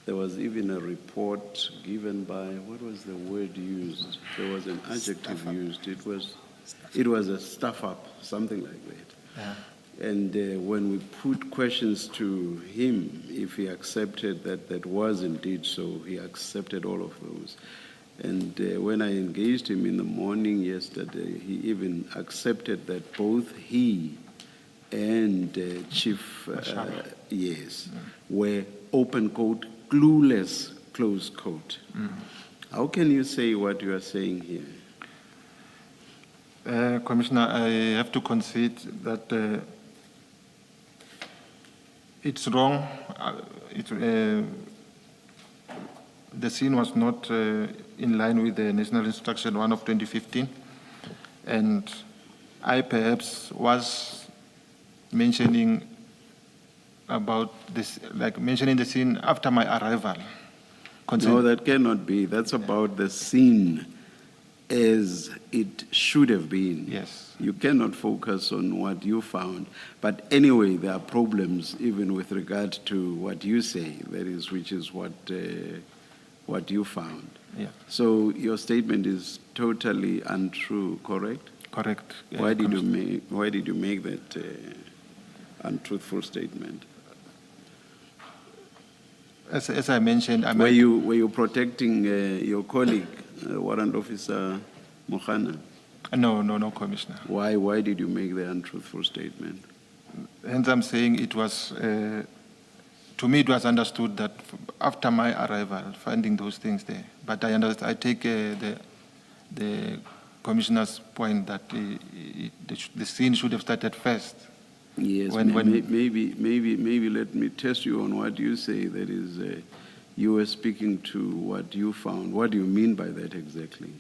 There was even a report given by, what was the word used? There was an adjective used. It was a stuff up, something like that. Yeah. And when we put questions to him, if he accepted that that was indeed so, he accepted all of those. And when I engaged him in the morning yesterday, he even accepted that both he and Chief, yes, were open quote, clueless, close quote. How can you say what you are saying here? Commissioner, I have to concede that it's wrong. The scene was not in line with the National Instruction 1 of 2015. And I perhaps was mentioning about this, like mentioning the scene after my arrival. No, that cannot be. That's about the scene as it should have been. Yes. You cannot focus on what you found. But anyway, there are problems even with regard to what you say, that is, which is what you found. Yeah. So your statement is totally untrue, correct? Correct. Why did you make that untruthful statement? As I mentioned, Were you protecting your colleague, Warrant Officer Mohana? No, Commissioner. Why did you make the untruthful statement? Hence, I'm saying it was, to me, it was understood that after my arrival, finding those things there. But I take the Commissioner's point that the scene should have started first. Yes, maybe let me test you on what you say. That is, you were speaking to what you found. What do you mean by that exactly?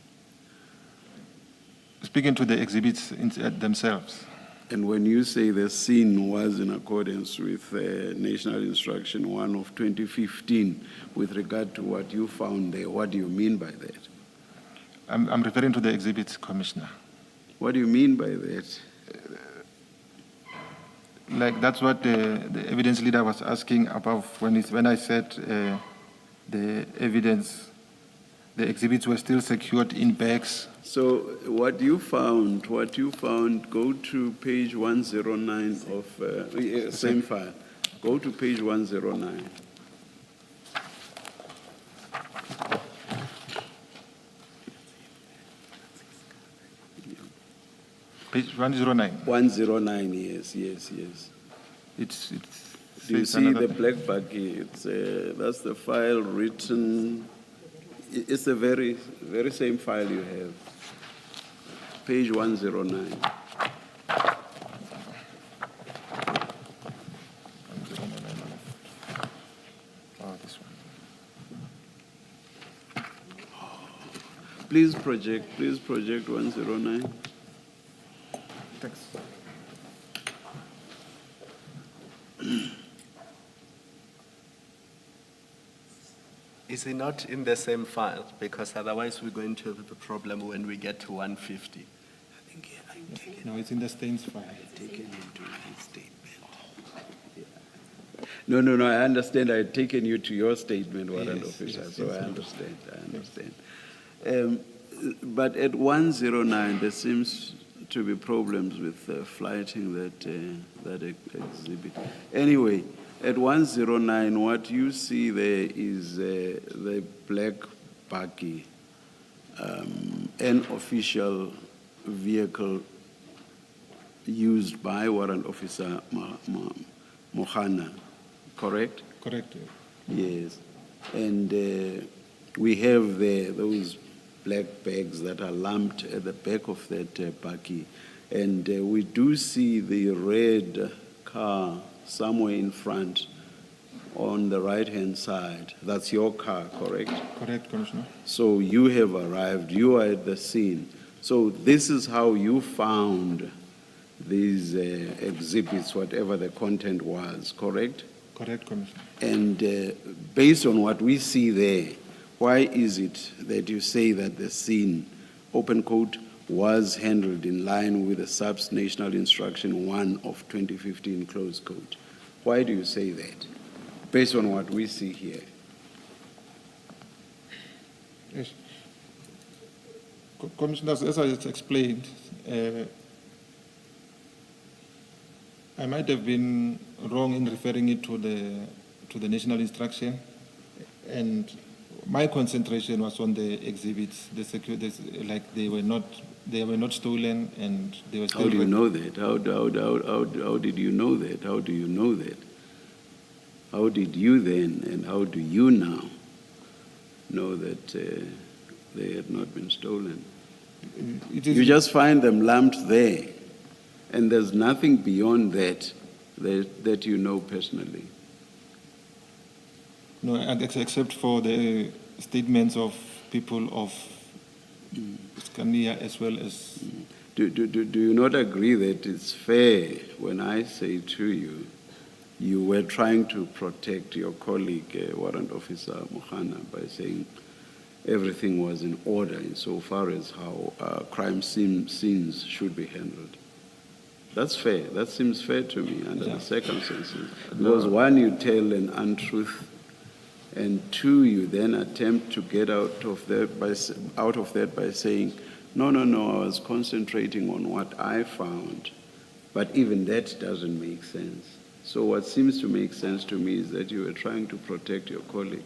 Speaking to the exhibits themselves. And when you say the scene was in accordance with National Instruction 1 of 2015 with regard to what you found there, what do you mean by that? I'm referring to the exhibits, Commissioner. What do you mean by that? Like, that's what the evidence leader was asking above when I said the evidence, the exhibits were still secured in bags. So what you found, go to page 109 of, same file. Go to page 109. Page 109. 109, yes. It's Do you says see another the thing. black bucket? That's the file written. It's the very same file you have. Page 109. Oh, this one. Please project 109. Thanks. Is it not in the same file? Because otherwise we're going to have a problem when we get to 150. No, it's in the stains file. No, I understand. I had taken you to your statement, warrant Yes, officer, yes, so yes, I yes. understand. But at 109, there seems to be problems with flighting that exhibit. Anyway, at 109, what you see there is the black buggy, an official vehicle used by warrant officer Mohana, correct? Correct. Yes. And we have there those black bags that are lumped at the back of that buggy. And we do see the red car somewhere in front on the right-hand side. That's your car, correct? Correct, Commissioner. So you have arrived, you are at the scene. So this is how you found these exhibits, whatever the content was, correct? Correct, Commissioner. And based on what we see there, why is it that you say that the scene, open quote, was handled in line with the SAPS National Instruction 1 of 2015, close quote? Why do you say that, based on what we see here? Yes. Commissioners, as I just explained, I might have been wrong in referring it to the national instruction, and my concentration was on the exhibits, the security, like they were not stolen, and they were still. How do you know that? How did you know that? How do you know that? How did you then, and how do you now know that they had not been stolen? You just find them lumped there, and there's nothing beyond that that you know personally. No, except for the statements of people of Scania as well as. Do you not agree that it's fair when I say to you, you were trying to protect your colleague, Warrant Officer Mohana, by saying everything was in order insofar as how crime scenes should be handled? That's fair. That seems fair to me under the circumstances. Because one, you tell an untruth, and two, you then attempt to get out of that by saying, no, I was concentrating on what I found. But even that doesn't make sense. So what seems to make sense to me is that you were trying to protect your colleague.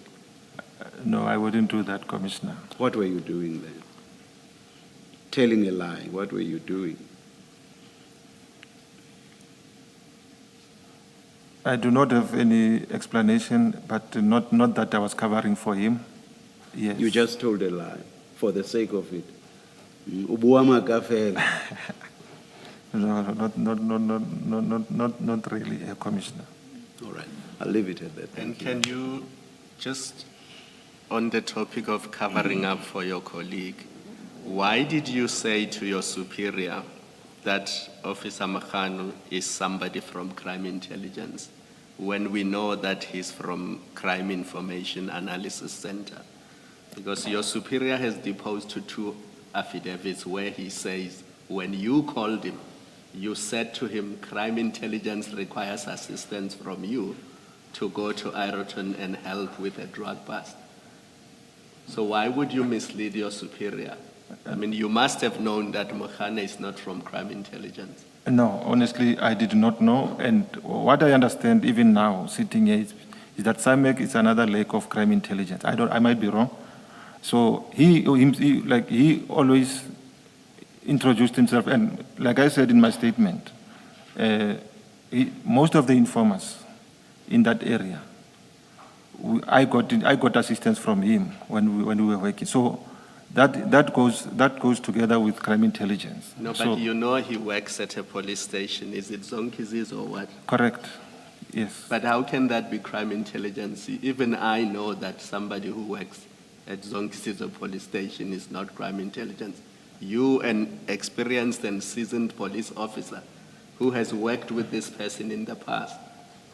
No, I wouldn't do that, Commissioner. What were you doing then? Telling a lie. What were you doing? I do not have any explanation, but not that I was covering for him. Yes. You just told a lie for the sake of it. Ubuama kafel. No, not really, Commissioner. All right, I'll leave it at that. And Thank you. can you just, on the topic of covering up for your colleague, why did you say to your superior that Officer Makhanu is somebody from Crime Intelligence when we know that he's from Crime Information Analysis Center? Because your superior has deposed to two affidavits where he says when you called him, you said to him, crime intelligence requires assistance from you to go to Ireton and help with a drug bust. So why would you mislead your superior? I mean, you must have known that Mokhane is not from crime intelligence. No, honestly, I did not know. And what I understand even now, sitting here, is that SIMEC is another leg of crime intelligence. I might be wrong. So he always introduced himself, and like I said in my statement, most of the informers in that area, I got assistance from him when we were working. So that goes together with crime intelligence. No, but So, you know he works at a police station. Is it Zonkizis or what? correct, yes. But how can that be crime intelligence? Even I know that somebody who works at Zonkizis police station is not crime intelligence. You, an experienced and seasoned police officer who has worked with this person in the past,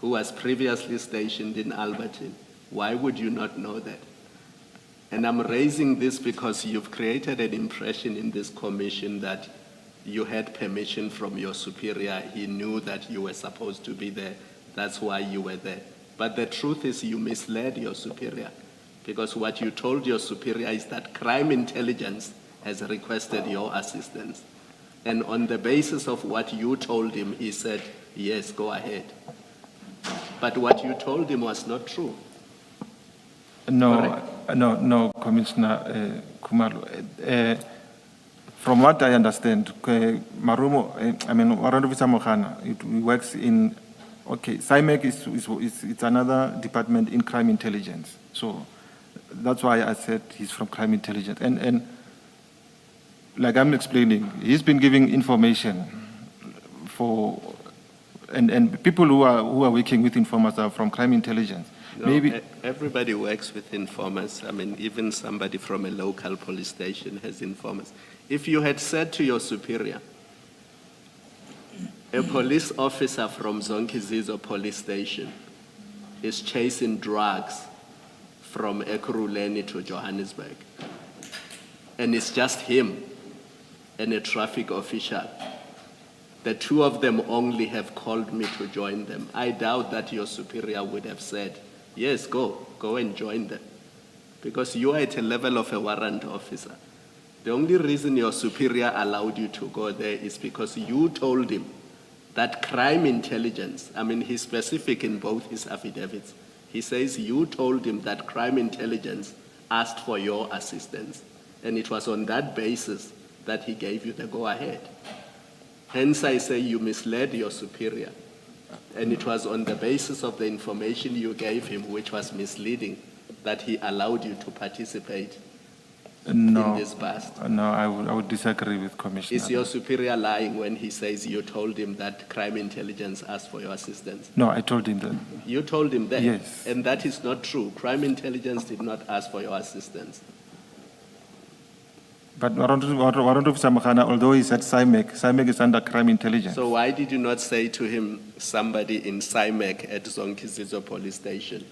who was previously stationed in Albertine, why would you not know that? And I'm raising this because you've created an impression in this commission that you had permission from your superior. He knew that you were supposed to be there. That's why you were there. But the truth is you misled your superior, because what you told your superior is that crime intelligence has requested your assistance. And on the basis of what you told him, he said, yes, go ahead. But what you told him was not true. No, Commissioner Khumalo. From what I understand, Warrant Officer Mokhana, he works in, SIMEC is another department in crime intelligence. So that's why I said he's from crime intelligence. And like I'm explaining, he's been giving information for, and people who are working with informers are from crime intelligence. No, Maybe everybody works with informers. I mean, even somebody from a local police station has informers. If you had said to your superior, a police officer from Zonkizizo police station is chasing drugs from Ekurhuleni to Johannesburg, and it's just him and a traffic official, the two of them only have called me to join them, I doubt that your superior would have said, yes, go and join them. Because you are at a level of a warrant officer. The only reason your superior allowed you to go there is because you told him that crime intelligence, I mean, he's specific in both his affidavits. He says you told him that crime intelligence asked for your assistance. And it was on that basis that he gave you the go-ahead. Hence, I say you misled your superior. And it was on the basis of the information you gave him, which was misleading, that he allowed you to participate in this bust. No, I would disagree with Commissioner. Is your superior lying when he says you told him that crime intelligence asked for your assistance? No, I told him that. You told him that? Yes. And that is not true. Crime intelligence did not ask for your assistance. But Warrant Officer Mokhana, although he said SIMEC is under crime intelligence. So why did you not say to him, somebody in SIMEC at Zonkizizo police station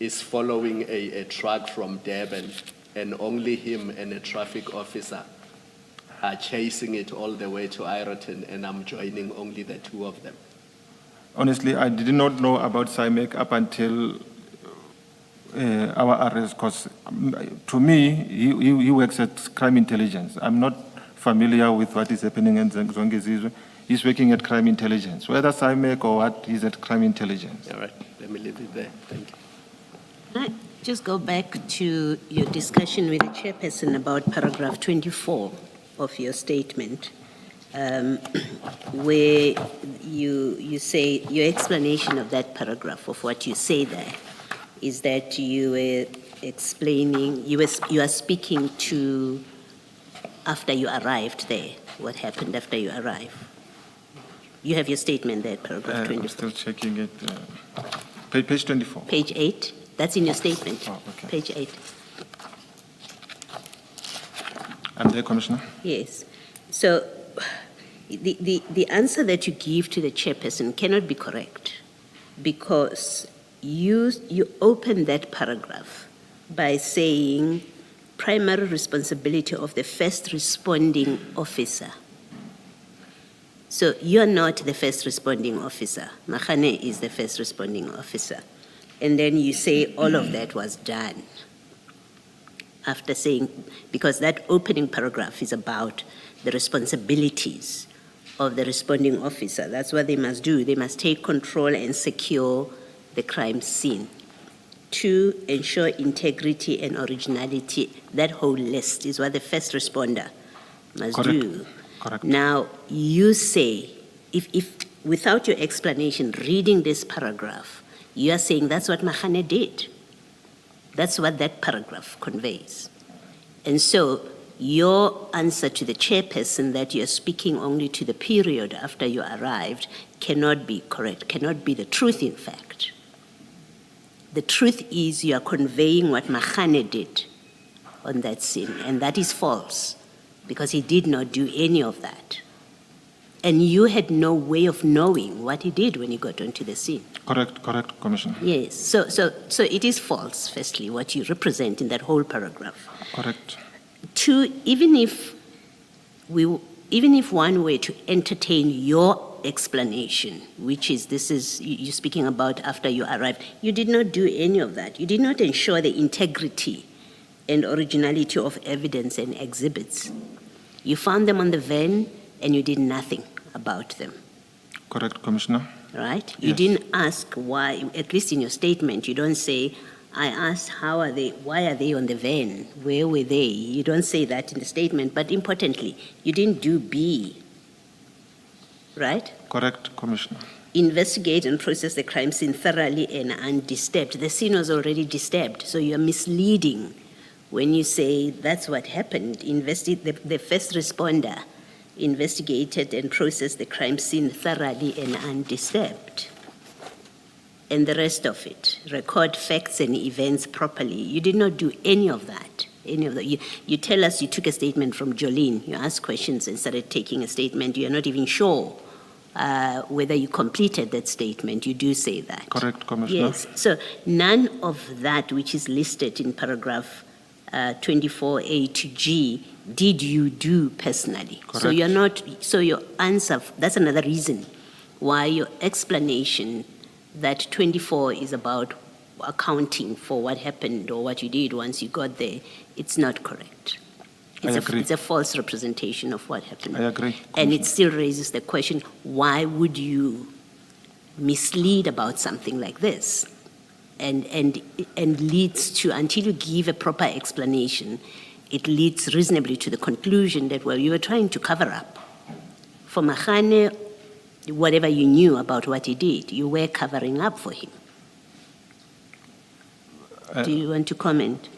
is following a truck from Durban, and only him and a traffic officer are chasing it all the way to Ireton, and I'm joining only the two of them? Honestly, I did not know about SIMEC up until our arrest, because to me, he works at crime intelligence. I'm not familiar with what is happening in Zonkizizo. He's working at crime intelligence. Whether SIMEC or what, he's at crime intelligence. All right, let me leave it there. Thank you. Can I just go back to your discussion with the chairperson about paragraph 24 of your statement, where you say, your explanation of that paragraph, of what you say there, is that you were explaining, you are speaking to after you arrived there, what happened after you arrived. You have your statement there, paragraph 24. I'm still checking it. Page 24. Page 8, that's in your statement. Oh, okay. Page 8. I'm there, Commissioner. Yes. So the answer that you give to the chairperson cannot be correct, because you open that paragraph by saying primary responsibility of the first responding officer So you're not the first responding officer. Mahane is the first responding officer. And then you say all of that was done. After saying, because that opening paragraph is about the responsibilities of the responding officer. That's what they must do. They must take control and secure the crime scene. To ensure integrity and originality, that whole list is what the first responder must do. Correct. Now, you say, if without your explanation, reading this paragraph, you are saying that's what Mahane did. That's what that paragraph conveys. And so your answer to the chairperson that you're speaking only to the period after you arrived cannot be correct, cannot be the truth, in fact. The truth is you are conveying what Mahane did on that scene, and that is false, because he did not do any of that. And you had no way of knowing what he did when he got onto the scene. Correct, Commissioner. Yes, so it is false, firstly, what you represent in that whole paragraph. Correct. Two, even if one were to entertain your explanation, which is you're speaking about after you arrived, you did not do any of that. You did not ensure the integrity and originality of evidence and exhibits. You found them on the van and you did nothing about them. Correct, Commissioner. Right? You Yes. didn't ask why, at least in your statement, you don't say, I asked why are they on the van? Where were they? You don't say that in the statement, but importantly, you didn't do B, right? Correct, Commissioner. Investigate and process the crime scene thoroughly and undisturbed. The scene was already disturbed, so you're misleading when you say that's what happened. The first responder investigated and processed the crime scene thoroughly and undisturbed. And the rest of it, record facts and events properly. You did not do any of that. You tell us you took a statement from Jolene. You asked questions and started taking a statement. You're not even sure whether you completed that statement. You do say that. Correct, Commissioner. Yes. So none of that which is listed in paragraph 24A to G did you do personally. Correct. So you're not. So your answer. That's another reason why your explanation that 24 is about accounting for what happened or what you did once you got there, it's not correct. I agree. It's a false representation of what happened. I agree. And it still raises the question, why would you mislead about something like this? And leads to, until you give a proper explanation, it leads reasonably to the conclusion that, well, you were trying to cover up. For Mahane, whatever you knew about what he did, you were covering up for him. Do you want to comment?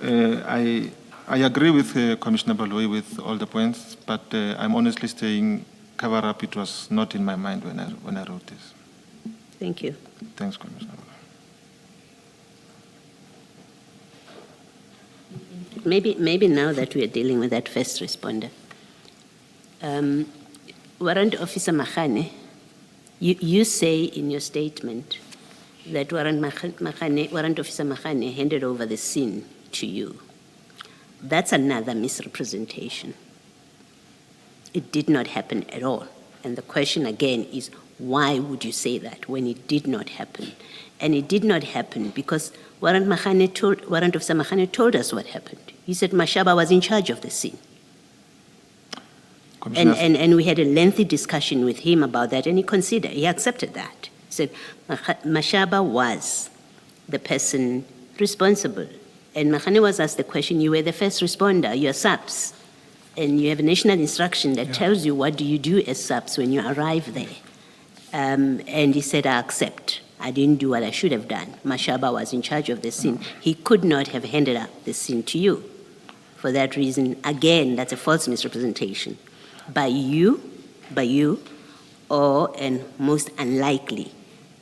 I agree with Commissioner Baloyi with all the points, but I'm honestly saying cover up. It was not in my mind when I wrote this. Thank you. Thanks, Commissioner. Maybe now that we are dealing with that first responder, Warrant Officer Mahane, you say in your statement that Warrant Officer Mahane handed over the scene to you. That's another misrepresentation. It did not happen at all. And the question again is, why would you say that when it did not happen? And it did not happen because Warrant Officer Mahane told us what happened. He said Mashaba was in charge of the scene. And we had a lengthy discussion with him about that, and he accepted that. He said Mashaba was the person responsible. And Mahane was asked the question, you were the first responder, you're SAPS, and you have a national instruction that tells you what do you do as SAPS when you arrive there. And he said, I accept. I didn't do what I should have done. Mashaba was in charge of the scene. He could not have handed up the scene to you. For that reason, again, that's a false misrepresentation. By you, or, and most unlikely,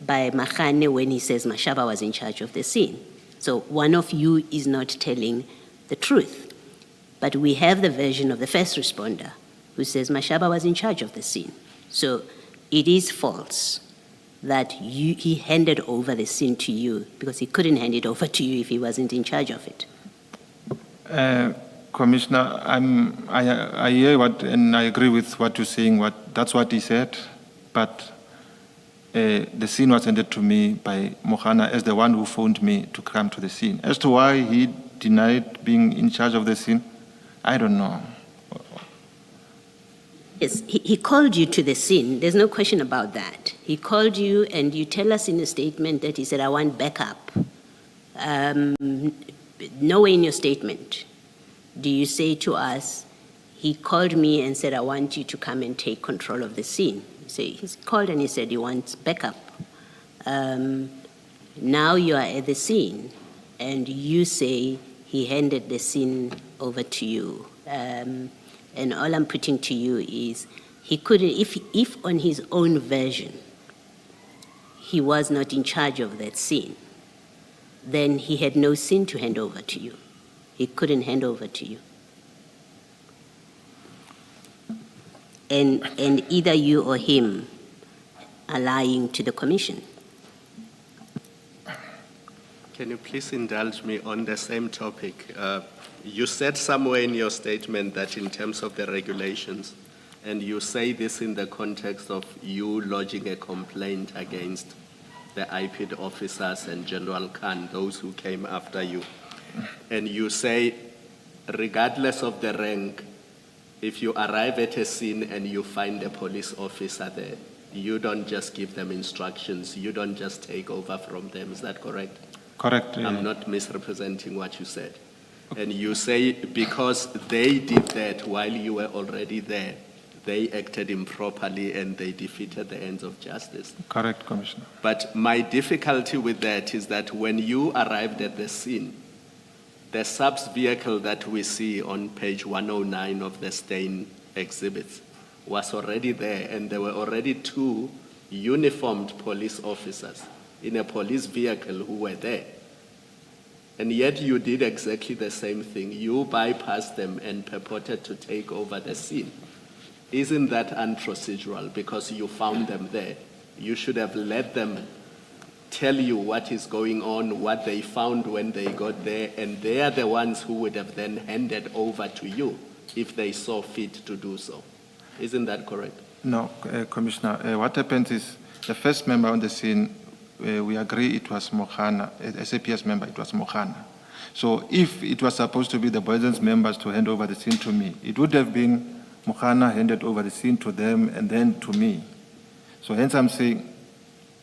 by Mahane when he says Mashaba was in charge of the scene. So one of you is not telling the truth. But we have the version of the first responder who says Mashaba was in charge of the scene. So it is false that he handed over the scene to you because he couldn't hand it over to you if he wasn't in charge of it. Commissioner, I hear what, and I agree with what you're saying. That's what he said, but the scene was handed to me by Mohana as the one who phoned me to come to the scene. As to why he denied being in charge of the scene, I don't know. Yes, he called you to the scene. There's no question about that. He called you, and you tell us in a statement that he said, I want backup. Nowhere in your statement do you say to us, he called me and said, I want you to come and take control of the scene. You say, he's called and he said he wants backup. Now you are at the scene, and you say he handed the scene over to you. And all I'm putting to you is, he couldn't, if on his own version, he was not in charge of that scene, then he had no scene to hand over to you. He couldn't hand over to you. And either you or him are lying to the commission. Can you please indulge me on the same topic? You said somewhere in your statement that in terms of the regulations, and you say this in the context of you lodging a complaint against the IPID officers and General Khan, those who came after you. And you say, regardless of the rank, if you arrive at a scene and you find a police officer there, you don't just give them instructions, you don't just take over from them. Is that correct? Correct. I'm not misrepresenting what you said. And you say because they did that while you were already there, they acted improperly and they defeated the ends of justice. Correct, Commissioner. But my difficulty with that is that when you arrived at the scene, the sub's vehicle that we see on page 109 of the Stain exhibits was already there, and there were already 2 uniformed police officers in a police vehicle who were there. And yet you did exactly the same thing. You bypassed them and purported to take over the scene. Isn't that unprocedural because you found them there? You should have let them tell you what is going on, what they found when they got there, and they are the ones who would have then handed over to you if they saw fit to do so. Isn't that correct? No, Commissioner. What happened is the first member on the scene, we agree it was Mohana, SAPS member, it was Mohana. So if it was supposed to be the Boyden's members to hand over the scene to me, it would have been Mohana handed over the scene to them and then to me. So hence I'm saying...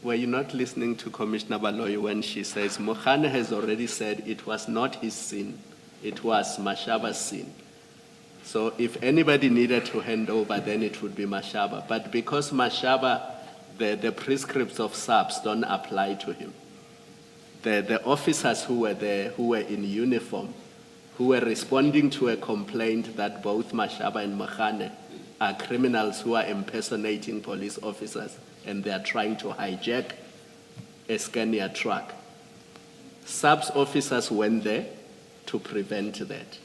Were you not listening to Commissioner Baloyi when she says, Mohana has already said it was not his scene, it was Mashaba's scene. So if anybody needed to hand over, then it would be Mashaba. But because Mashaba, the prescripts of SAPS don't apply to him, the officers who were there, who were in uniform, who were responding to a complaint that both Mashaba and Mohana are criminals who are impersonating police officers and they are trying to hijack a Scania truck. SAPS officers went there to prevent that.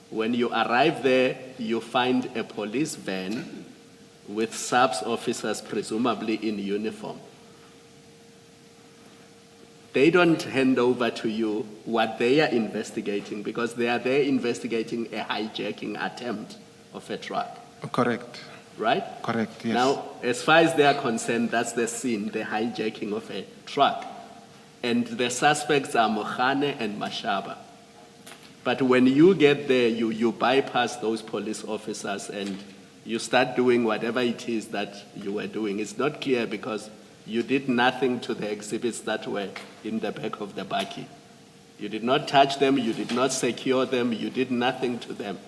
When you arrive there, you find a police van with SAPS officers presumably in uniform. They don't hand over to you what they are investigating because they are there investigating a hijacking attempt of a truck. Correct. Right? Correct, yes. Now, as far as they are concerned, that's the scene, the hijacking of a truck. And the suspects are Mohane and Mashaba. But when you get there, you bypass those police officers and you start doing whatever it is that you were doing. It's not clear because you did nothing to the exhibits that were in the back of the bakkie. You did not touch them, you did not secure them, you did nothing to them.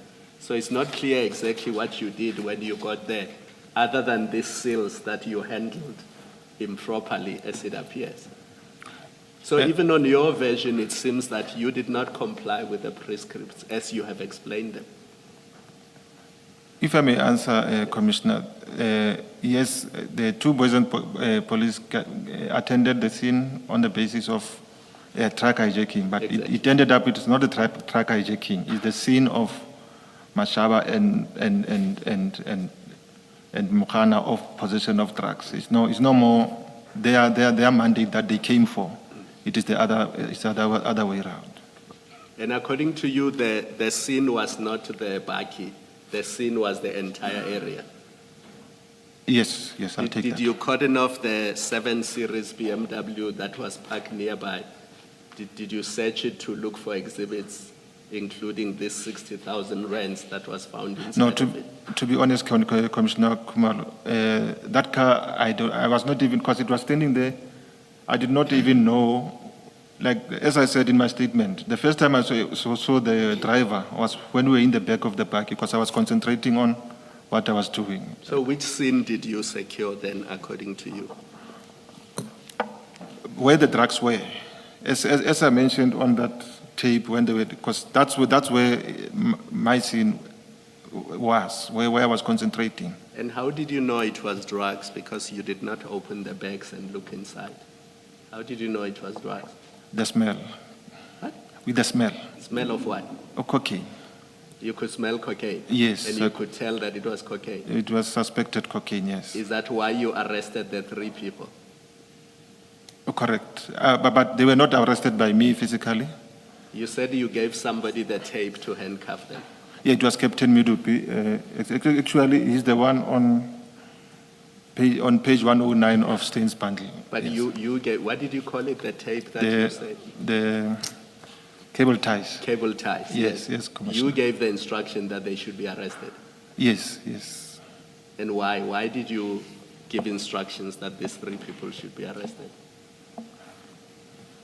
So it's not clear exactly what you did when you got there, other than these seals that you handled improperly, as it appears. So even on your version, it seems that you did not comply with the prescripts as you have explained them. If I may answer, Commissioner, yes, the 2 Boyden police attended the scene on the basis of truck hijacking, but Exactly. it ended up, it's not a truck hijacking, it's the scene of Mashaba and Mohana of possession of drugs. It's no more their mandate that they came for. It is the other way around. And according to you, the scene was not the Baki, the scene was the entire area. Yes, I'll take Did that. you cordon off the 7 Series BMW that was parked nearby? Did you search it to look for exhibits, including this 60,000 rands that was found inside No, of it? to be honest, Commissioner Kumalo, that car, I was not even, because it was standing there, I did not even know, like, as I said in my statement, the first time I saw the driver was when we were in the back of the buggy, because I was concentrating on what I was doing. So which scene did you secure then, according to you? Where the drugs were, as I mentioned on that tape, when they were, because that's where my scene was, where I was concentrating. And how did you know it was drugs? Because you did not open the bags and look inside. How did you know it was drugs? The smell. What? With the smell. Smell of what? Of cocaine. You could smell cocaine? Yes. And you could tell that it was cocaine? It was suspected cocaine, yes. Is that why you arrested the 3 people? Correct. But they were not arrested by me physically. You said you gave somebody the tape to handcuff them. Yeah, it was Captain Midupi. Actually, he's the one on page 109 of Stain's bundle. But Yes. you gave, what did you call it, the tape that you said? The cable ties. Cable ties. Yes, Commissioner. You gave the instruction that they should be arrested. Yes. And why? Why did you give instructions that these 3 people should be arrested?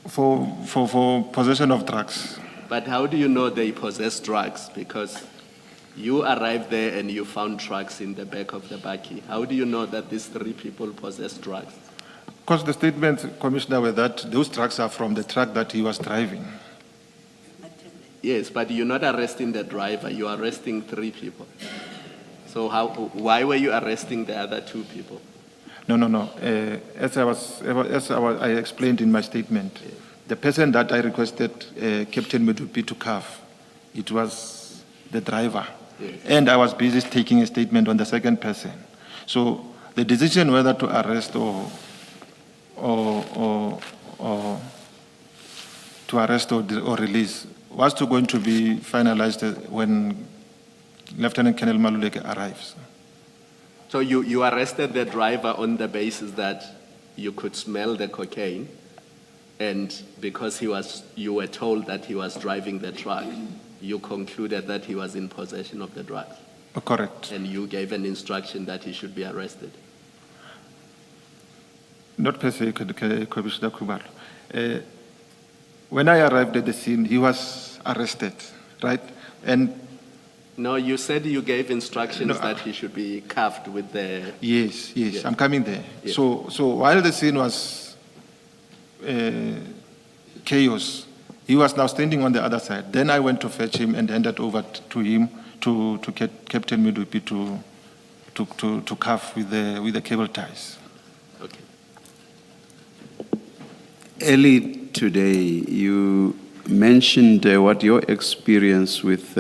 For possession of drugs. But how do you know they possess drugs? Because you arrived there and you found drugs in the back of the buggy. How do you know that these 3 people possess drugs? Because the statement, Commissioner, were that those drugs are from the truck that he was driving. Yes, but you're not arresting the driver, you're arresting 3 people. So why were you arresting the other 2 people? No. As I explained in my statement, the person that I requested Captain Midupi to cuff, it was the driver. Yes. And I was busy taking a statement on the second person. So the decision whether to arrest or release was going to be finalized when Lieutenant Colonel Maluleke arrives. So you arrested the driver on the basis that you could smell the cocaine, and because you were told that he was driving the truck, you concluded that he was in possession of the drugs. Correct. And you gave an instruction that he should be arrested. Not per se, Commissioner Kumalo. When I arrived at the scene, he was arrested, right? And no, you said you gave instructions that he should be cuffed with the... Yes, Yes. I'm coming there. Yes. So while the scene was chaos, he was now standing on the other side. Then I went to fetch him and handed over to him, to Captain Midupi to cuff with the cable ties. Okay. Early today, you mentioned what your experience with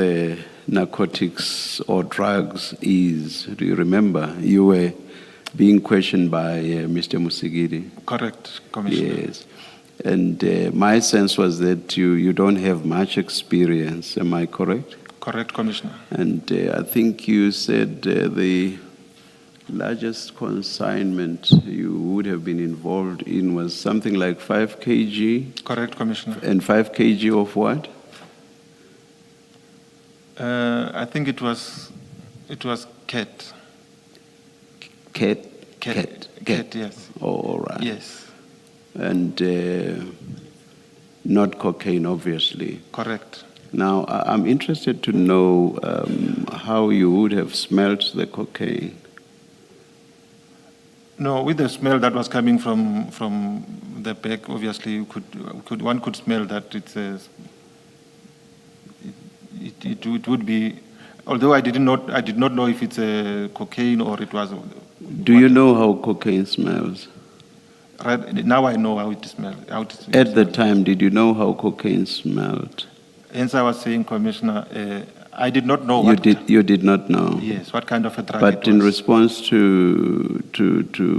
narcotics or drugs is. Do you remember? You were being questioned by Mr. Musigiri. Correct, Commissioner. Yes. And my sense was that you don't have much experience. Am I correct? Correct, Commissioner. And I think you said the largest consignment you would have been involved in was something like 5 kg. Correct, Commissioner. And 5 kg of what? I think it was cat. Cat. Cat, yes. Oh, all right. Yes, And not cocaine, obviously. correct. Now, I'm interested to know how you would have smelt the cocaine. No, with the smell that was coming from the back, obviously, one could smell that it would be. Although I did not know if it's a cocaine or it was. Do you know how cocaine smells? Right now, I know how it smells. At the time, did you know how cocaine smelled? Hence, I was saying, Commissioner, I did not know. You did not know. Yes, what kind of a drug But it in was. response to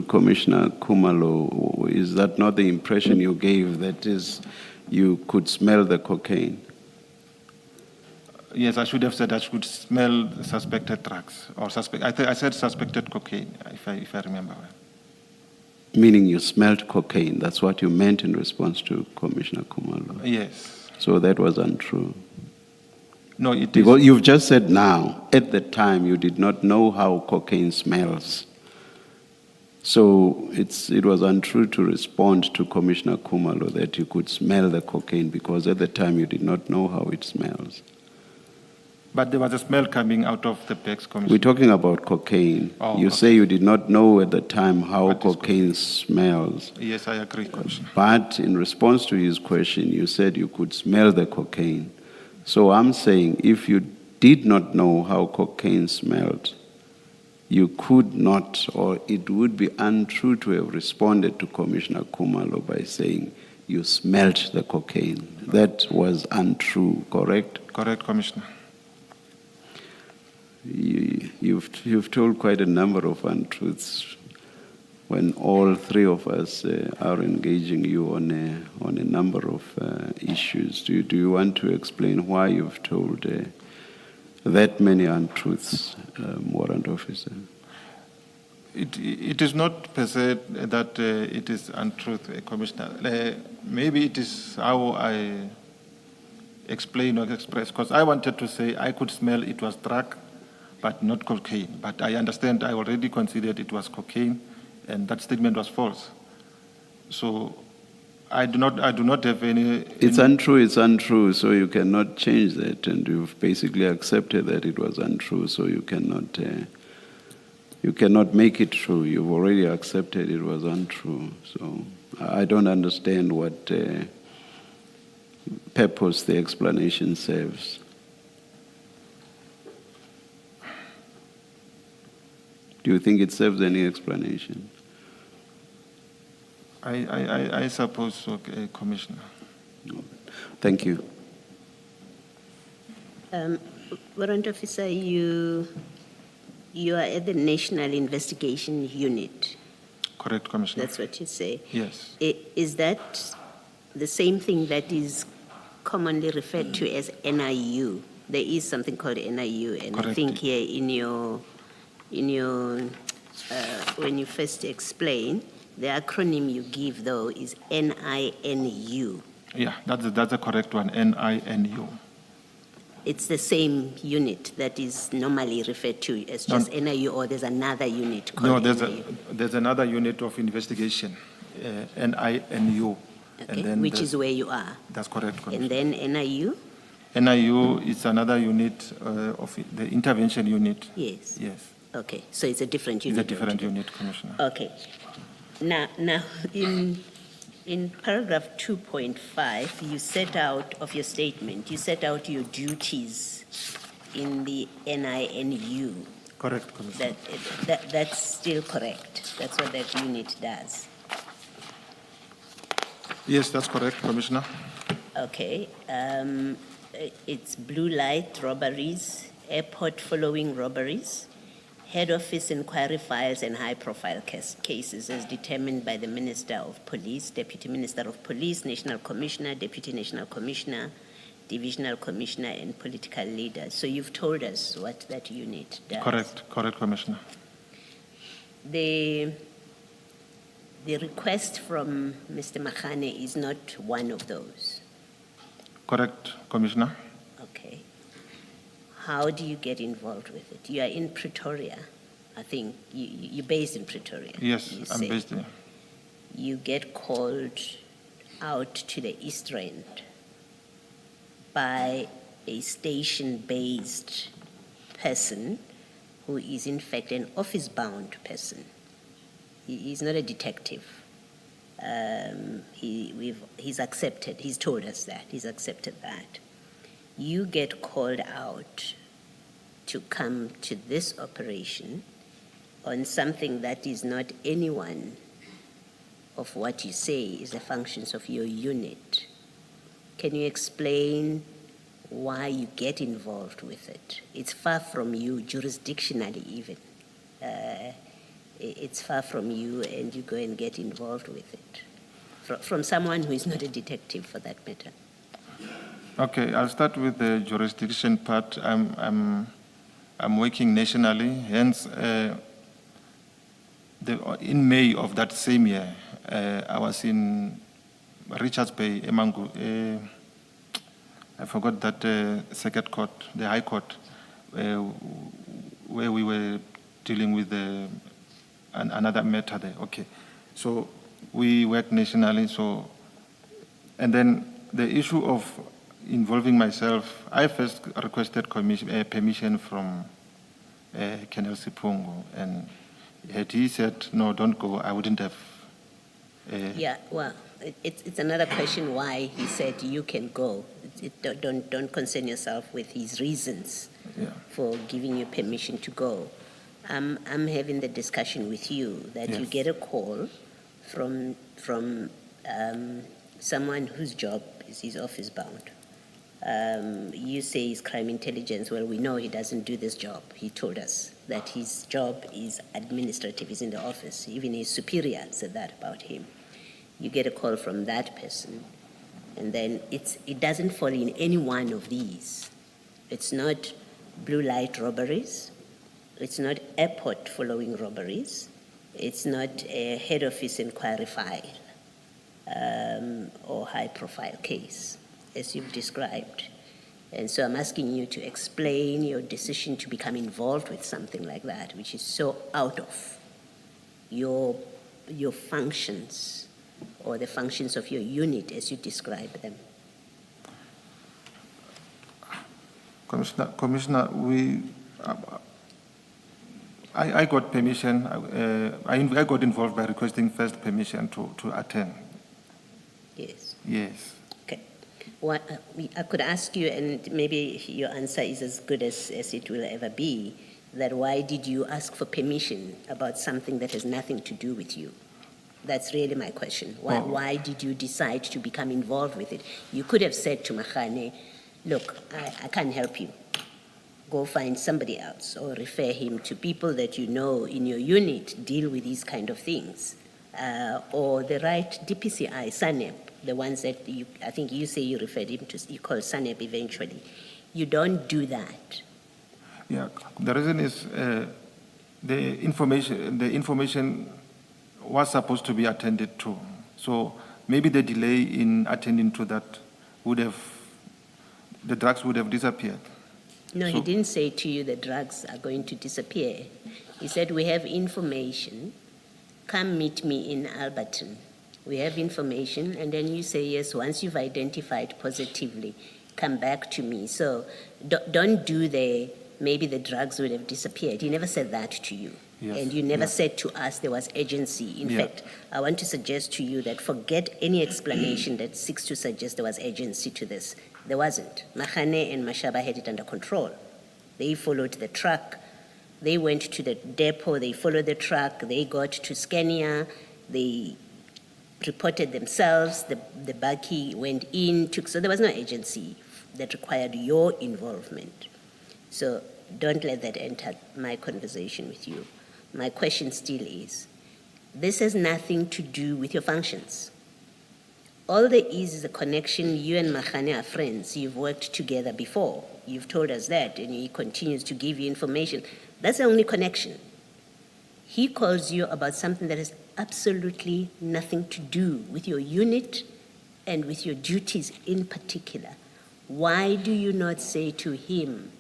Commissioner Kumalo, is that not the impression you gave, that is, you could smell the cocaine? Yes, I should have said I should smell suspected drugs or I said suspected cocaine, if I remember well. Meaning you smelled cocaine. That's what you meant in response to Commissioner Kumalo. Yes. So that was untrue. No, it is. Because you've just said now, at the time, you did not know how cocaine smells. So it was untrue to respond to Commissioner Kumalo that you could smell the cocaine because at the time you did not know how it smells. But there was a smell coming out of the bags, Commissioner. We're talking about cocaine. Oh, you okay. say you did not know at the time how What is cocaine smells. Yes, I agree, Commissioner. But in response to his question, you said you could smell the cocaine. So I'm saying if you did not know how cocaine smelled, you could not, or it would be untrue to have responded to Commissioner Kumalo by saying you smelt the cocaine. That was untrue, correct? Correct, Commissioner. You've told quite a number of untruths when all three of us are engaging you on a number of issues. Do you want to explain why you've told that many untruths, Warrant Officer? It is not per se that it is untruth, Commissioner. Maybe it is how I explain or express, because I wanted to say I could smell it was drug, but not cocaine. But I understand I already considered it was cocaine, and that statement was false. So I do not have any. It's untrue, so you cannot change that, and you've basically accepted that it was untrue, so you cannot make it true. You've already accepted it was untrue. So I don't understand what purpose the explanation serves. Do you think it serves any explanation? I suppose so, Commissioner. Thank you. Warrant Officer, you are at the National Investigation Unit. Correct, Commissioner. That's what you say. Yes. Is that the same thing that is commonly referred to as NIU? There is something called NIU, and Correct. I think here in your when you first explain, the acronym you give though is NINU. Yeah, that's a correct one, NINU. It's the same unit that is normally referred to as just NIU, or there's another unit called NIU? There's another unit of investigation, NINU. Okay, which is where you are. That's correct, Commissioner. And then NIU? NIU is another unit of the intervention unit. Yes. Yes. Okay, so it's a different unit. It's a different unit, Commissioner. Okay. Now in paragraph 2.5, you set out of your statement, you set out your duties in the NINU. Correct, Commissioner. That's still correct. That's what that unit does. Yes, that's correct, Commissioner. Okay. It's blue light robberies, airport following robberies, head office inquiry files, and high-profile cases as determined by the Minister of Police, Deputy Minister of Police, National Commissioner, Deputy National Commissioner, Divisional Commissioner, and political leaders. So you've told us what that unit does. Correct, Commissioner. The request from Mr. Makhane is not one of those. Correct, Commissioner. Okay. How do you get involved with it? You are in Pretoria. I think you're based in Pretoria. Yes, I'm based there. You get called out to the East Rand by a station-based person who is in fact an office-bound person. He's not a detective. He's accepted. He's told us that. He's accepted that. You get called out to come to this operation on something that is not any one of what you say is the functions of your unit. Can you explain why you get involved with it? It's far from you jurisdictionally even. It's far from you, and you go and get involved with it. From someone who is not a detective, for that matter. Okay, I'll start with the jurisdiction part. I'm working nationally, hence in May of that same year, I was in Richards Bay, Emangu. I forgot that circuit court, the High Court, where we were dealing with another matter there. Okay, so we work nationally. So, and then the issue of involving myself, I first requested permission from Colonel Sipungu, and had he said, no, don't go, I wouldn't have. Yeah, well, it's another question why he said you can go. Don't concern yourself with his reasons for giving you permission to go. I'm having the discussion with you that you get a call from someone whose job is he's office bound. You say he's crime intelligence. Well, we know he doesn't do this job. He told us that his job is administrative. He's in the office. Even his superior said that about him. You get a call from that person, and then it doesn't fall in any one of these. It's not blue light robberies. It's not airport following robberies. It's not a head office inquiry file or high profile case, as you've described. And so I'm asking you to explain your decision to become involved with something like that, which is so out of your functions or the functions of your unit as you describe them. Commissioner, I got permission. I got involved by requesting first permission to attend. Yes. Yes. Okay. What, I could ask you, and maybe your answer is as good as it will ever be, that why did you ask for permission about something that has nothing to do with you? That's really my question. Why did you decide to become involved with it? You could have said to Mahane, look, I can't help you. Go find somebody else or refer him to people that you know in your unit deal with these kind of things. Or the right DPCI, SANEP, the ones that I think you say you referred him to, you call SANEP eventually. You don't do that. Yeah, the reason is the information was supposed to be attended to. So maybe the delay in attending to that the drugs would have disappeared. No, he didn't say to you the drugs are going to disappear. He said, we have information. Come meet me in Alberton. We have information. And then you say, yes, once you've identified positively, come back to me. So don't do maybe the drugs would have disappeared. He never said that to you. Yes. And you never said to us there was urgency. In fact, I want to suggest to you that forget any explanation that seeks to suggest there was urgency to this. There wasn't. Mahane and Mashaba had it under control. They followed the truck. They went to the depot. They followed the truck. They got to Scania. They reported themselves. The bakkie went in. So there was no agency that required your involvement. So don't let that enter my conversation with you. My question still is, this has nothing to do with your functions. All there is a connection. You and Mahane are friends. You've worked together before. You've told us that, and he continues to give you information. That's the only connection. He calls you about something that has absolutely nothing to do with your unit and with your duties in particular. Why do you not say to him,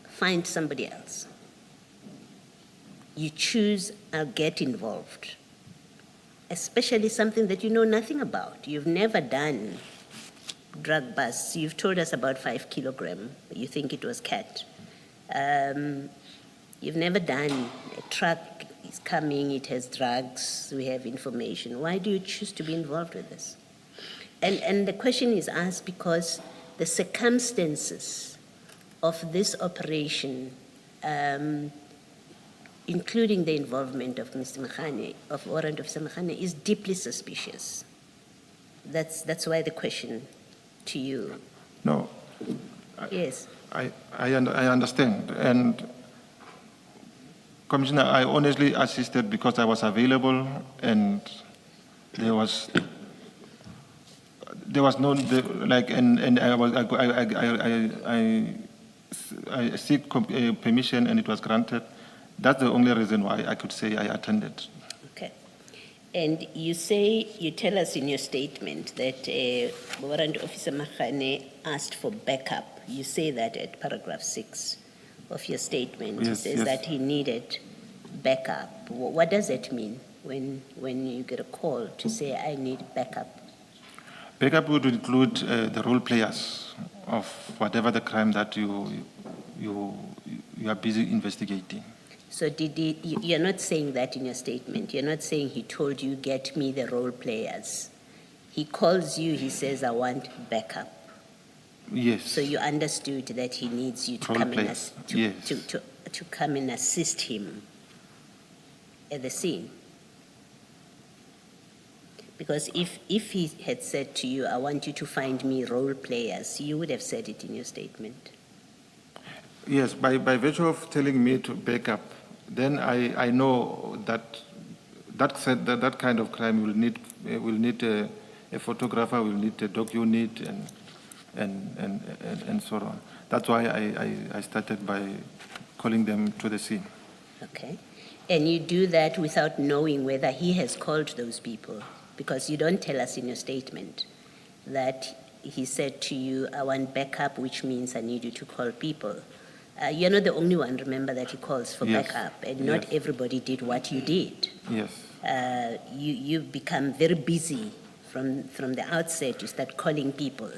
find somebody else? You choose, I'll get involved. Especially something that you know nothing about. You've never done drug busts. You've told us about 5 kilogram. You think it was cat. You've never done a truck is coming, it has drugs, we have information. Why do you choose to be involved with this? And the question is asked because the circumstances of this operation, including the involvement of Mr. Mahane, of Warrant Officer Mahane, is deeply suspicious. That's why the question to you. No. Yes. I understand. And Commissioner, I honestly assisted because I was available and there was there was no, and I seek permission and it was granted. That's the only reason why I could say I attended. Okay. And you tell us in your statement that Warrant Officer Makhane asked for backup. You say that at paragraph 6 of your statement. Yes, He says yes. that he needed backup. What does that mean when you get a call to say, I need backup? Backup would include the role players of whatever the crime that you are busy investigating. So you're not saying that in your statement. You're not saying he told you, get me the role players. He calls you, he says, I want backup. Yes. So you understood that he needs you to Role come players, and yes. to come and assist him at the scene. Because if he had said to you, I want you to find me role players, you would have said it in your statement. Yes, by virtue of telling me to back up, then I know that kind of crime will need a photographer, will need a doc unit, and so on. That's why I started by calling them to the scene. Okay. And you do that without knowing whether he has called those people, because you don't tell us in your statement that he said to you, I want backup, which means I need you to call people. You're not the only one, remember, that he calls for Yes. backup, and not Yes. everybody did what you did. Yes. You become very busy from the outset. You start calling people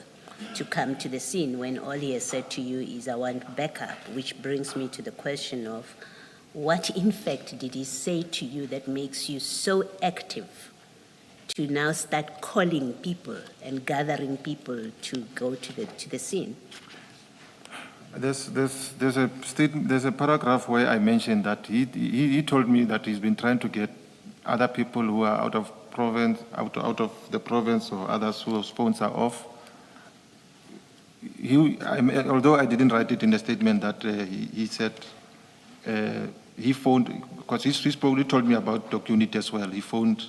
to come to the scene when all he has said to you is, I want backup, which brings me to the question of what in fact did he say to you that makes you so active to now start calling people and gathering people to go to the scene? There's a paragraph where I mentioned that he told me that he's been trying to get other people who are out of the province or others whose phones are off. Although I didn't write it in the statement that he said he phoned, because he told me about Doc Unit as well. He phoned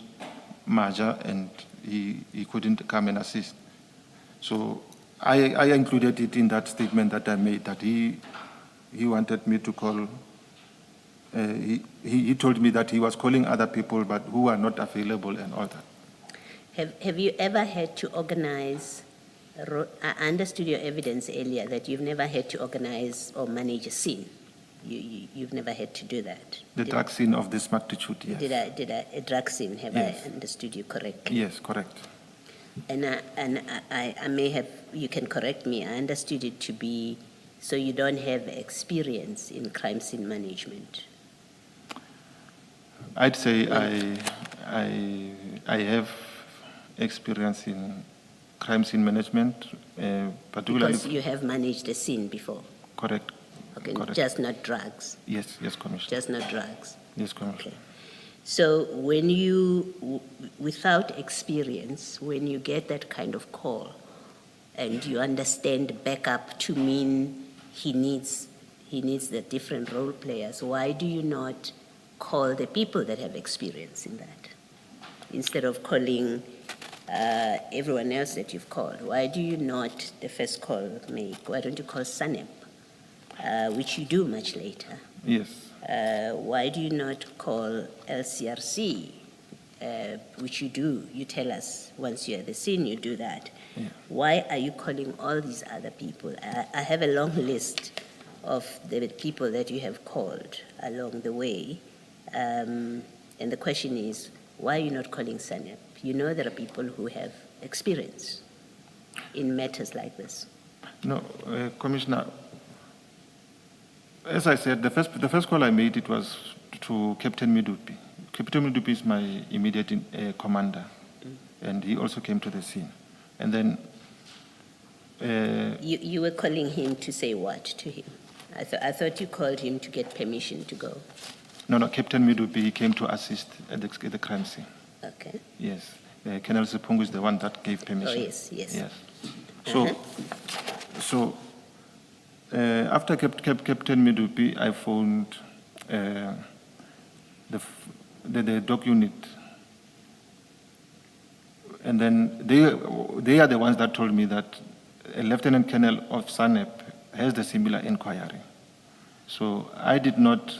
Maja and he couldn't come and assist. So I included it in that statement that I made, that he wanted me to call. He told me that he was calling other people, but who are not available and all that. Have you ever had to organize? I understood your evidence earlier that you've never had to organize or manage a scene. You've never had to do that. The drug scene of this magnitude, yes. Did a drug scene? Have Yes. I understood you correctly? Yes, correct. And I may have, you can correct me, I understood it to be so you don't have experience in crime scene management. I'd say I have experience in crime scene management, particularly. Because you have managed a scene before. Correct. Okay, Correct. just not drugs. Yes, Commissioner. Just not drugs. Yes, Commissioner. Okay. So when you, without experience, when you get that kind of call and you understand backup to mean he needs the different role players, why do you not call the people that have experience in that? Instead of calling everyone else that you've called, why do you not, the first call make, why don't you call SANEP, which you do much later? Yes. Why do you not call LCRC, which you do? You tell us once you're at the scene, you do that. Yeah. Why are you calling all these other people? I have a long list of the people that you have called along the way. And the question is, why are you not calling SANEP? You know there are people who have experience in matters like this. No, Commissioner, as I said, the first call I made, it was to Captain Midupi. Captain Midupi is my immediate commander, and he also came to the scene. And then... You were calling him to say what to him? I thought you called him to get permission to go. No, Captain Midupi, he came to assist at the crime scene. Okay. Yes. Colonel Sepungu is the one that gave permission. Oh, yes. Yes. So after Captain Midupi, I phoned the doc unit. And then they are the ones that told me that a Lieutenant Colonel of SANEP has the similar inquiry. So I did not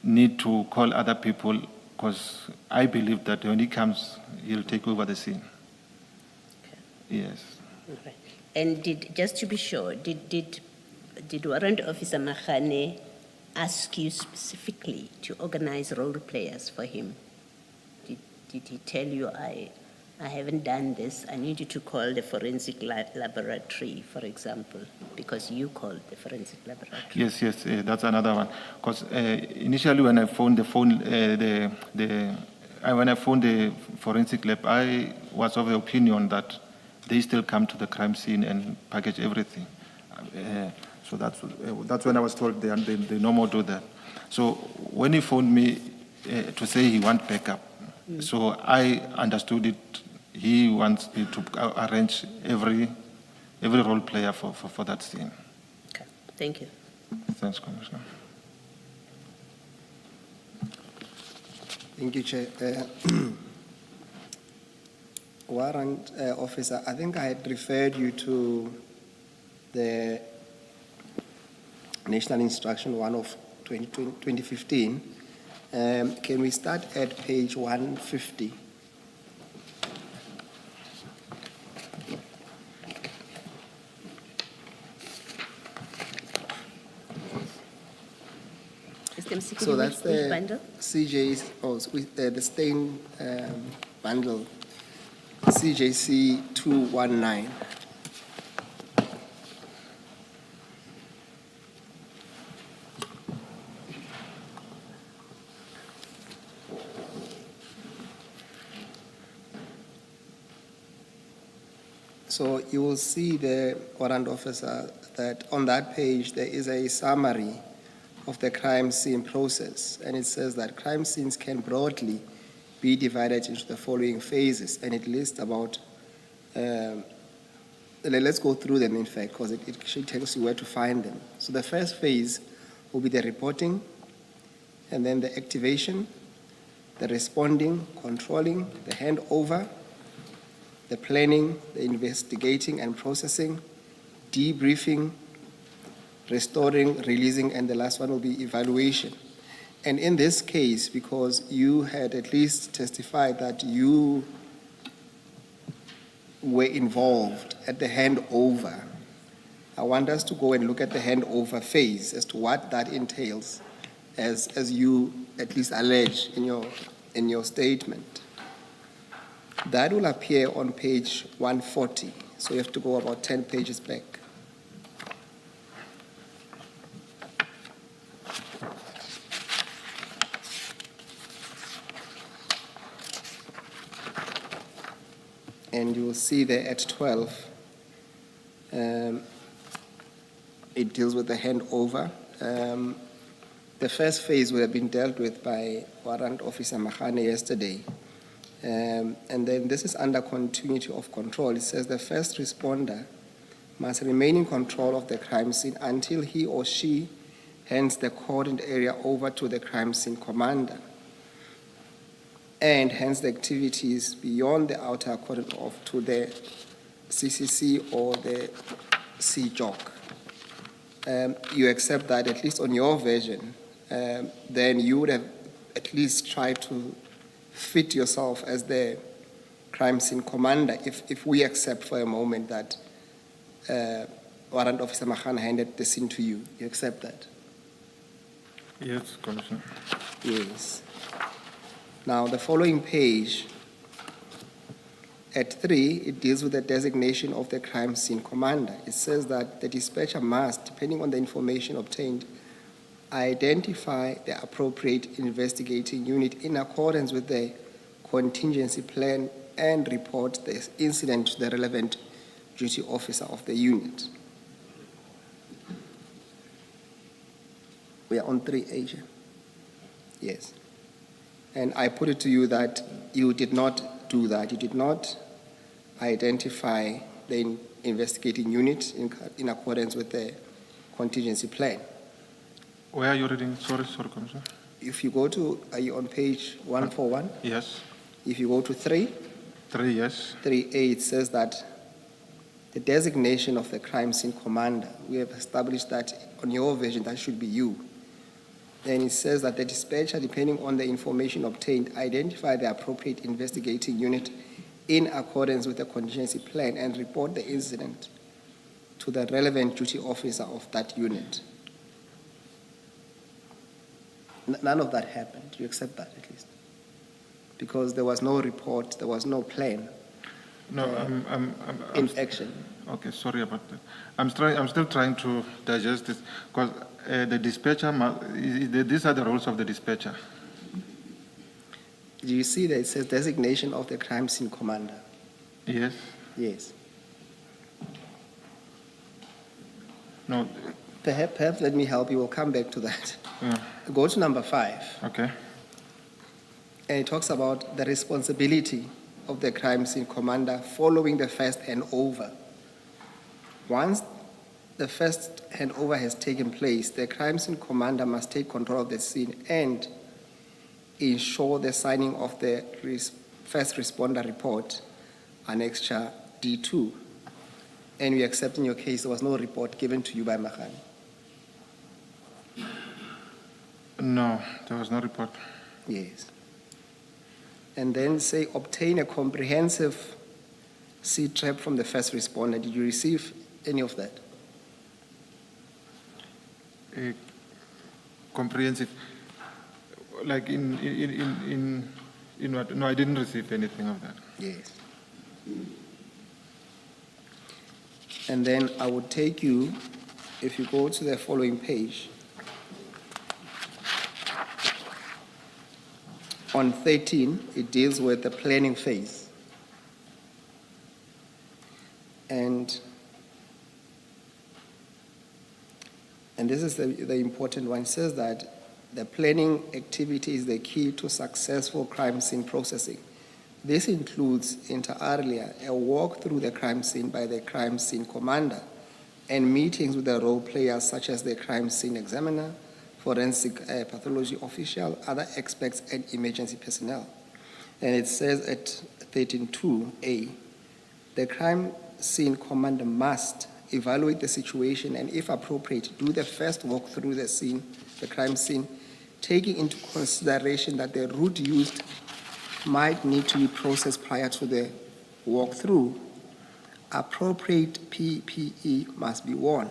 need to call other people because I believe that when he comes, he'll take over the scene. Yes. Okay. And just to be sure, did Warrant Officer Mahane ask you specifically to organize role players for him? Did he tell you, I haven't done this, I need you to call the forensic laboratory, for example, because you called the forensic laboratory? Yes, that's another one. Because initially when I phoned when I phoned the forensic lab, I was of the opinion that they still come to the crime scene and package everything. So that's when I was told they no more do that. So when he phoned me to say he wants backup, so I understood it. He wants me to arrange every role player for that scene. Okay, thank you. Thanks, Commissioner. Thank you, Chair. Warrant Officer, I think I had referred you to the National Instruction 1 of 2015. Can we start at page 150? So that's the bundle? CJ's, the stain bundle, CJC 219. So you will see the warrant officer that on that page there is a summary of the crime scene process, and it says that crime scenes can broadly be divided into the following phases, and it lists about, let's go through them in fact, because it actually tells you where to find them. So the first phase will be the reporting, and then the activation, the responding, controlling, the handover, the planning, the investigating and processing, debriefing, restoring, releasing, and the last one will be evaluation. And in this case, because you had at least testified that you were involved at the handover, I want us to go and look at the handover phase as to what that entails, as you at least allege in your statement. That will appear on page 140, so you have to go about 10 pages back. And you will see there at 12, it deals with the handover. The first phase would have been dealt with by Warrant Officer Mahane yesterday. And then this is under continuity of control. It says the first responder must remain in control of the crime scene until he or she hands the cordoned area over to the crime scene commander, and hence the activities beyond the outer cordon off to the CCC or the CJOC. You accept that, at least on your version, then you would have at least tried to fit yourself as the crime scene commander if we accept for a moment that Warrant Officer Mahane handed the scene to you. You accept that? Yes, Commissioner. Yes. Now, the following page, at 3, it deals with the designation of the crime scene commander. It says that the dispatcher must, depending on the information obtained, identify the appropriate investigating unit in accordance with the contingency plan and report the incident to the relevant duty officer of the unit. We are on 3, Asia. Yes. And I put it to you that you did not do that. You did not identify the investigating unit in accordance with the contingency plan. Where are you reading? Sorry, Commissioner. if you go to, are you on page 141? Yes. If you go to 3, 3, yes. 3A, it says that the designation of the crime scene commander, we have established that on your version, that should be you. Then it says that the dispatcher, depending on the information obtained, identify the appropriate investigating unit in accordance with the contingency plan and report the incident to the relevant duty officer of that unit. None of that happened. Do you accept that at least? Because there was no report, there was no plan No, in action. Okay, sorry about that. I'm still trying to digest this because the dispatcher, these are the roles of the dispatcher. Do you see that it says designation of the crime scene commander? Yes. Yes. No. Perhaps let me help you. We'll come back to that. Yeah. Go to number 5. Okay. And it talks about the responsibility of the crime scene commander following the first handover. Once the first handover has taken place, the crime scene commander must take control of the scene and ensure the signing of the first responder report, annexure D2. And we accept in your case there was no report given to you by Mahani. No, there was no report. Yes. And then say obtain a comprehensive C-trap from the first responder. Did you receive any of that? Comprehensive, like in what? No, I didn't receive anything of that. Yes. And then I would take you, if you go to the following page, on 13, it deals with the planning phase. And this is the important one. It says that the planning activity is the key to successful crime scene processing. This includes, inter alia, a walk through the crime scene by the crime scene commander and meetings with the role players such as the crime scene examiner, forensic pathology official, other experts, and emergency personnel. And it says at 13.2a, the crime scene commander must evaluate the situation and, if appropriate, do the first walk through the scene, the crime scene, taking into consideration that the route used might need to be processed prior to the walkthrough. Appropriate PPE must be worn.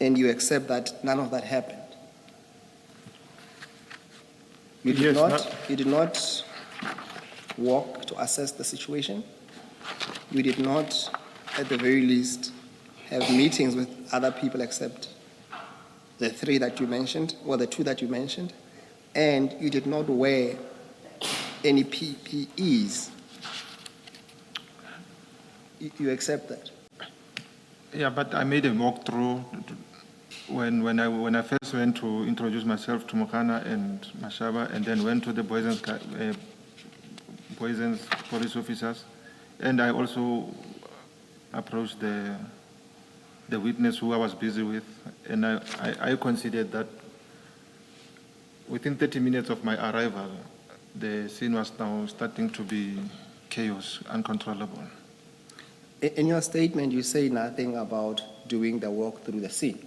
And you accept that none of that happened. You did not walk to assess the situation. You did not, at the very least, have meetings with other people except the 3 that you mentioned, or the 2 that you mentioned, and you did not wear any PPEs. You accept that? Yeah, but I made a walkthrough when I first went to introduce myself to Mokana and Mashaba, and then went to the Boysen's police officers, and I also approached the witness who I was busy with, and I considered that within 30 minutes of my arrival, the scene was now starting to be chaos, uncontrollable. In your statement, you say nothing about doing the walk through the scene.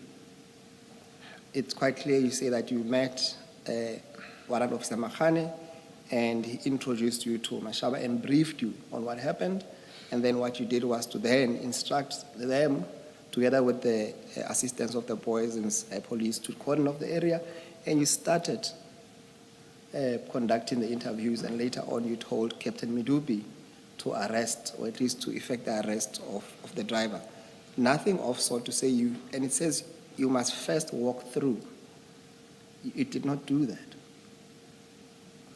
It's quite clear you say that you met Warrant Officer Mahane and he introduced you to Mashaba and briefed you on what happened, and then what you did was to then instruct them, together with the assistance of the boys and police, to cordon off the area, and you started conducting the interviews, and later on you told Captain Midubi to arrest, or at least to effect the arrest of the driver. Nothing of sort to say you, and it says you must first walk through. You did not do that.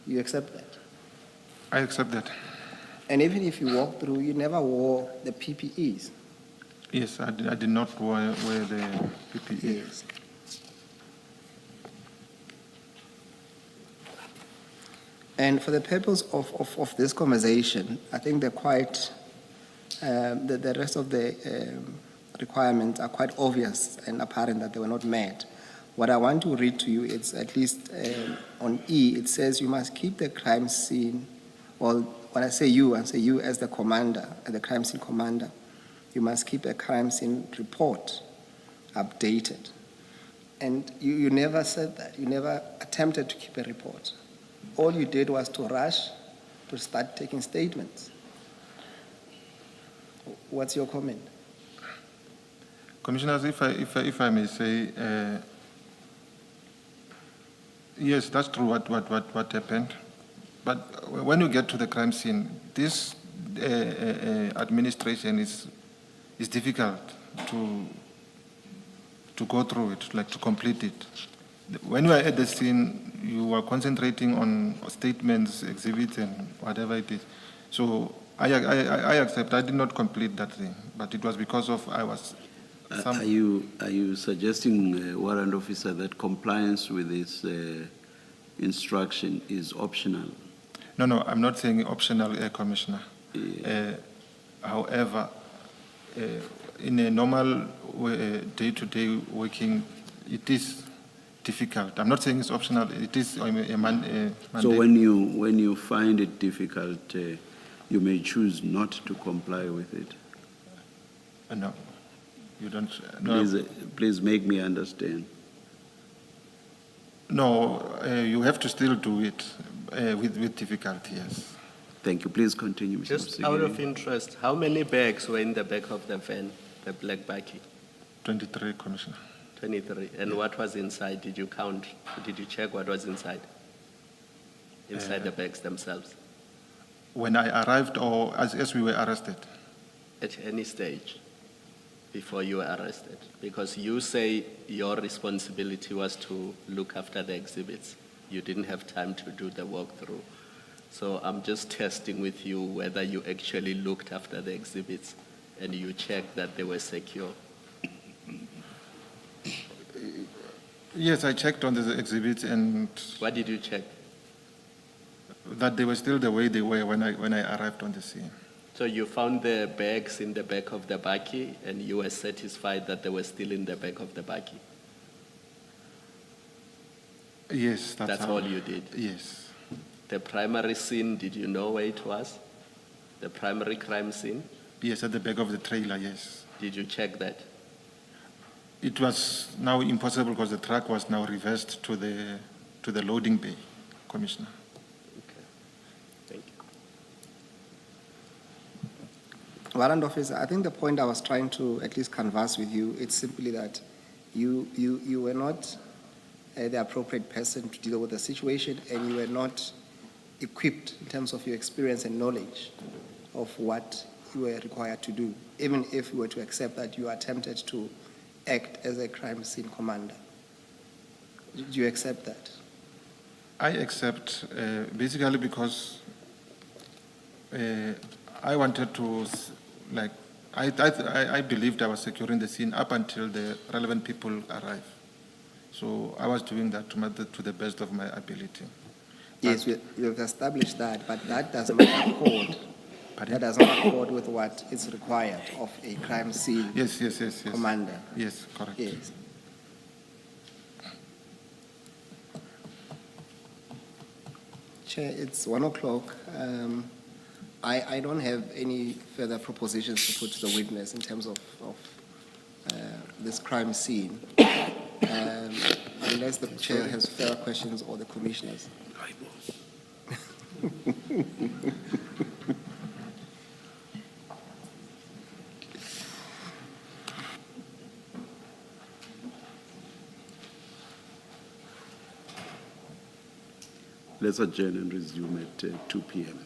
You accept that? I accept that. And even if you walk through, you never wore the PPEs. Yes, I did not wear the PPE. Yes. And for the purpose of this conversation, I think they're quite, the rest of the requirements are quite obvious and apparent that they were not met. What I want to read to you, it's at least on E, it says you must keep the crime scene, well, when I say you as the commander, the crime scene commander, you must keep a crime scene report updated. And you never said that. You never attempted to keep a report. All you did was to rush to start taking statements. What's your comment? Commissioners, if I may say, yes, that's true what happened. But when you get to the crime scene, this administration is difficult to go through it, like to complete it. When you are at the scene, you are concentrating on statements, exhibits, and whatever it is. So I accept. I did not complete that thing, but it was because of I was. Are you suggesting, warrant officer, that compliance with this instruction is optional? No, I'm not saying optional, Commissioner. Yeah. However, in a normal day-to-day working, it is difficult. I'm not saying it's optional. It is a mandate. So when you find it difficult, you may choose not to comply with it. No, you don't. No. Please make me understand. No, you have to still do it with difficulty, yes. Thank you. Please continue, Mr. Just Msigiri. out of interest, how many bags were in the back of the van, the black bakkie? 23, Commissioner. 23. And what was inside? Did you count? Did you check what was inside? Inside the bags themselves? When I arrived, or as we were arrested? At any stage before you were arrested? Because you say your responsibility was to look after the exhibits. You didn't have time to do the walkthrough. So I'm just testing with you whether you actually looked after the exhibits and you checked that they were secure. Yes, I checked on the exhibits, and What did you check? that they were still the way they were when I arrived on the scene. So you found the bags in the back of the bakkie and you were satisfied that they were still in the back of the bakkie? Yes, That's how- all you did? Yes. The primary scene, did you know where it was? The primary crime scene? Yes, at the back of the trailer, yes. Did you check that? It was now impossible because the truck was now reversed to the loading bay, Commissioner. Okay. Thank you. Warrant officer, I think the point I was trying to at least converse with you, it's simply that you were not the appropriate person to deal with the situation, and you were not equipped in terms of your experience and knowledge of what you were required to do, even if you were to accept that you attempted to act as a crime scene commander. Do you accept that? I accept, basically because I wanted to, like, I believed I was securing the scene up until the relevant people arrived. So I was doing that to the best of my ability. Yes, we've established that, but that does not accord. Pardon? That does not accord with what is required of a crime scene Yes. commander. Yes, correct. Yes. Chair, it's 1 o'clock. I don't have any further propositions to put to the witness in terms of this crime scene, unless the chair has further questions or the commissioners. Let's adjourn and resume at 2 p.m.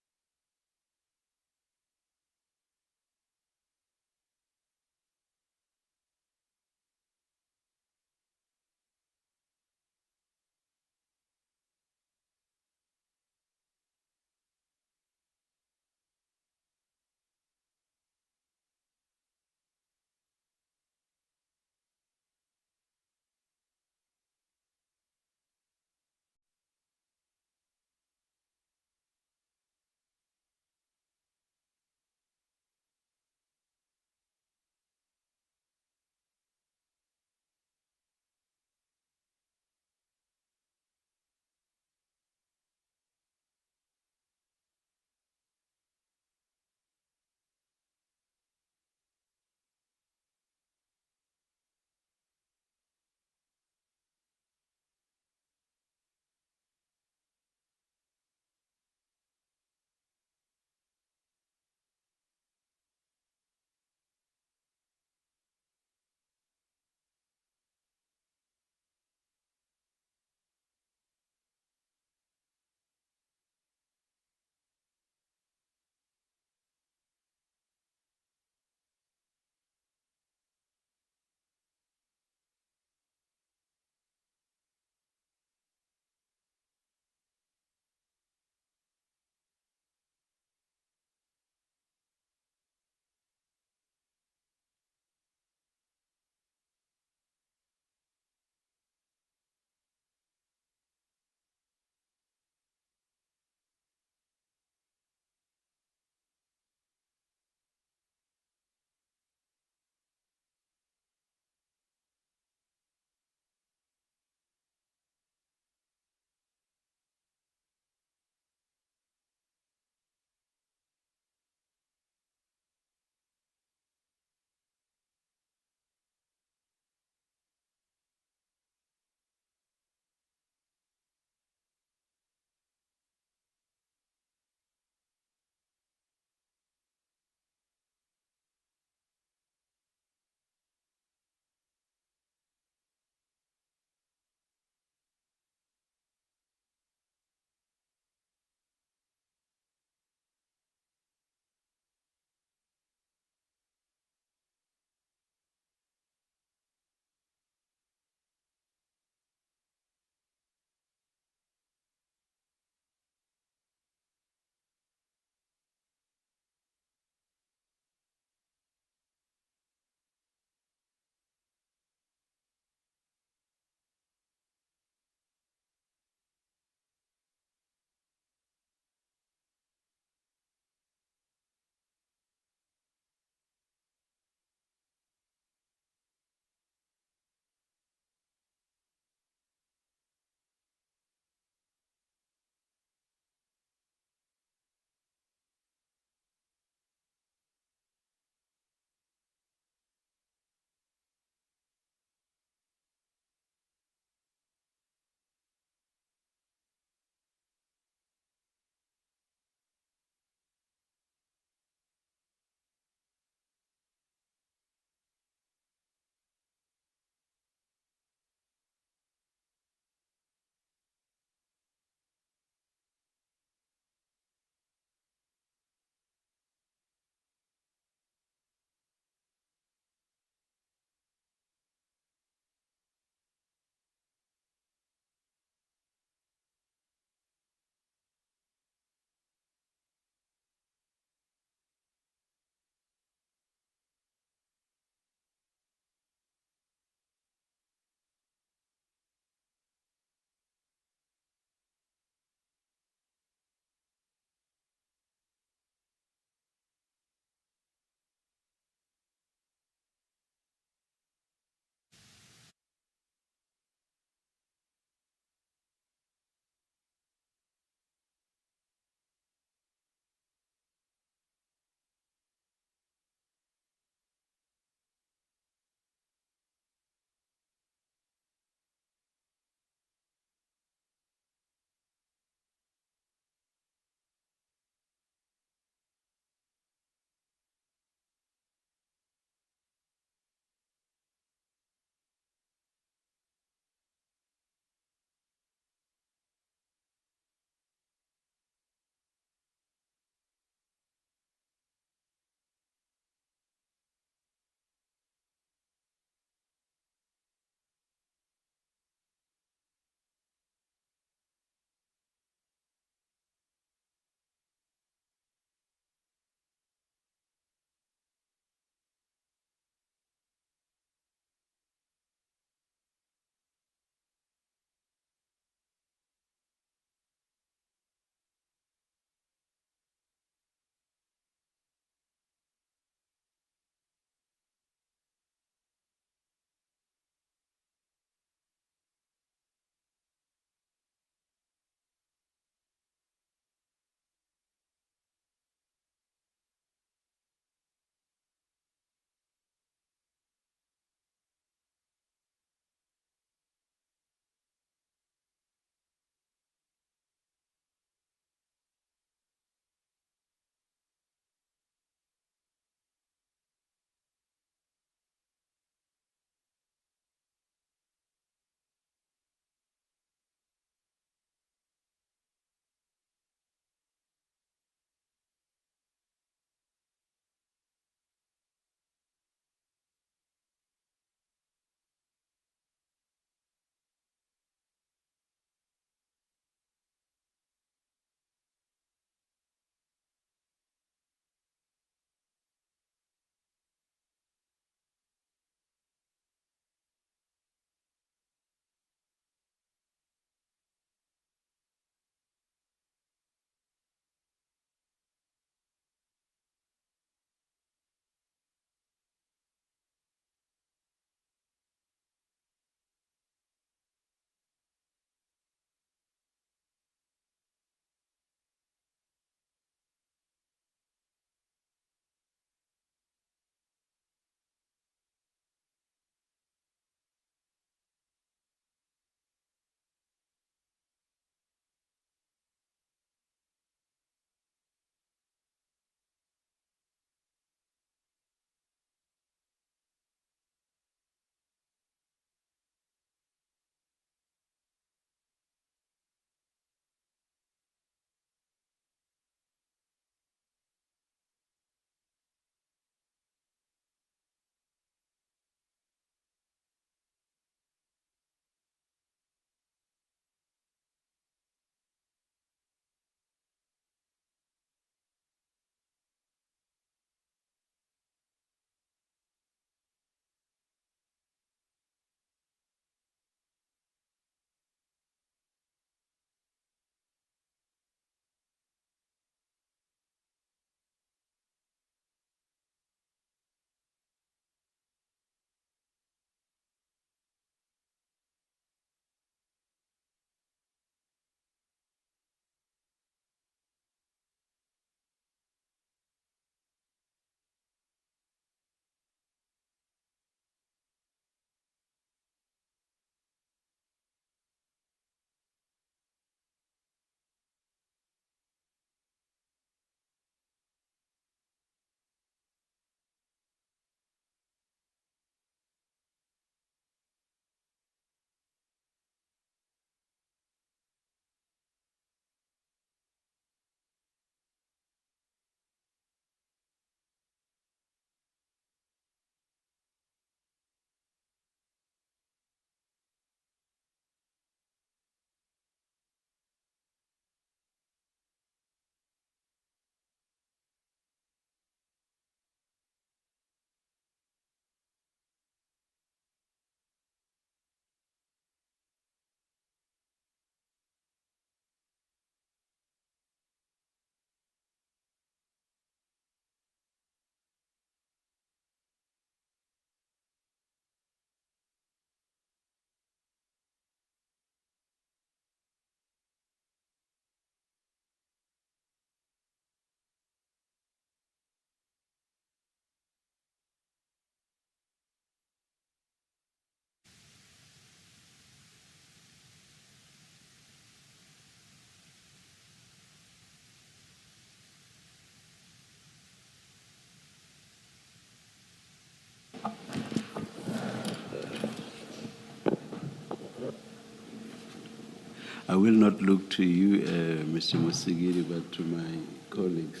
I will not look to you, Mr. Musigiri, but to my colleagues.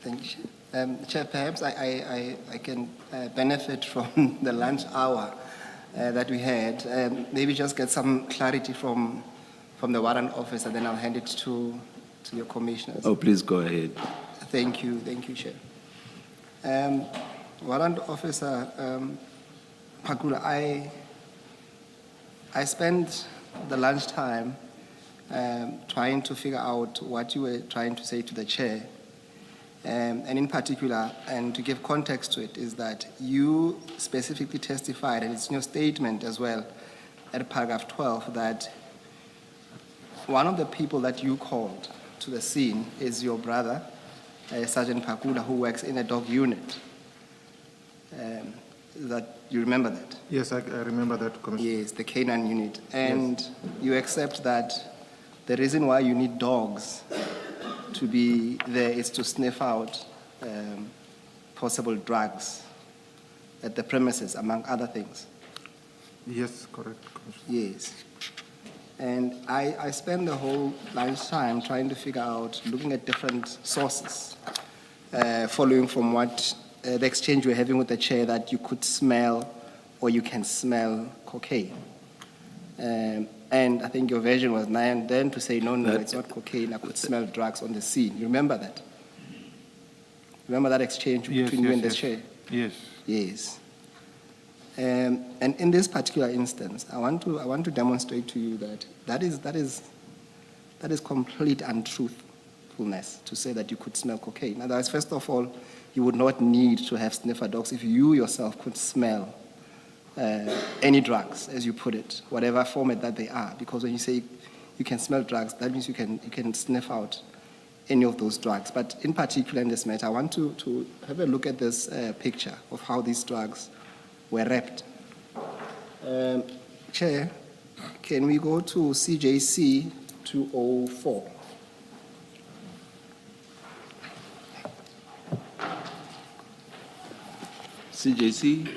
Thank you, Chair. Chair, perhaps I can benefit from the lunch hour that we had. Maybe just get some clarity from the warrant officer, then I'll hand it to your commissioners. Oh, please go ahead. Thank you, Chair. Warrant officer, Pakula, I spent the lunchtime trying to figure out what you were trying to say to the chair. And in particular, and to give context to it, is that you specifically testified, and it's in your statement as well, at paragraph 12, that one of the people that you called to the scene is your brother, Sergeant Pakula, who works in a dog unit. That you remember that? Yes, I remember that, Commissioner. Yes, the canine unit. And you accept that the reason why you need dogs to be there is to sniff out possible drugs at the premises, among other things. Yes, correct, Commissioner. Yes. And I spent the whole lunchtime trying to figure out, looking at different sources, following from what the exchange we're having with the chair, that you could smell or you can smell cocaine. And I think your version was then to say, no, it's not cocaine, I could smell drugs on the scene. You remember that? Remember that exchange between you and the chair? Yes. Yes. And in this particular instance, I want to demonstrate to you that is complete untruthfulness to say that you could smell cocaine. Otherwise, first of all, you would not need to have sniffer dogs if you yourself could smell any drugs, as you put it, whatever format that they are. Because when you say you can smell drugs, that means you can sniff out any of those drugs. But in particular in this matter, I want to have a look at this picture of how these drugs were wrapped. Chair, can we go to CJC 204? CJC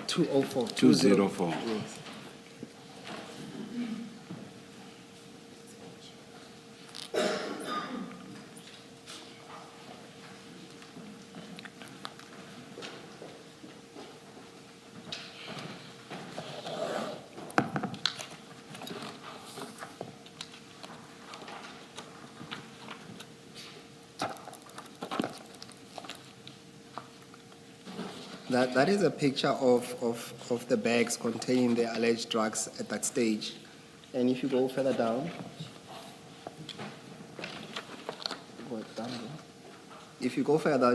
204. 204. Yes. That is a picture of the bags containing the alleged drugs at that stage. And if you go further down,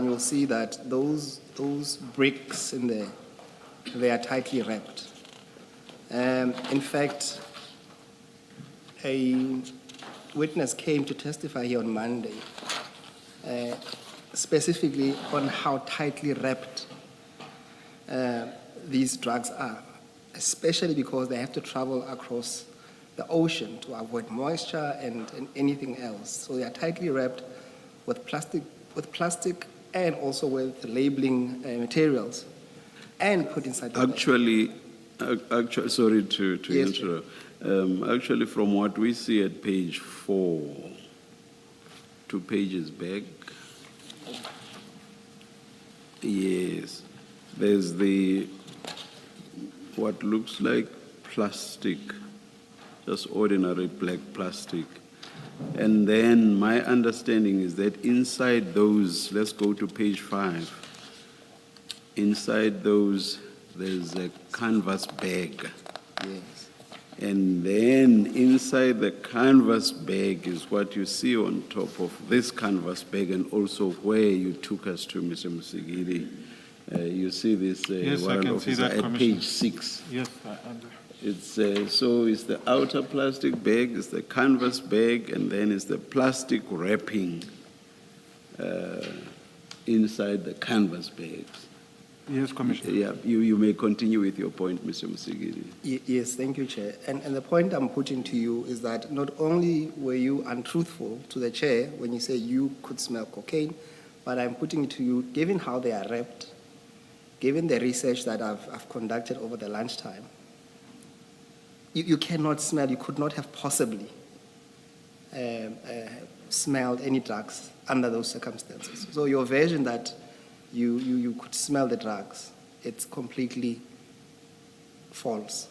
you'll see that those bricks in there, they are tightly wrapped. In fact, a witness came to testify here on Monday, specifically on how tightly wrapped these drugs are, especially because they have to travel across the ocean to avoid moisture and anything else. So they are tightly wrapped with plastic and also with labeling materials and put inside the bag. Actually, sorry to Yes, interrupt. Actually, from what we see at page 4, 2 pages back, yes, there's what looks like plastic, just ordinary black plastic. And then my understanding is that inside those, let's go to page 5, inside those there's a canvas bag. Yes. And then inside the canvas bag is what you see on top of this canvas bag, and also where you took us to, Mr. Musigiri. You see this Yes, I warrant can see officer that, at Commissioner. page 6. Yes, It's so it's the outer plastic bag, it's the canvas bag, and then it's the plastic wrapping inside the canvas bags. yes, Commissioner. Yeah, you may continue with your point, Mr. Musigiri. Yes, thank you, Chair. And the point I'm putting to you is that not only were you untruthful to the Chair when you say you could smell cocaine, but I'm putting it to you, given how they are wrapped, given the research that I've conducted over the lunchtime, You cannot smell, you could not have possibly smelled any drugs under those circumstances. So your version that you could smell the drugs, it's completely false.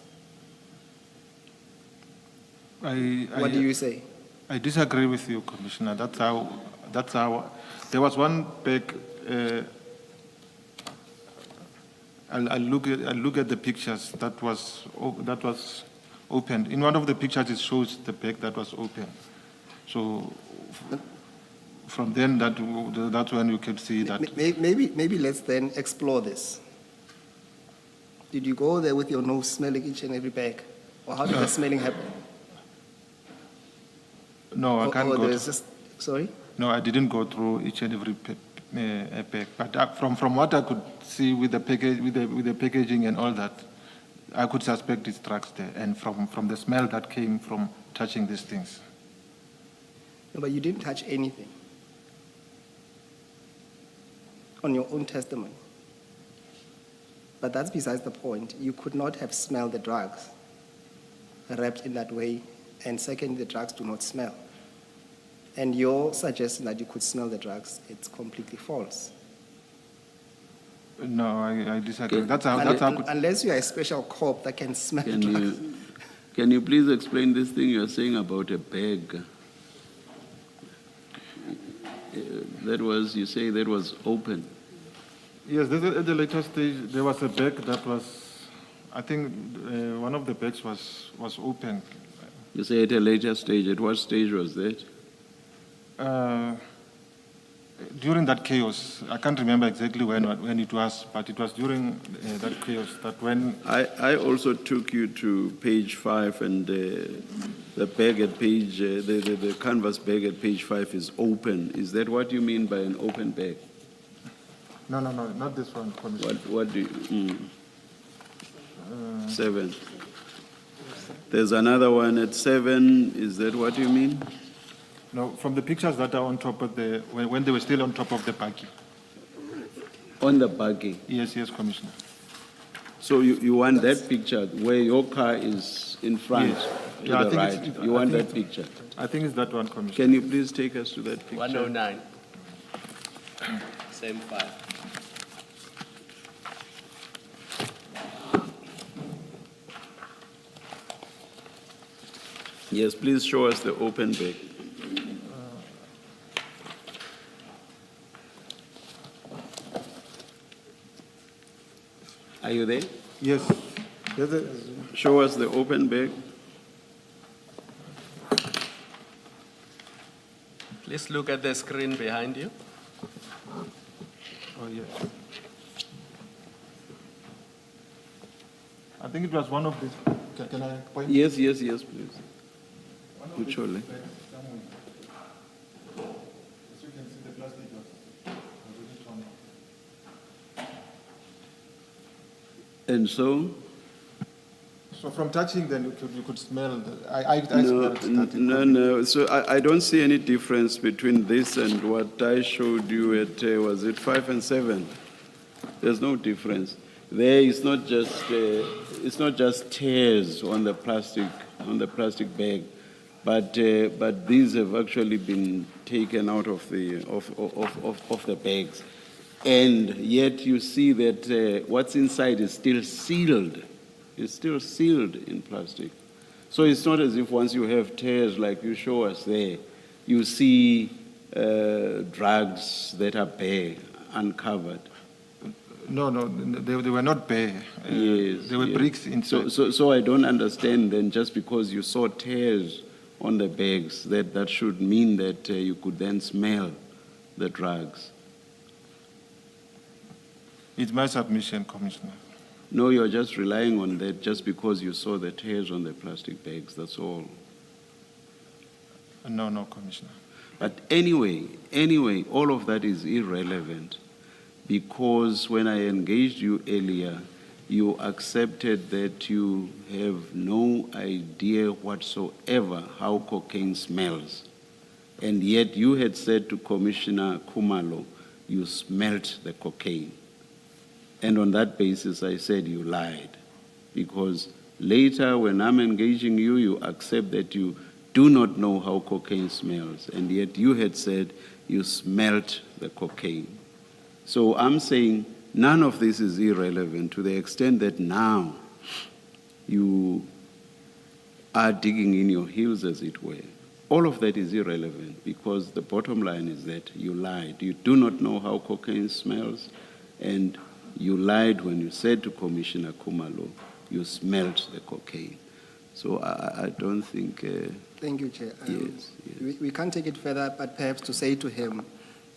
What do you say? I disagree with you, Commissioner. That's how, there was one bag, I'll look at the pictures that was opened. In one of the pictures, it shows the bag that was open. So from then, that's when you can see that. Maybe let's then explore this. Did you go there with your nose smelling each and every bag? Or how did the smelling happen? No, I can't go. Sorry? No, I didn't go through each and every bag. But from what I could see with the package, with the packaging and all that, I could suspect it's drugs there, and from the smell that came from touching these things. No, but you didn't touch anything on your own testimony. But that's besides the point. You could not have smelled the drugs wrapped in that way, and second, the drugs do not smell. And your suggestion that you could smell the drugs, it's completely false. No, I disagree. Unless you are a special corp that can smell drugs. Can you please explain this thing you're saying about a bag? You say that was open. Yes, at the later stage, there was a bag that was, I think one of the bags was open. You say at a later stage. At what stage was that? During that chaos. I can't remember exactly when it was, but it was during that chaos that when... I also took you to page 5, and the bag at page, the canvas bag at page 5 is open. Is that what you mean by an open bag? No, not this one, Commissioner. What do you... 7. There's another one at 7. Is that what you mean? No, from the pictures that are on top of when they were still on top of the buggy. On the buggy? Yes, Commissioner. So you want that picture where your car is in front, to the right. You want that picture? I think it's that one, Commissioner. Can you please take us to that picture? 109. Same file. Yes, please show us the open bag. Are you there? Yes. Show us the open bag. Please look at the screen behind you. Oh, yes. I think it was one of these. Can I point? Yes, please. Mutually. And so? So from touching, then you could smell. I smelled that. No. So I don't see any difference between this and what I showed you at, was it 5 and 7? There's no difference. There is not just, it's not just tears on the plastic bag, but these have actually been taken out of the bags. And yet you see that what's inside is still sealed. It's still sealed in plastic. So it's not as if once you have tears like you show us there, you see drugs that are bare, uncovered. No, they were not bare. Yes, they were bricks inside. So I don't understand then, just because you saw tears on the bags, that should mean that you could then smell the drugs. It's my submission, Commissioner. No, you're just relying on that just because you saw the tears on the plastic bags, that's all. No, Commissioner. But anyway, all of that is irrelevant, because when I engaged you earlier, you accepted that you have no idea whatsoever how cocaine smells. And yet you had said to Commissioner Khumalo, you smelt the cocaine. And on that basis, I said you lied, because Later, when I'm engaging you, you accept that you do not know how cocaine smells, and yet you had said you smelt the cocaine. So I'm saying none of this is irrelevant to the extent that now you are digging in your heels, as it were. All of that is irrelevant because the bottom line is that you lied. You do not know how cocaine smells, and you lied when you said to Commissioner Kumalo you smelt the cocaine. So I don't think... Thank you, Chair. yes. We can't take it further, but perhaps to say to him,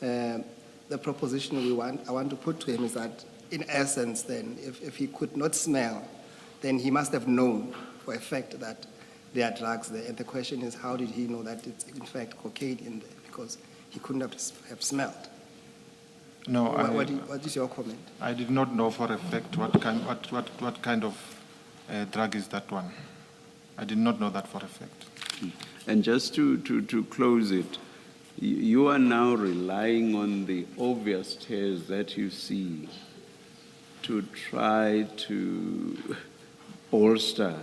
the proposition I want to put to him is that, in essence, then, if he could not smell, then he must have known for a fact that there are drugs there. And the question is, how did he know that it's in fact cocaine in there? Because he couldn't have smelled. No, What is your comment? I did not know for a fact what kind of drug is that one. I did not know that for a fact. And just to close it, you are now relying on the obvious tears that you see to try to bolster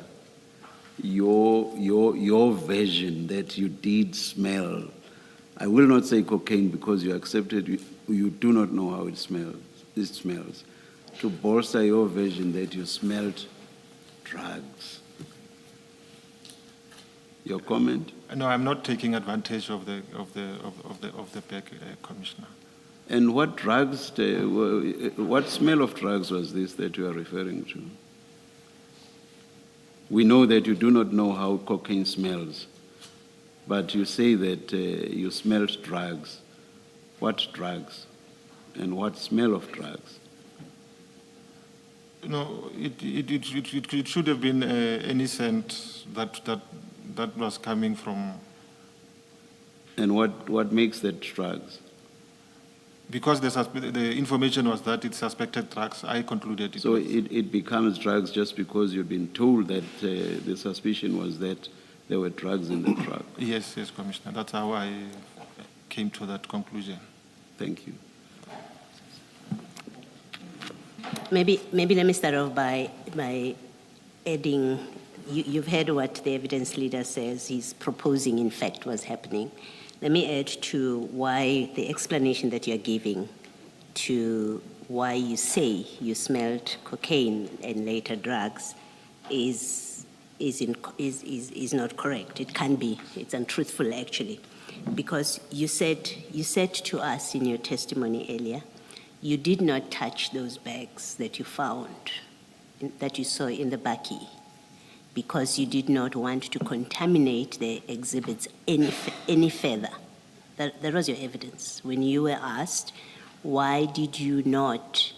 your version that you did smell. I will not say cocaine because you accepted you do not know how it smells. To bolster your version that you smelled drugs. Your comment? No, I'm not taking advantage of the back, Commissioner. And what drugs, what smell of drugs was this that you are referring to? We know that you do not know how cocaine smells, but you say that you smelled drugs. What drugs? And what smell of drugs? No, it should have been any scent that was coming from. And what makes that drugs? Because the information was that it's suspected drugs, I concluded it. So it becomes drugs just because you've been told that the suspicion was that there were drugs in the truck. Yes, Commissioner. That's how I came to that conclusion. Thank you. Maybe let me start off by adding, you've heard what the evidence leader says he's proposing in fact was happening. Let me add to why the explanation that you're giving to why you say you smelled cocaine and later drugs is not correct. It can be. It's untruthful actually, because you said to us in your testimony earlier, you did not touch those bags that you found, that you saw in the bakkie, because you did not want to contaminate the exhibits any further. That was your evidence. When you were asked, why did you not,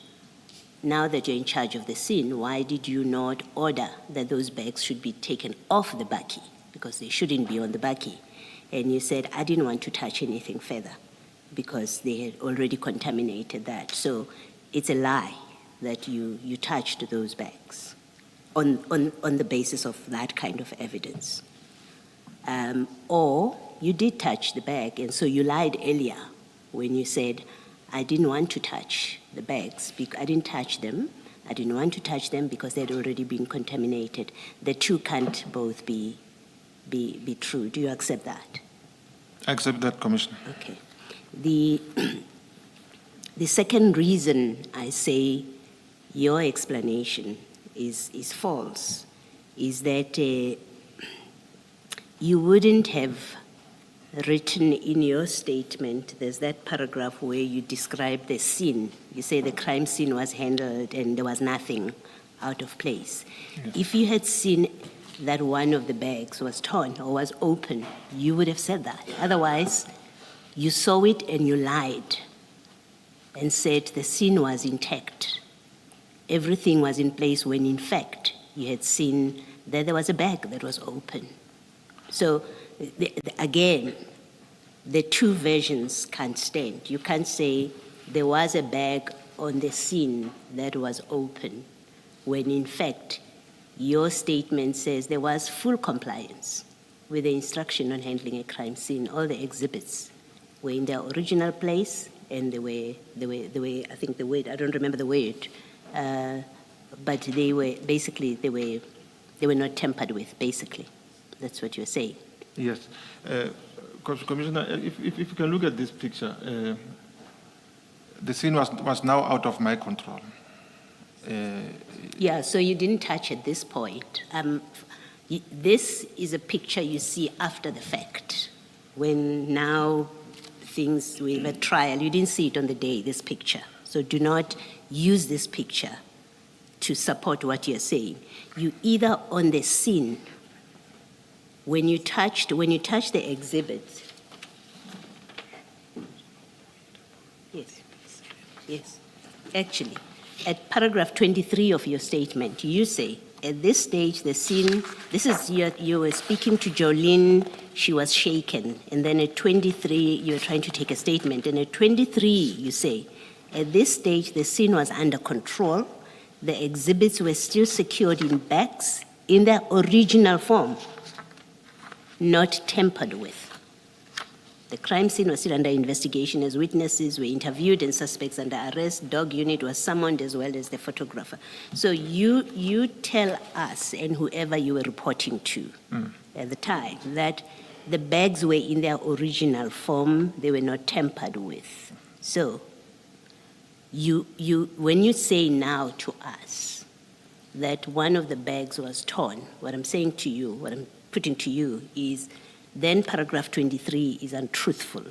now that you're in charge of the scene, why did you not order that those bags should be taken off the bakkie, because they shouldn't be on the bakkie? And you said, I didn't want to touch anything further because they had already contaminated that. So it's a lie that you touched those bags on the basis of that kind of evidence. Or you did touch the bag, and so you lied earlier when you said, I didn't want to touch the bags. I didn't touch them. I didn't want to touch them because they had already been contaminated. The two can't both be true. Do you accept that? I accept that, Commissioner. Okay. The second reason I say your explanation is false is that you wouldn't have written in your statement, there's that paragraph where you describe the scene. You say the crime scene was handled and there was nothing out of place. Yes. If you had seen that one of the bags was torn or was open, you would have said that. Otherwise, you saw it and you lied and said the scene was intact. Everything was in place when in fact you had seen that there was a bag that was open. So again, the two versions can't stand. You can't say there was a bag on the scene that was open when in fact your statement says there was full compliance with the instruction on handling a crime scene. All the exhibits were in their original place and they were I think the word, I don't remember the word, but they were They were not tampered with, basically. That's what you're saying. Yes. Commissioner, if you can look at this picture, the scene was now out of my control. Yeah, so you didn't touch at this point. This is a picture you see after the fact, when now things with a trial. You didn't see it on the day, this picture. So do not use this picture to support what you're saying. You either on the scene, when you touched the exhibits. Yes. Actually, at paragraph 23 of your statement, you say, at this stage, the scene, you were speaking to Jolene, she was shaken. And then at 23, you were trying to take a statement. And at 23, you say, at this stage, the scene was under control. The exhibits were still secured in bags in their original form, not tampered with. The crime scene was still under investigation as witnesses were interviewed and suspects under arrest. Dog unit was summoned as well as the photographer. So you tell us and whoever you were reporting to at the time that the bags were in their original form, they were not tampered with. So when you say now to us that one of the bags was torn, what I'm saying to you, what I'm putting to you is then paragraph 23 is untruthful,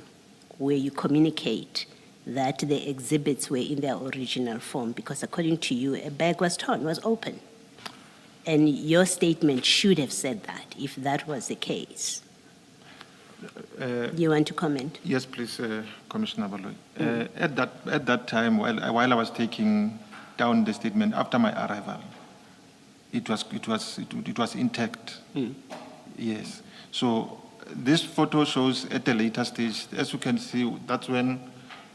where you communicate that the exhibits were in their original form, because according to you, a bag was torn, was open. And your statement should have said that, if that was the case. You want to comment? Yes, please, Commissioner Baloy. At that time, while I was taking down the statement after my arrival, it was intact. Yes. So this photo shows at a later stage. As you can see, that's when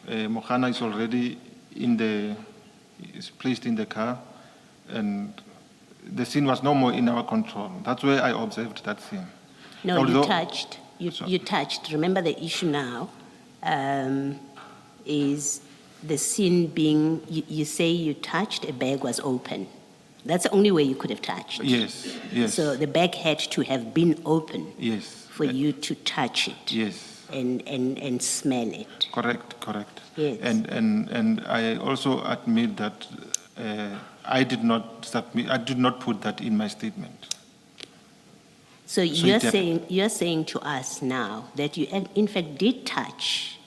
Mohana is already is placed in the car, and the scene was no more in our control. That's where I observed that scene. No, you touched. You touched. Remember, the issue now is the scene being, you say you touched, a bag was open. That's the only way you could have touched. Yes. So the bag had to have been open. Yes. For you to touch it. Yes. And smell it. Correct. Yes. And I also admit that I did not put that in my statement. So you're saying to us now that you in fact did touch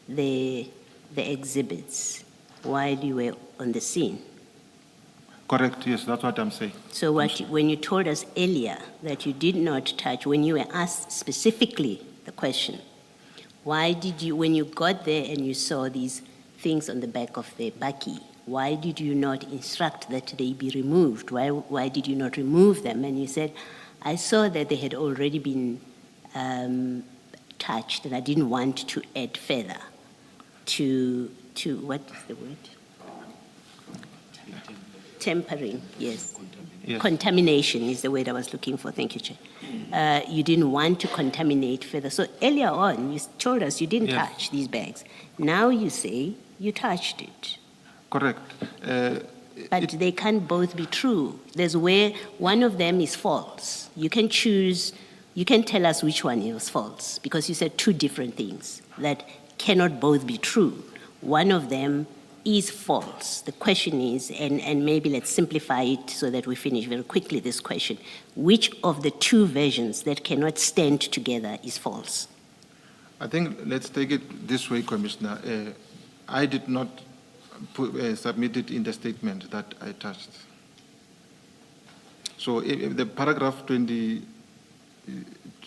the exhibits while you were on the scene. Correct, yes, that's what I'm saying. So when you told us earlier that you did not touch, when you were asked specifically the question, why did you, when you got there and you saw these things on the back of the bakkie, why did you not instruct that they be removed? Why did you not remove them? And you said, I saw that they had already been touched, and I didn't want to add further to what is the word? Tampering, yes. Contamination is the word I was looking for. Thank you, Chair. You didn't want to contaminate further. So earlier on, you told us you didn't touch these bags. Now you say you touched it. Correct. But they can't both be true. There's where one of them is false. You can choose, you can tell us which one is false, because you said two different things that cannot both be true. One of them is false. The question is, and maybe let's simplify it so that we finish very quickly this question, which of the two versions that cannot stand together is false? I think let's take it this way, Commissioner. I did not submit it in the statement that I touched. So if the paragraph 20,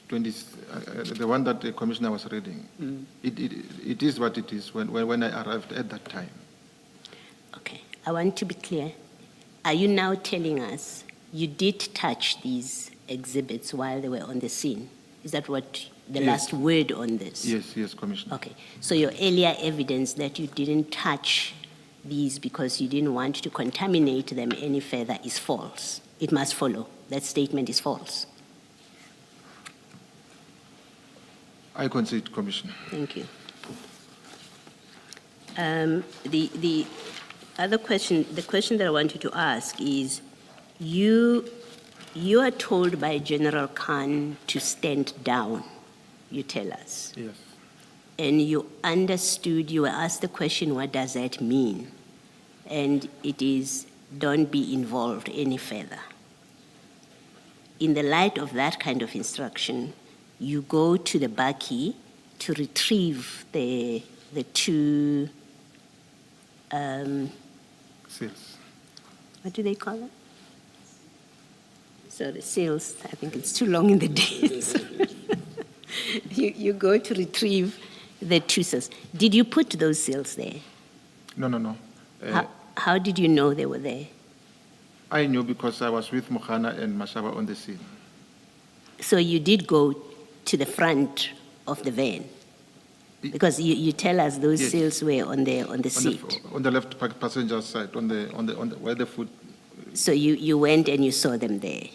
the one that the Commissioner was reading, it is what it is when I arrived at that time. Okay, I want to be clear. Are you now telling us you did touch these exhibits while they were on the scene? Is that what the last word on this? Yes, Commissioner. Okay, so your earlier evidence that you didn't touch these because you didn't want to contaminate them any further is false. It must follow. That statement is false. I concede, Commissioner. Thank you. The other question, the question that I wanted to ask is, you You are told by General Khan to stand down, you tell us. Yes. And you understood, you were asked the question, what does that mean? And it is, don't be involved any further. In the light of that kind of instruction, you go to the bakkie to retrieve the two, Sales. what do they call it? So the seals, I think it's too long in the days. You go to retrieve the two seals. Did you put those seals there? No. How did you know they were there? I knew because I was with Mohana and Mashaba on the scene. So you did go to the front of the van? Because you tell us those Yes. seals were on the seat. On the left passenger side, on the where the foot. So you went and you saw them there,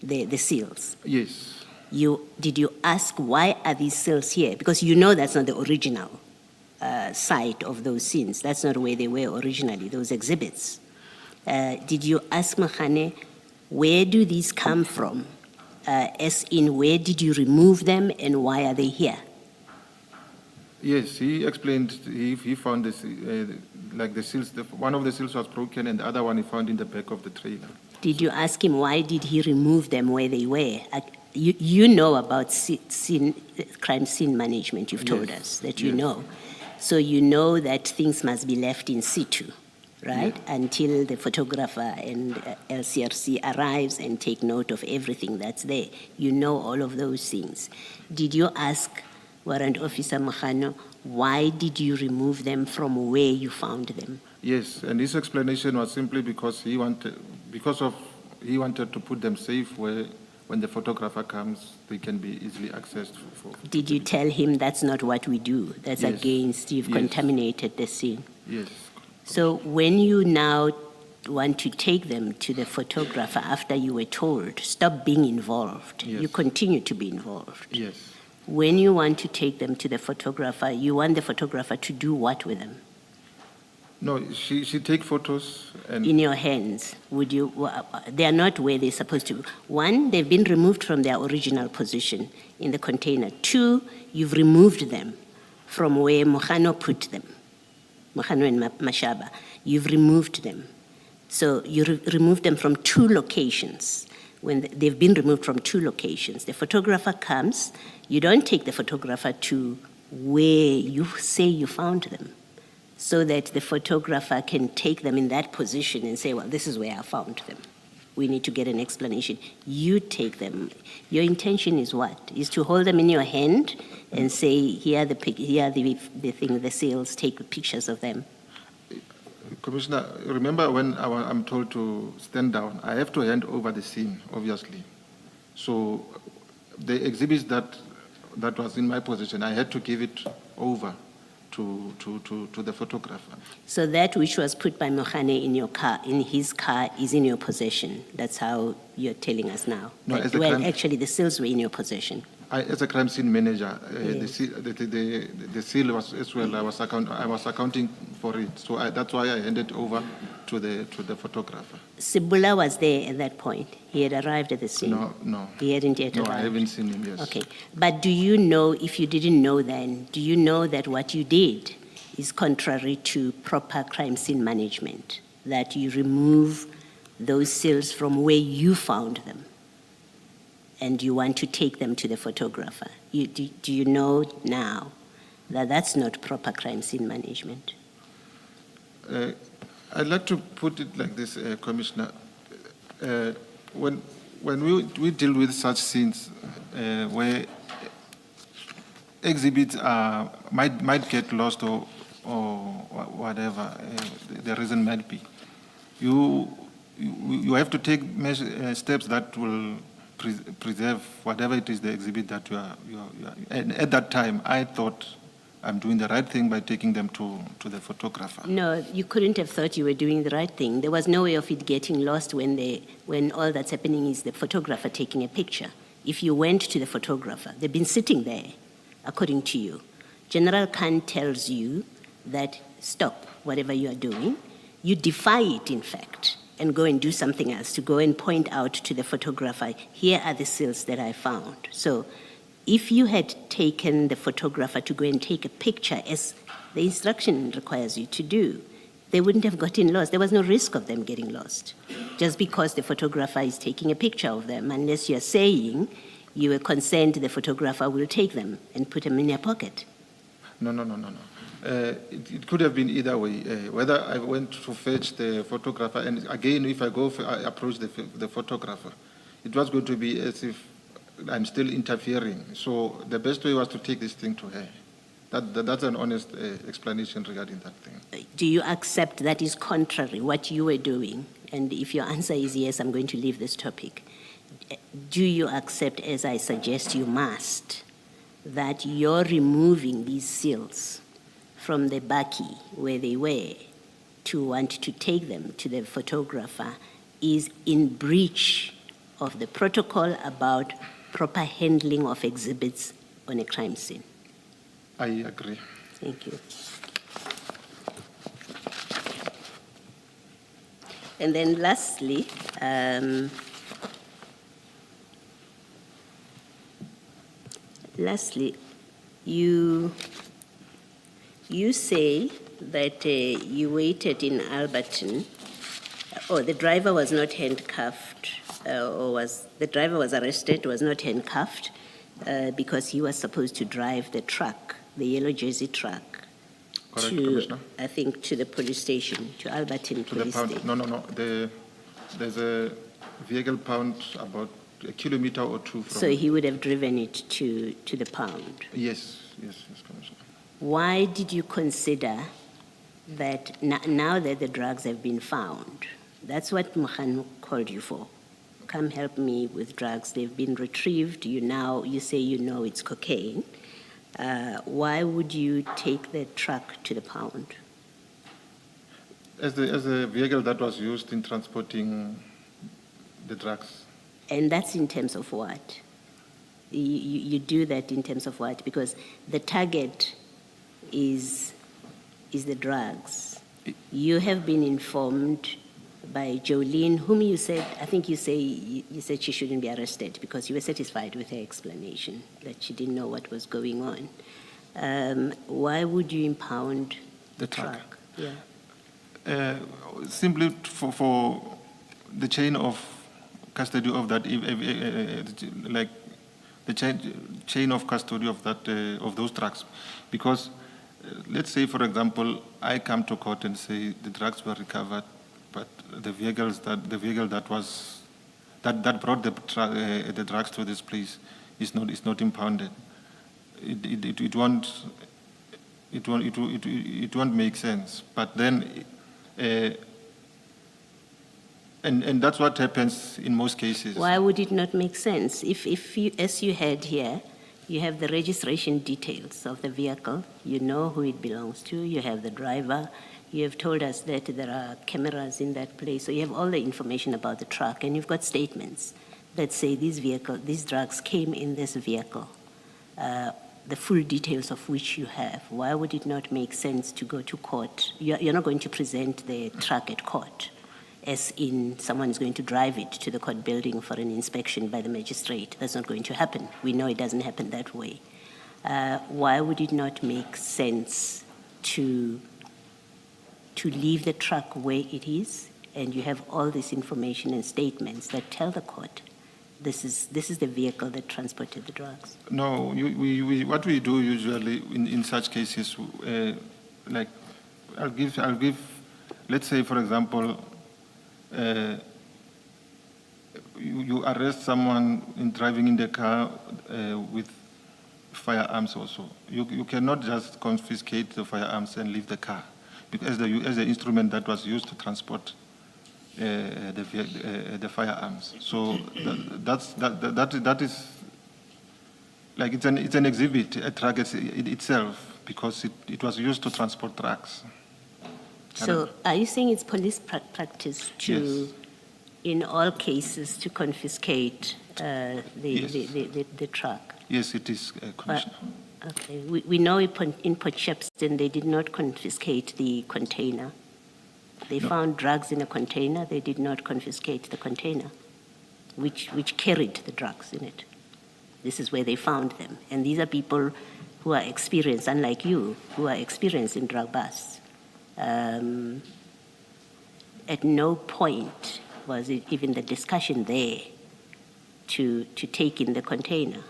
the seals. Yes. Did you ask why are these seals here? Because you know that's not the original site of those scenes. That's not where they were originally, those exhibits. Did you ask Mahane, where do these come from? As in, where did you remove them and why are they here? Yes, he explained. He found this, like the seals. One of the seals was broken, and the other one he found in the back of the trailer. Did you ask him why did he remove them where they were? You know about crime scene management. You've told Yes, us that you yes. know. So you know that things must be left in situ, right? Yeah. Until the photographer and LCRC arrives and take note of everything that's there. You know all of those things. Did you ask Warrant Officer Mahano, why did you remove them from where you found them? Yes, and his explanation was simply because he wanted to put them safe where, when the photographer comes, they can be easily accessed for. Did you tell him that's not what we do? That's Yes. against, you've Yes. contaminated the scene. Yes. So when you now want to take them to the photographer after you were told, stop being involved, Yes. you continue to be involved. Yes. When you want to take them to the photographer, you want the photographer to do what with them? No, she take photos and In your hands, would you, they are not where they're supposed to be. One, they've been removed from their original position in the container. Two, you've removed them from where Mohano put them. Mohano and Mashaba, you've removed them. So you removed them from two locations. When they've been removed from two locations, the photographer comes, you don't take the photographer to where you say you found them, so that the photographer can take them in that position and say, well, this is where I found them. We need to get an explanation. You take them. Your intention is what? Is to hold them in your hand and say, here are the seals, take pictures of them. Commissioner, remember when I'm told to stand down, I have to hand over the scene, obviously. So the exhibits that was in my possession, I had to give it over to the photographer. So that which was put by Mohane in your car, in his car, is in your possession. That's how you're telling us now. No, That- as a well, crime- actually, the seals were in your possession. As a crime scene manager, Yes. the seal was as well. I was accounting for it, so that's why I handed over to the photographer. Sibula was there at that point. He had arrived at the scene. No. He hadn't yet No, arrived. I haven't seen him. Yes. Okay. But do you know, if you didn't know then, do you know that what you did is contrary to proper crime scene management? That you remove those seals from where you found them and you want to take them to the photographer? Do you know now that that's not proper crime scene management? I'd like to put it like this, Commissioner. When we deal with such scenes where exhibits might get lost or whatever the reason might be, you have to take steps that will preserve whatever it is the exhibit that you are. And at that time, I thought I'm doing the right thing by taking them to the photographer. No, you couldn't have thought you were doing the right thing. There was no way of it getting lost when all that's happening is the photographer taking a picture. If you went to the photographer, they've been sitting there, according to you. General Khan tells you that stop whatever you are doing. You defy it, in fact. and go and do something else, to go and point out to the photographer, here are the seals that I found. So if you had taken the photographer to go and take a picture, as the instruction requires you to do, they wouldn't have gotten lost. There was no risk of them getting lost, just because the photographer is taking a picture of them, unless you're saying you were concerned the photographer will take them and put them in your pocket. No. It could have been either way. Whether I went to fetch the photographer, and again, if I approach the photographer, it was going to be as if I'm still interfering. So the best way was to take this thing to her. That's an honest explanation regarding that thing. Do you accept that is contrary, what you were doing? And if your answer is yes, I'm going to leave this topic. Do you accept, as I suggest you must, that you're removing these seals from the bakkie where they were to want to take them to the photographer is in breach of the protocol about proper handling of exhibits on a crime scene? I agree. Thank you. And then lastly, you say that you waited in Alberton, or the driver was not handcuffed, the driver was arrested, was not handcuffed, because he was supposed to drive the truck, the yellow jersey truck, Correct, to, Commissioner. I think, to the police station, to Alberton To the police pound. station. No. There's a vehicle pound about a kilometer or two from. So he would have driven it to the pound. Yes, Commissioner. Why did you consider that now that the drugs have been found, that's what Mokhan called you for? Come help me with drugs. They've been retrieved. You say you know it's cocaine. Why would you take the truck to the pound? As a vehicle that was used in transporting the drugs. And that's in terms of what? You do that in terms of what? Because the target is the drugs. You have been informed by Jolene, whom you said, I think you said she shouldn't be arrested because you were satisfied with her explanation, that she didn't know what was going on. Why would you impound The truck? Yeah. Simply for the chain of custody of that, like the chain of custody of that of those drugs, because let's say, for example, I come to court and say the drugs were recovered, but the vehicle that brought the drugs to this place is not impounded. It won't make sense. But then, and that's what happens in most cases. Why would it not make sense? If you, as you had here, you have the registration details of the vehicle, you know who it belongs to, you have the driver, you have told us that there are cameras in that place, so you have all the information about the truck, and you've got statements that say these drugs came in this vehicle, the full details of which you have. Why would it not make sense to go to court? You're not going to present the truck at court, as in someone is going to drive it to the court building for an inspection by the magistrate. That's not going to happen. We know it doesn't happen that way. Why would it not make sense to leave the truck where it is, and you have all this information and statements that tell the court this is the vehicle that transported the drugs? No, what we do usually in such cases, like I'll give, let's say, for example, you arrest someone in driving in the car with firearms also. You cannot just confiscate the firearms and leave the car, because as the instrument that was used to transport the firearms. So that is like it's an exhibit, a truck itself, because it was used to transport drugs. So are you saying it's police practice to, Yes. in all cases, to confiscate the truck? Yes, it is, Commissioner. Okay, we know in Port Shepstone they did not confiscate the container. They found drugs in a container. They did not confiscate the container, which carried the drugs in it. This is where they found them. And these are people who are experienced, unlike you, who are experienced in drug busts. At no point was it even the discussion there to take in the container.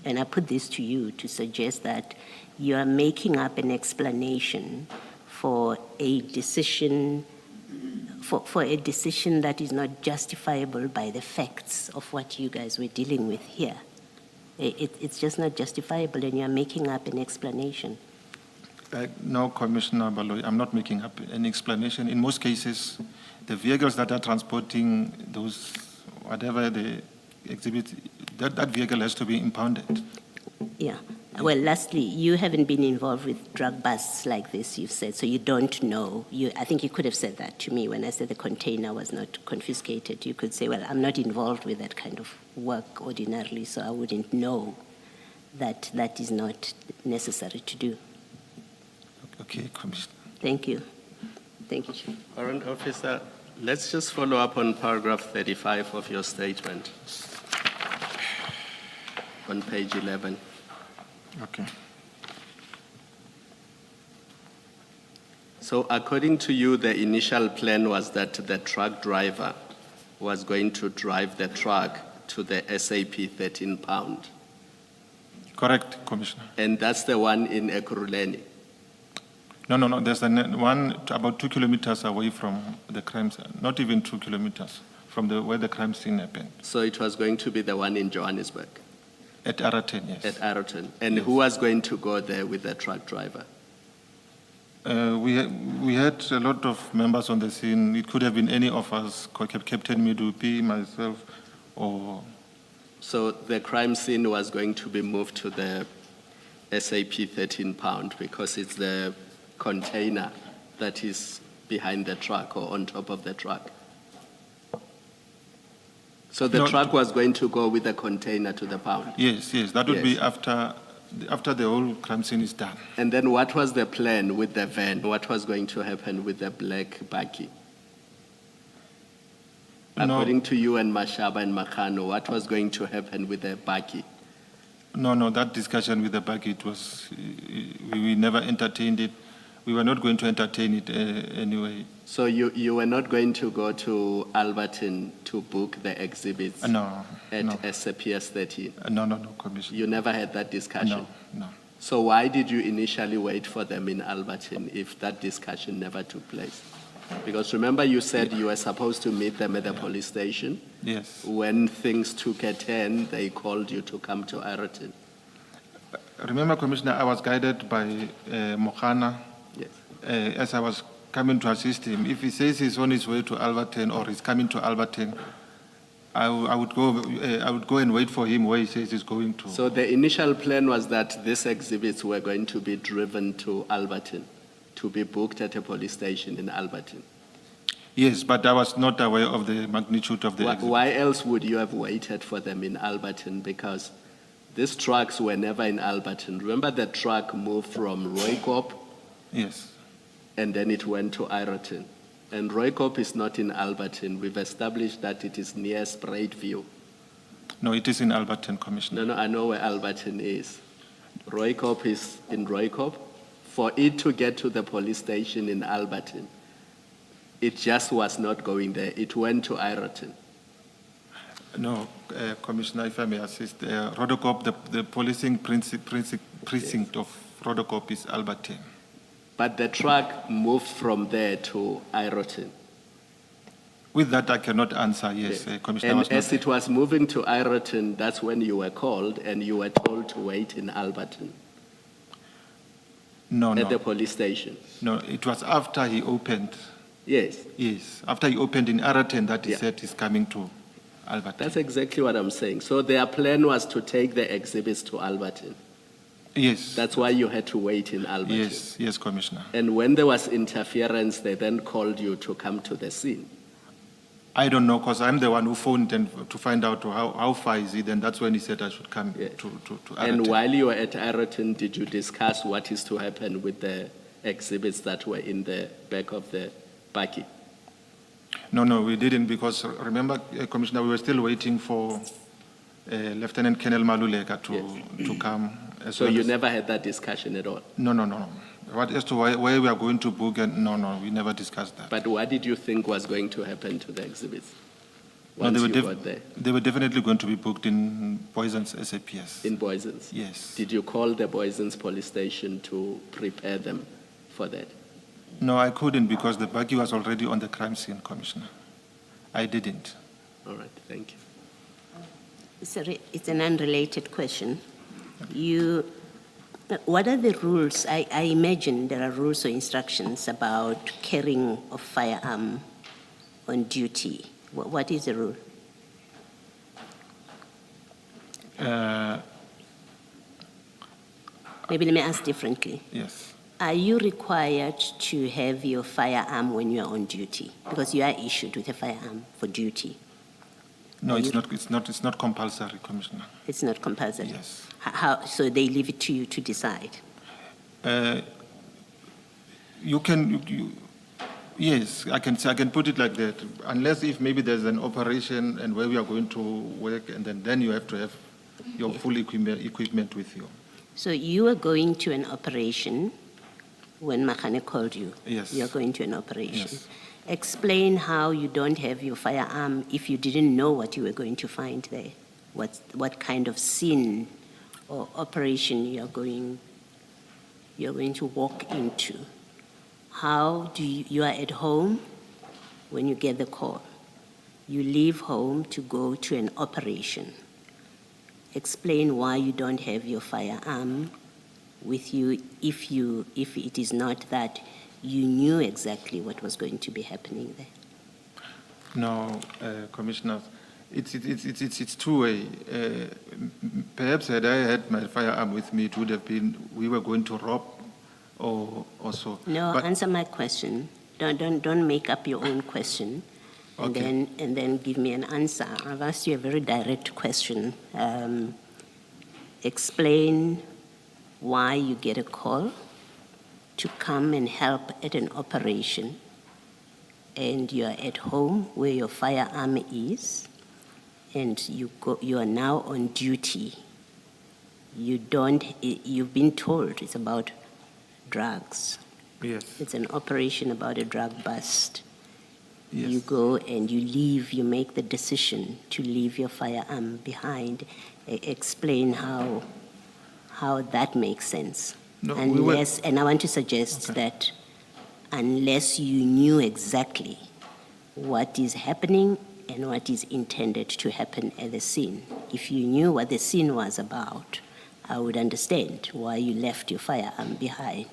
And I put this to you to suggest that you are making up an explanation for a decision that is not justifiable by the facts of what you guys were dealing with here. It's just not justifiable, and you're making up an explanation. No, Commissioner Baloy, I'm not making up any explanation. In most cases, the vehicles that are transporting those, whatever the exhibit, that vehicle has to be impounded. Yeah. Well, lastly, you haven't been involved with drug busts like this, you've said, so you don't know. I think you could have said that to me when I said the container was not confiscated. You could say, well, I'm not involved with that kind of work ordinarily, so I wouldn't know that that is not necessary to do. Okay, Commissioner. Thank you. Thank you, Chief. Warrant Officer, let's just follow up on paragraph 35 of your statement on page 11. Okay. So according to you, the initial plan was that the truck driver was going to drive the truck to the SAP 13 pound. Correct, Commissioner. And that's the one in Ekurhuleni. No. There's one about 2 kilometers away from the crime scene, not even 2 kilometers from where the crime scene happened. So it was going to be the one in Johannesburg, At Araten, yes. at Arrowton. And who was going to go there with the truck driver? We had a lot of members on the scene. It could have been any of us, Captain Midupi, myself, or... So the crime scene was going to be moved to the SAP 13 pound because it's the container that is behind the truck or on top of the truck. So the truck was going to go with the container to the pound? Yes, that would be Yes. after the whole crime scene is done. And then what was the plan with the van? What was going to happen with the black bakkie? According to you and Mashaba and Makano, what was going to happen with the bakkie? No, that discussion with the bucket was, we never entertained it. We were not going to entertain it anyway. So you were not going to go to Alberton to book the exhibits No. at SCPS 13? No, Commissioner. You never had that discussion? No. So why did you initially wait for them in Alberton if that discussion never took place? Because remember you said you were supposed to meet them at the police station? Yes. When things took a turn, they called you to come to Arrowton. Remember, Commissioner, I was guided by Mohana Yes. as I was coming to assist him. If he says he's on his way to Alberton or he's coming to Alberton, I would go and wait for him where he says he's going to. So the initial plan was that these exhibits were going to be driven to Alberton, to be booked at a police station in Alberton. Yes, but I was not aware of the magnitude of the exhibit. Why else would you have waited for them in Alberton? Because these trucks were never in Alberton. Remember the truck moved from Rooikop Yes. and then it went to Ireton. And Rooikop is not in Alberton. We've established that it is near Spruitview. No, it is in Alberton, Commissioner. No, I know where Alberton is. Rooikop is in Rooikop. For it to get to the police station in Alberton, it just was not going there. It went to Ireton. No, Commissioner, if I may assist, Rodocop, the policing precinct of Rodocop is Alberton. But the truck moved from there to Ireton. With that, I cannot answer, yes, Commissioner. And was not as it was moving to Ireton, that's when you were called and you were told to wait in Alberton at the police station. No, it was after he opened. Yes. Yes, after he opened in Araten that he Yeah. said he's coming to Alberton. That's exactly what I'm saying. So their plan was to take the exhibits to Alberton. Yes. That's why you had to wait in Alberton. Yes, Commissioner. And when there was interference, they then called you to come to the scene. I don't know, because I'm the one who phoned and to find out how far is it, and that's when he said I should come Yeah. to And Araten. while you were at Ireton, did you discuss what is to happen with the exhibits that were in the back of the Paki? No, we didn't, because remember, Commissioner, we were still waiting for Lieutenant Colonel Maluleka to come. As So well you as- never had that discussion at all? No. What as to where we are going to book, and no, we never discussed that. But what did you think was going to happen to the exhibits No, once they were you got there? They were definitely going to be booked in Poison's SAPS. In Boysons? Yes. Did you call the Boysons police station to prepare them for that? No, I couldn't, because the buggy was already on the crime scene, Commissioner. I didn't. All right, thank you. Sorry, it's an unrelated question. What are the rules? I imagine there are rules or instructions about carrying of firearm on duty. What is the rule? Maybe let me ask differently. Yes. Are you required to have your firearm when you are on duty? Because you are issued with a firearm for duty. No, Are it's you- not. It's not compulsory, Commissioner. It's not compulsory. Yes. So they leave it to you to decide. You can. Yes, I can put it like that. Unless if maybe there's an operation and where we are going to work, and then you have to have your full equipment with you. So you are going to an operation when Makane called you. Yes. You are going to an operation. Yes. Explain how you don't have your firearm if you didn't know what you were going to find there. What kind of scene or operation you are going to walk into. How do you are at home when you get the call. You leave home to go to an operation. Explain why you don't have your firearm with you if it is not that you knew exactly what was going to be happening there. No, Commissioner, it's two-way. Perhaps had I had my firearm with me, it would have been we were going to rob or so. No, But- answer my question. Don't make up your own question, and Okay. then give me an answer. I've asked you a very direct question. Explain why you get a call to come and help at an operation, and you are at home where your firearm is, and you are now on duty. You've been told it's about drugs. Yes. It's an operation about a drug bust. Yes. You go and you leave, you make the decision to leave your firearm behind. Explain how that makes sense. No, we were- And I want to suggest that unless you knew exactly what is happening and what is intended to happen at the scene, if you knew what the scene was about, I would understand why you left your firearm behind.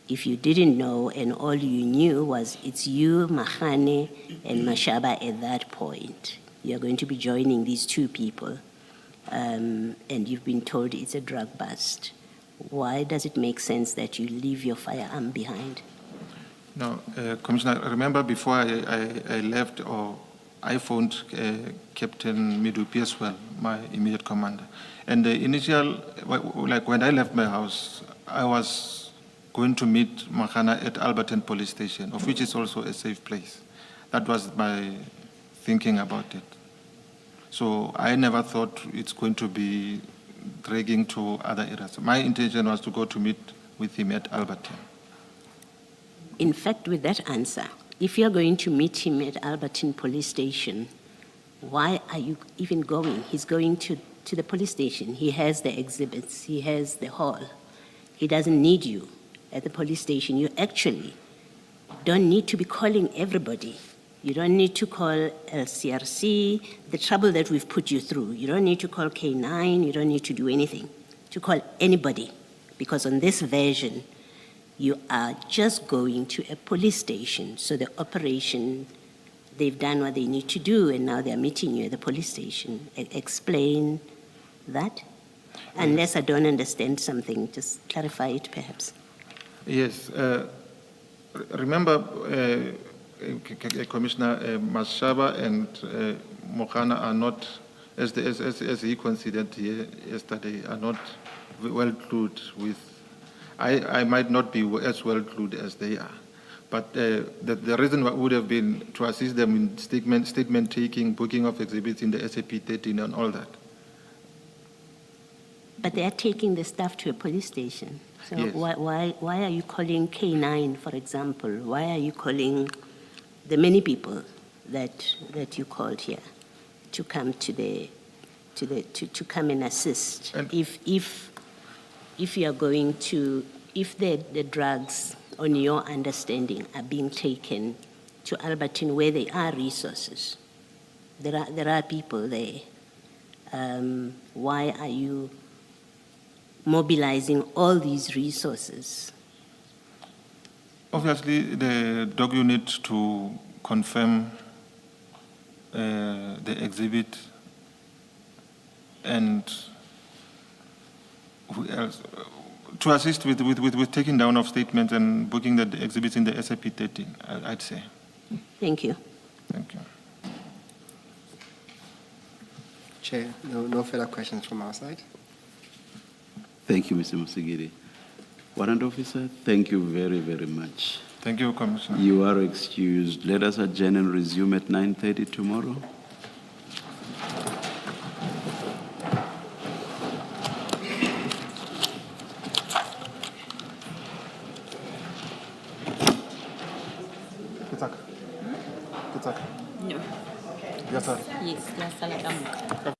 If you didn't know and all you knew was it's you, Mahane, and Mashaba at that point, you're going to be joining these two people, and you've been told it's a drug bust, why does it make sense that you leave your firearm behind? No, Commissioner, remember before I left, or I phoned Captain Midupi as well, my immediate commander. And the initial, like when I left my house, I was going to meet Makana at Alberton Police Station, of which is also a safe place. That was my thinking about it. So I never thought it's going to be dragging to other areas. My intention was to go to meet with him at Alberton. In fact, with that answer, if you're going to meet him at Alberton Police Station, why are you even going? He's going to the police station. He has the exhibits. He has the hall. He doesn't need you at the police station. You actually don't need to be calling everybody. You don't need to call LCRC, the trouble that we've put you through. You don't need to call K9. You don't need to do anything to call anybody, because on this version, you are just going to a police station. So the operation, they've done what they need to do, and now they're meeting you at the police station. Explain that. Unless I don't understand something, just clarify it perhaps. Yes. Remember, Commissioner Mashaba and Mokana are not, as he considered here yesterday, are not well clued with. I might not be as well clued as they are. But the reason would have been to assist them in statement taking, booking of exhibits in the SAP 13 and all that. But they are taking the stuff to a police station. So Yes. why are you calling K9, for example? Why are you calling the many people that you called here to come to come and assist? And- If you are going to, if the drugs, on your understanding, are being taken to Albertine where there are resources, there are people there. Why are you mobilizing all these resources? Obviously, the dog unit to confirm the exhibit, and who else? To assist with taking down of statements and booking the exhibits in the SAP 13, I'd say. Thank you. Thank you. Chair, no further questions from our side. Thank you, Mr. Musigiri. Warrant Officer, thank you very, very much. Thank you, Commissioner. You are excused. Let us adjourn and resume at 9:30 tomorrow. Yes, sir. Yes, la sala kamuka.